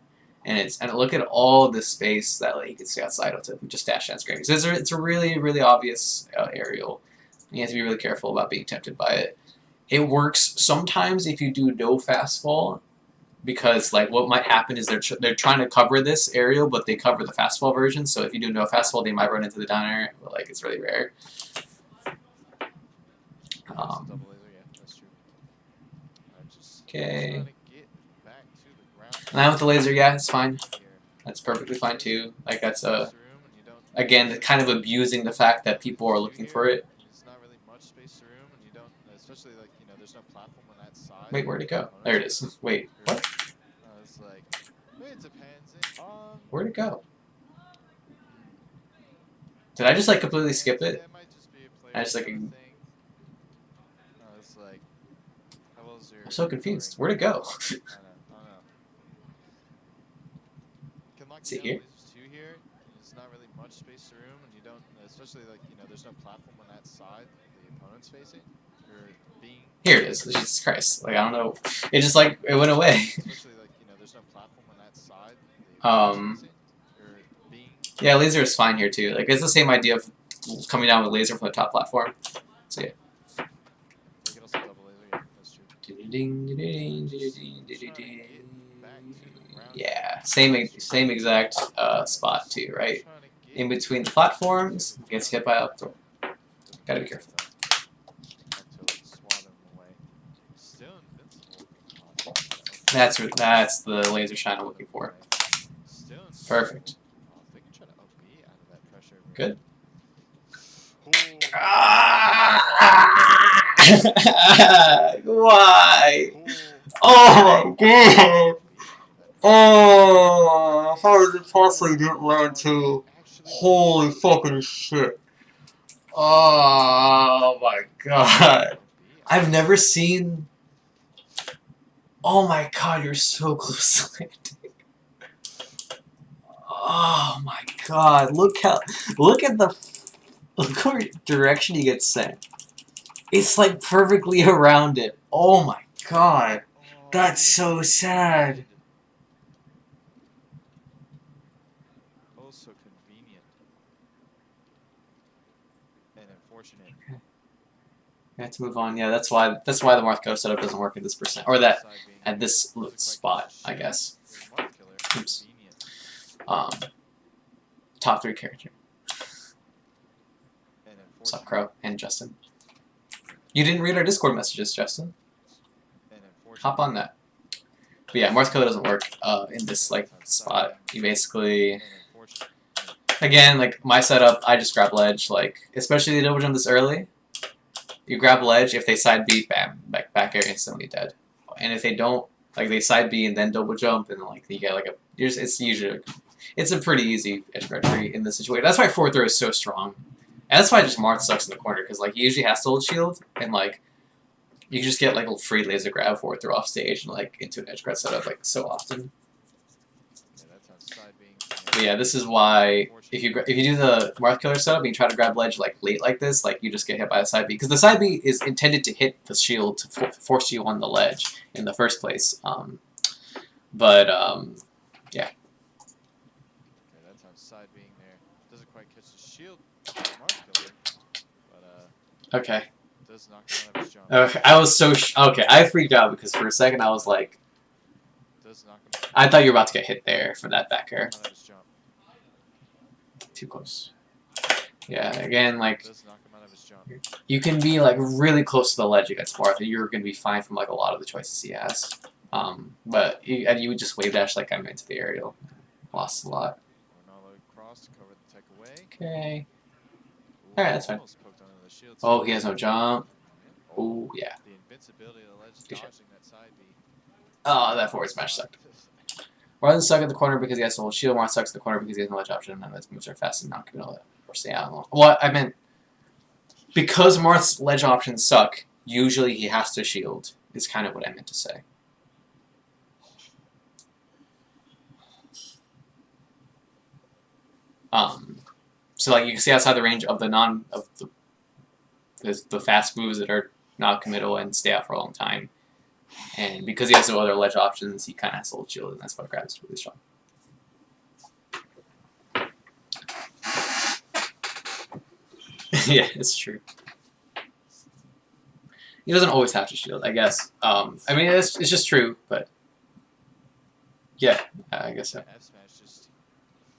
And look at all the space that like you can see outside of it. Just dash and scream. It's a really, really obvious aerial. You have to be really careful about being tempted by it. It works sometimes if you do no fast fall, because like what might happen is they're trying to cover this aerial, but they cover the fast fall version. So if you do no fast fall, they might run into the down air, but like it's really rare. Okay. Now with the laser, yeah, it's fine. That's perfectly fine too. Like that's again, kind of abusing the fact that people are looking for it. Wait, where'd it go? There it is. Wait, what? Where'd it go? Did I just like completely skip it? I just like. I'm so confused. Where'd it go? Is it here? There's not really much space to room, and you don't, especially like, you know, there's no platform on that side the opponent's facing. Here it is. Jesus Christ! Like I don't know. It just like it went away. Especially like, you know, there's no platform on that side Yeah, laser is fine here too. Like it's the same idea of coming down with laser from the top platform. So yeah. Yeah, same exact spot too, right? In between the platforms, gets hit by up throw. Gotta be careful. That's the laser shine I'm looking for. Perfect. Good. Why? Oh my god! Oh, how did it possibly didn't land too? Holy fucking shit! Oh my god! I've never seen. Oh my god! You're so close to landing. Oh my god! Look at the what direction you get sent. It's like perfectly around it. Oh my god! That's so sad. Oh, so convenient and unfortunate. Okay. We have to move on. Yeah, that's why the Marthco setup doesn't work at this percent, or that at this spot, I guess. Oops. Top 3 character. What's up, Crow and Justin? You didn't read our Discord messages, Justin. Hop on that. But yeah, Morse code doesn't work in this like spot. You basically, again, like my setup, I just grab ledge. Like especially the double jump this early, you grab ledge. If they side B, bam, back air instantly dead. And if they don't, like they side B and then double jump, and like you get like it's a pretty easy edge guard tree in this situation. That's why forward throw is so strong. And that's why just Marth sucks in the corner, because like he usually has to hold shield, and like you can just get like a free laser grab forward throw off stage and like into an edge guard setup like so often. But yeah, this is why if you do the Marth Killer setup and you try to grab ledge like late like this, like you just get hit by the side B because the side B is intended to hit the shield to force you on the ledge in the first place. Yeah. Okay, that's how side being there. Doesn't quite catch the shield. Marth Killer, but Okay. does knock him out of his jump. I was so okay. I freaked out because for a second I was like, Does knock him out. I thought you were about to get hit there for that back air. Out of his jump. Too close. Yeah. Again, like Does knock him out of his jump. you can be like really close to the ledge against Marth, and you're gonna be fine from like a lot of the choices he has. But you would just wave dash like I'm into the aerial. Lost a lot. Ronaldo cross to cover the tech away. Okay. Alright, that's fine. Almost poked onto the shield. Oh, he has no jump. Oh, yeah. The invincibility of the ledge Good shot. dodging that side B. Oh, that forward smash sucked. Marth is stuck at the corner because he has to hold shield. Marth sucks at the corner because he has no ledge option, and those moves are fast and not gonna or stay out long. Well, I meant because Marth's ledge options suck, usually he has to shield, is kind of what I meant to say. So like you can see outside the range of the fast moves that are not committal and stay out for a long time. And because he has no other ledge options, he kind of has to hold shield, and that's why grabs really strong. Yeah, it's true. He doesn't always have to shield, I guess. I mean, it's just true, but yeah, I guess so. F smash just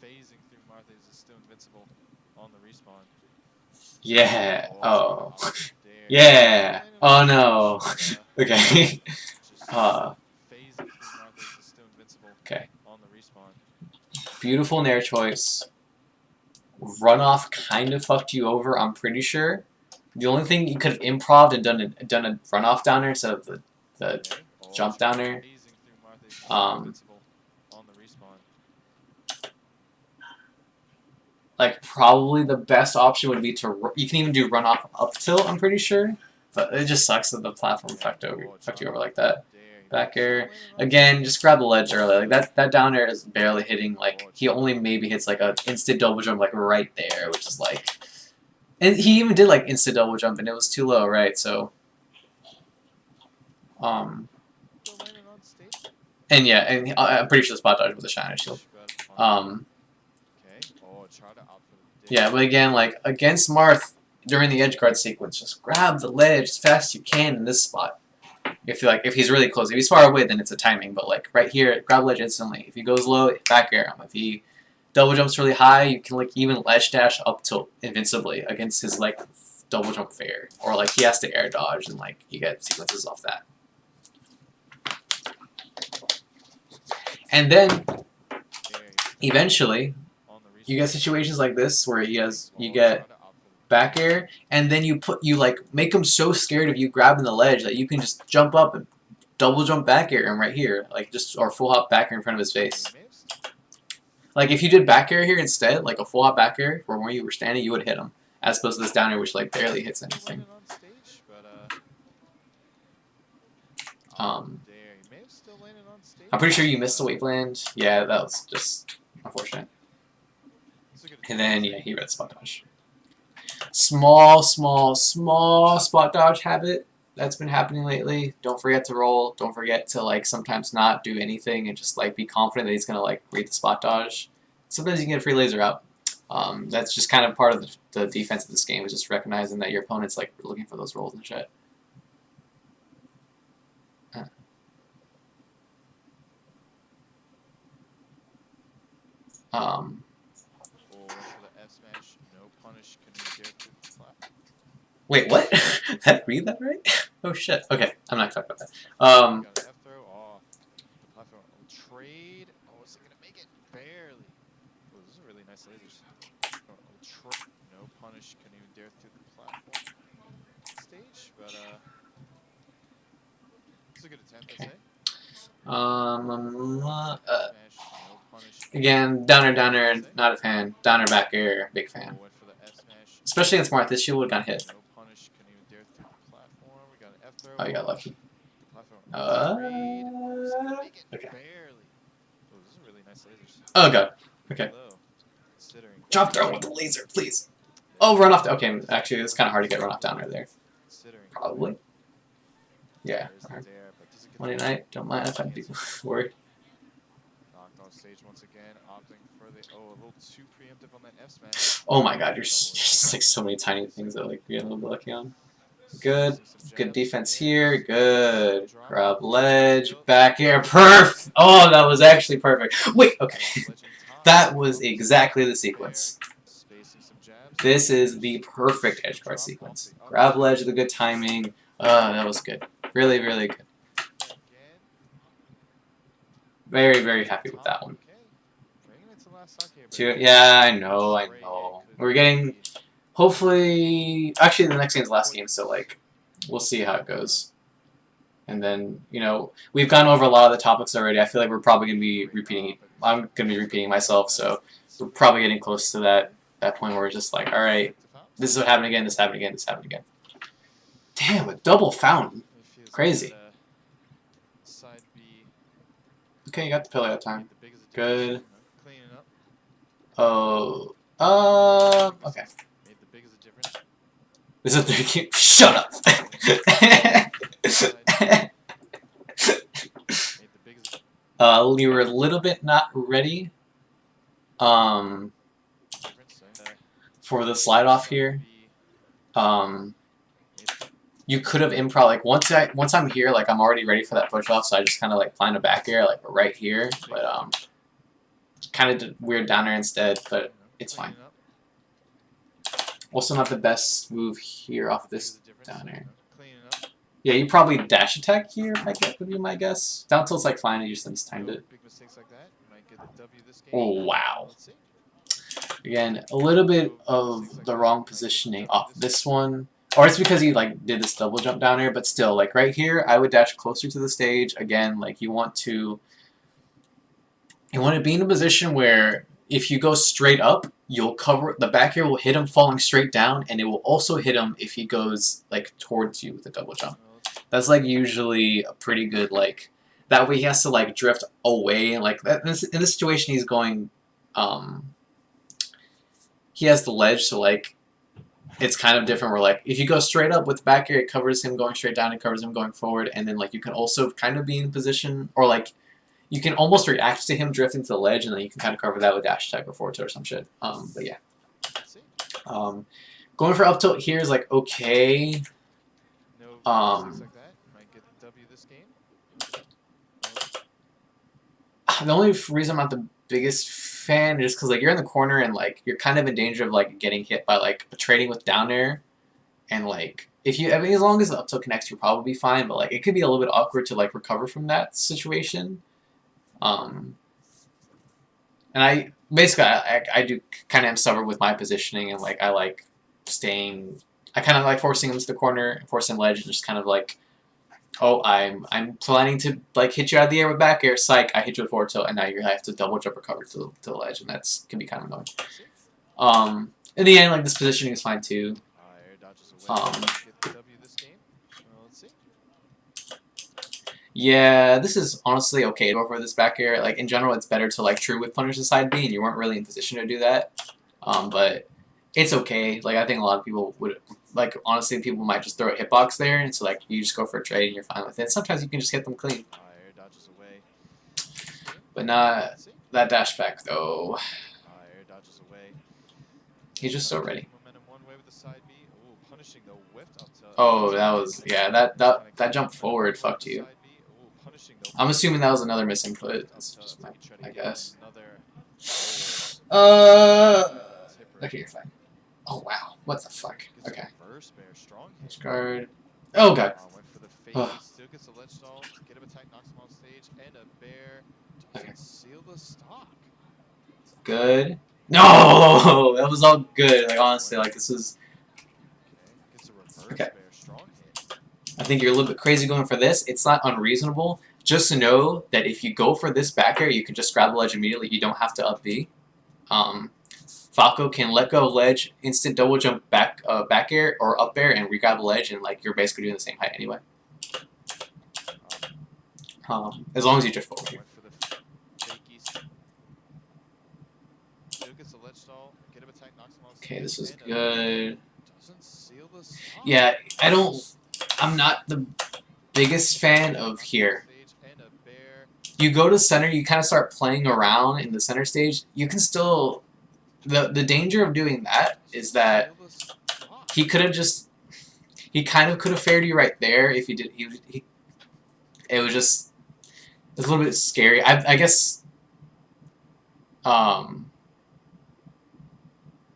phasing through Marth is still invincible on the respawn. Yeah. Oh. There. Yeah. Oh no. Okay. Just phasing through Marth is still invincible. Okay. On the respawn. Beautiful nair choice. Runoff kind of fucked you over, I'm pretty sure. The only thing you could have improv'd and done a runoff downer instead of the jump downer. Like probably the best option would be to you can even do runoff up tilt, I'm pretty sure, but it just sucks that the platform fucked you over like that. Back air again, just grab the ledge early. Like that down air is barely hitting. Like he only maybe hits like a instant double jump like right there, which is like, and he even did like instant double jump and it was too low, right? So, and yeah, and I'm pretty sure the spot dodge was a shiner shield. Yeah, but again, like against Marth during the edge guard sequence, just grab the ledge as fast as you can in this spot. If he's really close, if he's far away, then it's a timing. But like right here, grab ledge instantly. If he goes low, back air him. If he double jumps really high, you can like even ledge dash up to invincibly against his like double jump fair, or like he has to air dodge and like you get sequences off that. And then eventually, you get situations like this where you get back air, and then you make him so scared of you grabbing the ledge that you can just jump up and double jump back air him right here, like just or full hop back air in front of his face. Like if you did back air here instead, like a full hop back air from where you were standing, you would hit him, as opposed to this down air which like barely hits anything. I'm pretty sure you missed the waveland. Yeah, that was just unfortunate. And then yeah, he read spot dodge. Small spot dodge habit that's been happening lately. Don't forget to roll. Don't forget to like sometimes not do anything and just like be confident that he's gonna like read the spot dodge. Sometimes you can get a free laser out. That's just kind of part of the defense of this game, is just recognizing that your opponent's like looking for those rolls and shit. Wait, what? Did I read that right? Oh shit. Okay, I'm not talking about that. Trade. Oh, is it gonna make it? Barely. Oh, this is a really nice lasers. No punish. Can even dare through the platform stage, but it's a good attempt, I'd say. Again, downer, not a fan. Downer back air, big fan. Especially against Marth, this shield would have got hit. Oh, you got lucky. Okay. Oh god. Okay. Considering. Drop throw with the laser, please. Oh, run off. Okay, actually, it's kind of hard to get run off down right there. Considering. Probably. Yeah. There's the dare, but does it get Monday the- night. Don't mind if I'm worried. Knocked off stage once again, opting for the a little too preemptive on that F smash. Oh my God, you're just like so many tiny things that like you're getting a little bit lucky on. Good. Good defense here. Good. Grab ledge. Back air. Perf! Oh, that was actually perfect. Wait, okay. That was exactly the sequence. This is the perfect edge guard sequence. Grab ledge with the good timing. That was good. Really, really good. Very, very happy with that one. Yeah, I know. We're getting... Hopefully... Actually, the next game's the last game, so, like, we'll see how it goes. And then, you know, we've gone over a lot of the topics already. I feel like we're probably going to be repeating... I'm going to be repeating myself, so we're probably getting close to that point where we're just like, alright, this is what happened again, this happened again, this happened again. Damn, a double fountain. Crazy. Okay, you got the pillar that time. Good. Oh, okay. This is a 3 Shut up! We were a little bit not ready for the slide off here. You could have improv, like once I'm here, like I'm already ready for that push off, so I just kind of like plan a back air like right here, but kind of did weird down air instead, but it's fine. Also not the best move here off this down air. Yeah, you probably dash attack here, I guess would be my guess. Down tilt's like fine, you just mistimed it. Oh wow. Again, a little bit of the wrong positioning off this one. Or it's because he like did this double jump down here, but still, like right here, I would dash closer to the stage. Again, like you want to be in a position where if you go straight up, you'll cover the back air will hit him falling straight down, and it will also hit him if he goes like towards you with a double jump. That's like usually a pretty good like that way he has to like drift away and like that, in this situation he's going he has the ledge, so like it's kind of different where like if you go straight up with back air, it covers him going straight down, it covers him going forward, and then like you can also kind of be in position or like you can almost react to him drifting to the ledge, and then you can kind of cover that with dash attack or forward tilt or some shit. But yeah. Going for up tilt here is like okay. The only reason I'm not the biggest fan is because like you're in the corner and like you're kind of in danger of like getting hit by like a trading with down air, and like if you as long as the up tilt connects, you'll probably be fine. But like it could be a little bit awkward to like recover from that situation. And I basically I do kind of am stubborn with my positioning, and like I like staying. I kind of like forcing him to the corner, forcing ledge, and just kind of like, oh, I'm planning to like hit you out of the air with back air, psych, I hit you with forward tilt, and now you have to double jump recover to the ledge, and that's can be kind of annoying. In the end, like this positioning is fine too. Yeah, this is honestly okay to go for this back air. Like in general, it's better to like true with punish the side B, and you weren't really in position to do that. But it's okay. Like I think a lot of people would like honestly, people might just throw a hitbox there, and so like you just go for a trade and you're fine with it. Sometimes you can just hit them clean. But not that dash back though. He's just so ready. Oh, that was yeah. That jump forward fucked you. I'm assuming that was another misinput. That's just my guess. Okay, you're fine. Oh wow, what the fuck? Okay. Guard. Oh god. Oh. Okay. Good. No, that was all good. Like honestly, like this was. Okay. I think you're a little bit crazy going for this. It's not unreasonable. Just to know that if you go for this back air, you can just grab the ledge immediately. You don't have to up B. Falco can let go of ledge, instant double jump back air or up air, and re-grab the ledge, and like you're basically doing the same height anyway. As long as you drift forward here. Okay, this is good. Yeah, I'm not the biggest fan of here. You go to center, you kind of start playing around in the center stage. You can still... The danger of doing that is that he could have just... He kind of could have fared you right there if he did... It was just... It was a little bit scary. I guess...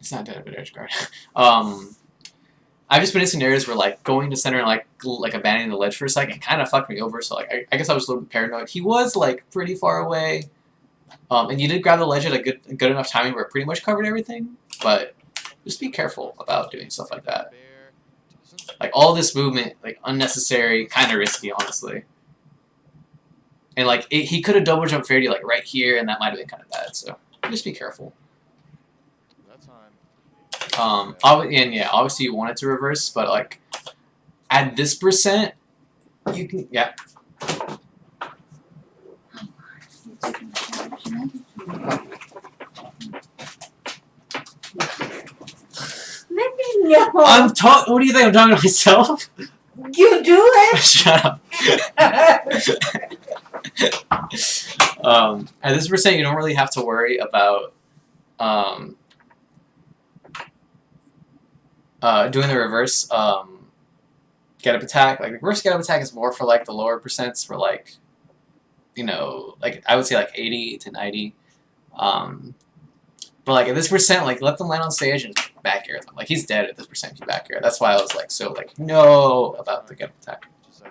It's not dead, but edge guard. I've just been in scenarios where like going to center and like abandoning the ledge for a second kind of fucked me over. So like I guess I was a little bit paranoid. He was like pretty far away, and you did grab the ledge at a good enough timing where it pretty much covered everything. But just be careful about doing stuff like that. Like all this movement, like unnecessary, kind of risky, honestly. And like he could have double jump fared you like right here, and that might have been kind of bad. So just be careful. And yeah, obviously you want it to reverse, but like at this percent, you can, yeah. Let me know. What do you think I'm talking to myself? You do it. Shut up. At this percent, you don't really have to worry about doing the reverse get up attack. Like reverse get up attack is more for like the lower percents, for like, you know, like I would say like 80 to 90. But like at this percent, like let them land on stage and back air them. Like he's dead at this percent if you back air. That's why I was like so like no about the get up attack. Just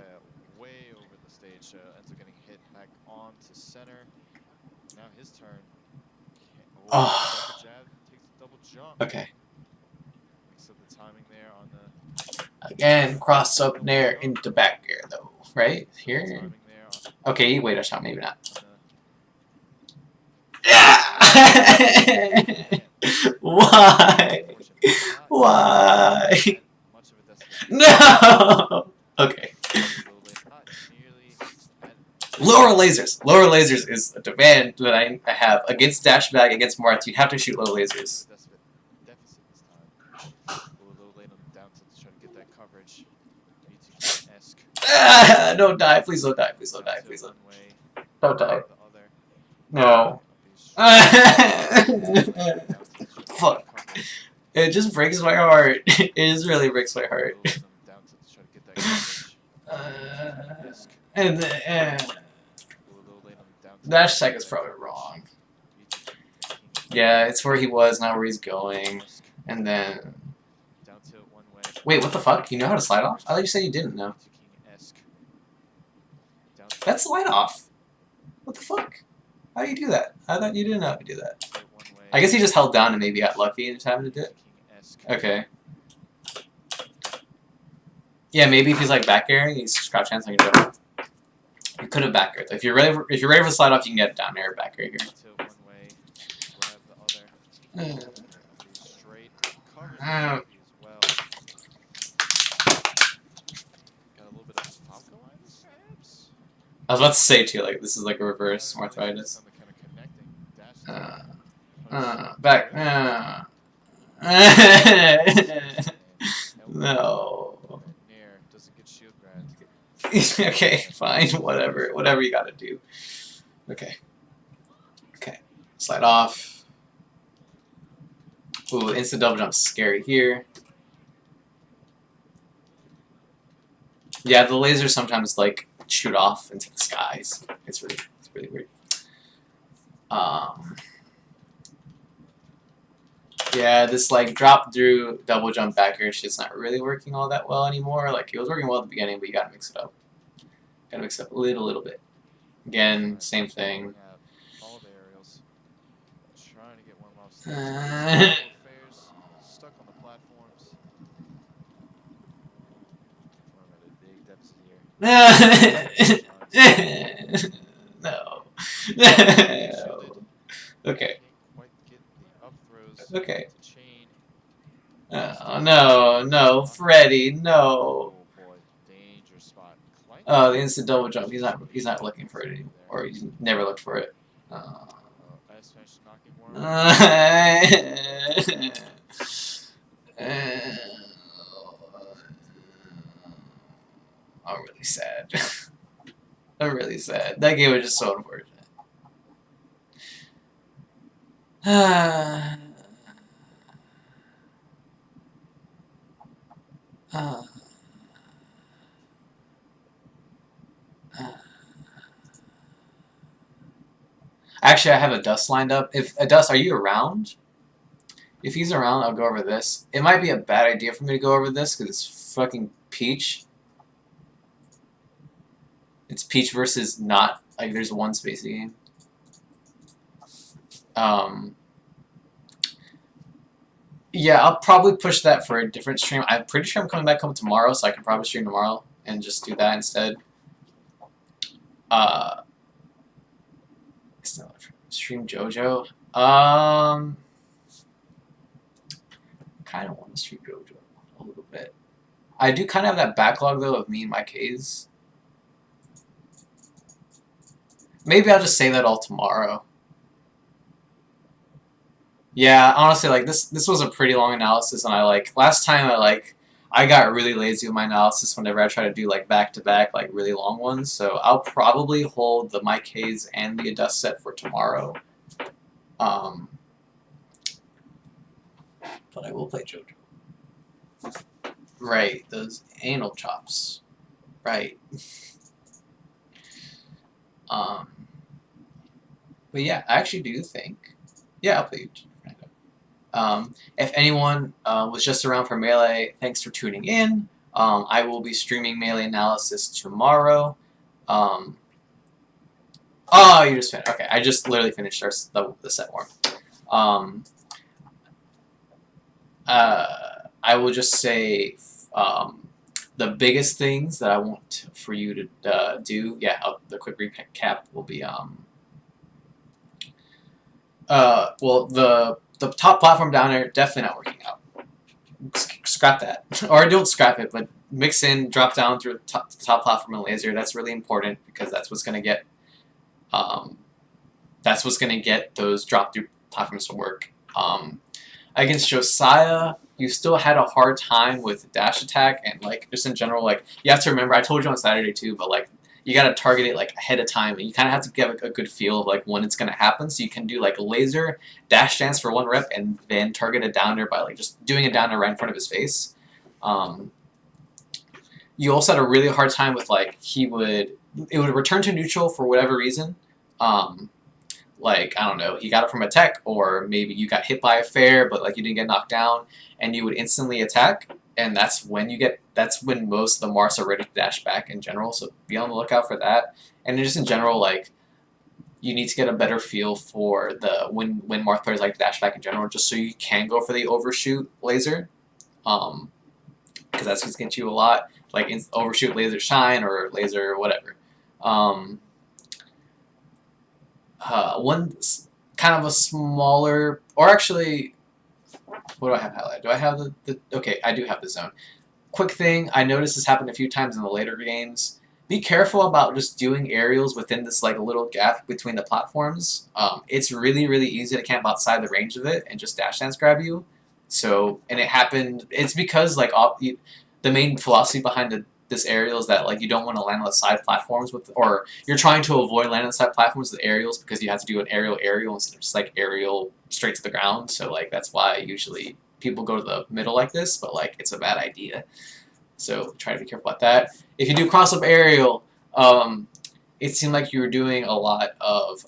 way over the stage, ends up getting hit back onto center. Now his turn. Oh. Jab, takes a double jump. Okay. Mix up the timing there on the. Again, cross up there into back air though, right here. Okay, wait a shot, maybe not. Why? Why? No! Okay. Lower lasers. Lower lasers is a demand that I have. Against dash back, against Marth, you have to shoot low lasers. Ah, don't die. Please don't die. Please don't die. Please don't. Don't die. No. Fuck. It just breaks my heart. It just really breaks my heart. And dash attack is probably wrong. Yeah, it's where he was, not where he's going. And then... Wait, what the fuck? You know how to slide off? I thought you said you didn't know. That's slide off. What the fuck? How do you do that? I thought you didn't know how to do that. I guess he just held down and maybe got lucky in time to do it. Okay. Yeah, maybe if he's like back airing, he's crouch hands on your jump. You could have back aired. If you're ready for the slide off, you can get down air back air here. I was about to say too, like this is like a reverse arthritis. Back. No. Okay, fine, whatever. Whatever you gotta do. Okay. Okay. Slide off. Ooh, instant double jump's scary here. Yeah, the lasers sometimes like shoot off into the skies. It's really weird. Yeah, this like drop through double jump back air shit's not really working all that well anymore. Like it was working well at the beginning, but you gotta mix it up. Gotta mix it up a little bit. Again, same thing. Stuck on the platforms. No. Okay. Okay. Oh, no, no, Freddy, no. Oh, the instant double jump. He's not looking for it anymore. Or he's never looked for it. just finished knocking more. I'm really sad. I'm really sad. That game was just so unfortunate. Actually, I have a Dust lined up. If a Dust, are you around? If he's around, I'll go over this. It might be a bad idea for me to go over this because it's fucking Peach. It's Peach versus not, like, there's one space game. Yeah, I'll probably push that for a different stream. I'm pretty sure I'm coming back home tomorrow, so I can probably stream tomorrow and just do that instead. Stream JoJo. Kind of want to stream JoJo a little bit. I do kind of have that backlog though of me and my Ks. Maybe I'll just say that all tomorrow. Yeah, honestly, like this was a pretty long analysis, and last time I got really lazy with my analysis whenever I try to do like back-to-back, like really long ones. So I'll probably hold the My Ks and the Adust set for tomorrow. But I will play JoJo. Right, those anal chops. Right. But yeah, I actually do think. Yeah, I'll play JoJo. If anyone was just around for Melee, thanks for tuning in. I will be streaming Melee analysis tomorrow. Oh, you just finished. Okay, I just literally finished the set one. I will just say the biggest things that I want for you to do. Yeah, the quick recap will be well, the top platform down there definitely not working out. Scrap that, or don't scrap it, but mix in, drop down through the top platform and laser. That's really important because that's what's gonna get those drop through platforms to work. Against Josiah, you still had a hard time with dash attack and like just in general, like you have to remember. I told you on Saturday too, but like you gotta target it like ahead of time, and you kind of have to get a good feel of like when it's gonna happen. So you can do like a laser dash dance for one rep, and then target a downer by like just doing a downer right in front of his face. You also had a really hard time with like it would return to neutral for whatever reason. Like, I don't know, he got it from a tech, or maybe you got hit by a fair, but like you didn't get knocked down, and you would instantly attack, and that's when most of the Mars are ready to dash back in general, so be on the lookout for that. And just in general, like, you need to get a better feel for when Mars players like to dash back in general, just so you can go for the overshoot laser, because that's what's getting you a lot, like overshoot laser shine, or laser whatever. One kind of a smaller, or actually, what do I have highlighted? Do I have okay, I do have the zone. Quick thing, I noticed this happened a few times in the later games. Be careful about just doing aerials within this like little gap between the platforms. It's really, really easy to camp outside the range of it and just dash dance grab you. So, and it happened, it's because like the main philosophy behind this aerial is that like you don't want to land on the side platforms or you're trying to avoid landing on the side platforms with aerials because you have to do an aerial instead of just like aerial straight to the ground. So like that's why usually people go to the middle like this, but like it's a bad idea. So try to be careful about that. If you do cross up aerial, it seemed like you were doing a lot of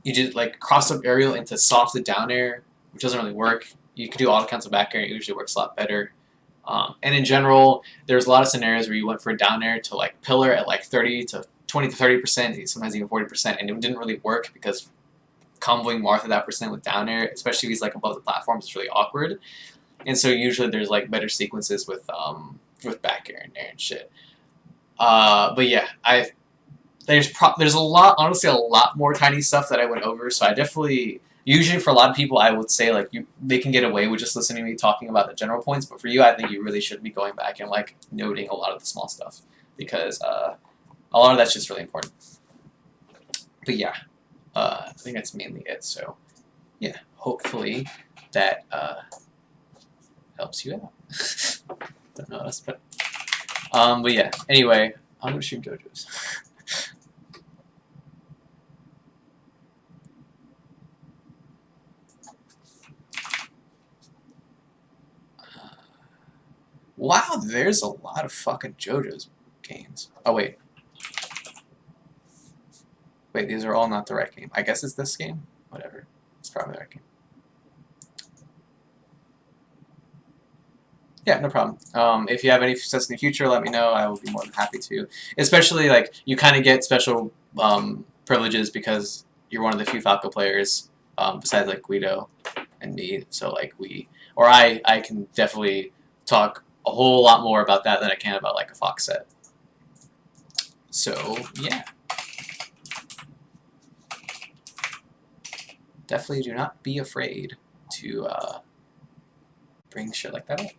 you did like cross up aerial into soft to down air, which doesn't really work. You could do auto cancel back air, it usually works a lot better. And in general, there's a lot of scenarios where you went for a down air to like pillar at like 20 to 30%, sometimes even 40%, and it didn't really work because comboing Martha that percent with down air, especially if he's like above the platforms, is really awkward. And so usually there's like better sequences with back air and air and shit. But yeah, there's a lot, honestly, a lot more tiny stuff that I went over. So I definitely. Usually for a lot of people, I would say like they can get away with just listening to me talking about the general points, but for you, I think you really should be going back and like noting a lot of the small stuff because a lot of that's just really important. But yeah, I think that's mainly it. So yeah, hopefully that helps you out. Don't know us, but yeah. Anyway, I'm gonna shoot JoJo's. Wow, there's a lot of fucking JoJo's games. Oh wait. Wait, these are all not the right game. I guess it's this game? Whatever. It's probably the right game. Yeah, no problem. If you have any success in the future, let me know. I will be more than happy to. Especially, like, you kind of get special privileges because you're one of the few Falco players, besides, like, Guido and me. So, like, I can definitely talk a whole lot more about that than I can about, like, a Fox set. So, yeah. Definitely do not be afraid to bring shit like that up.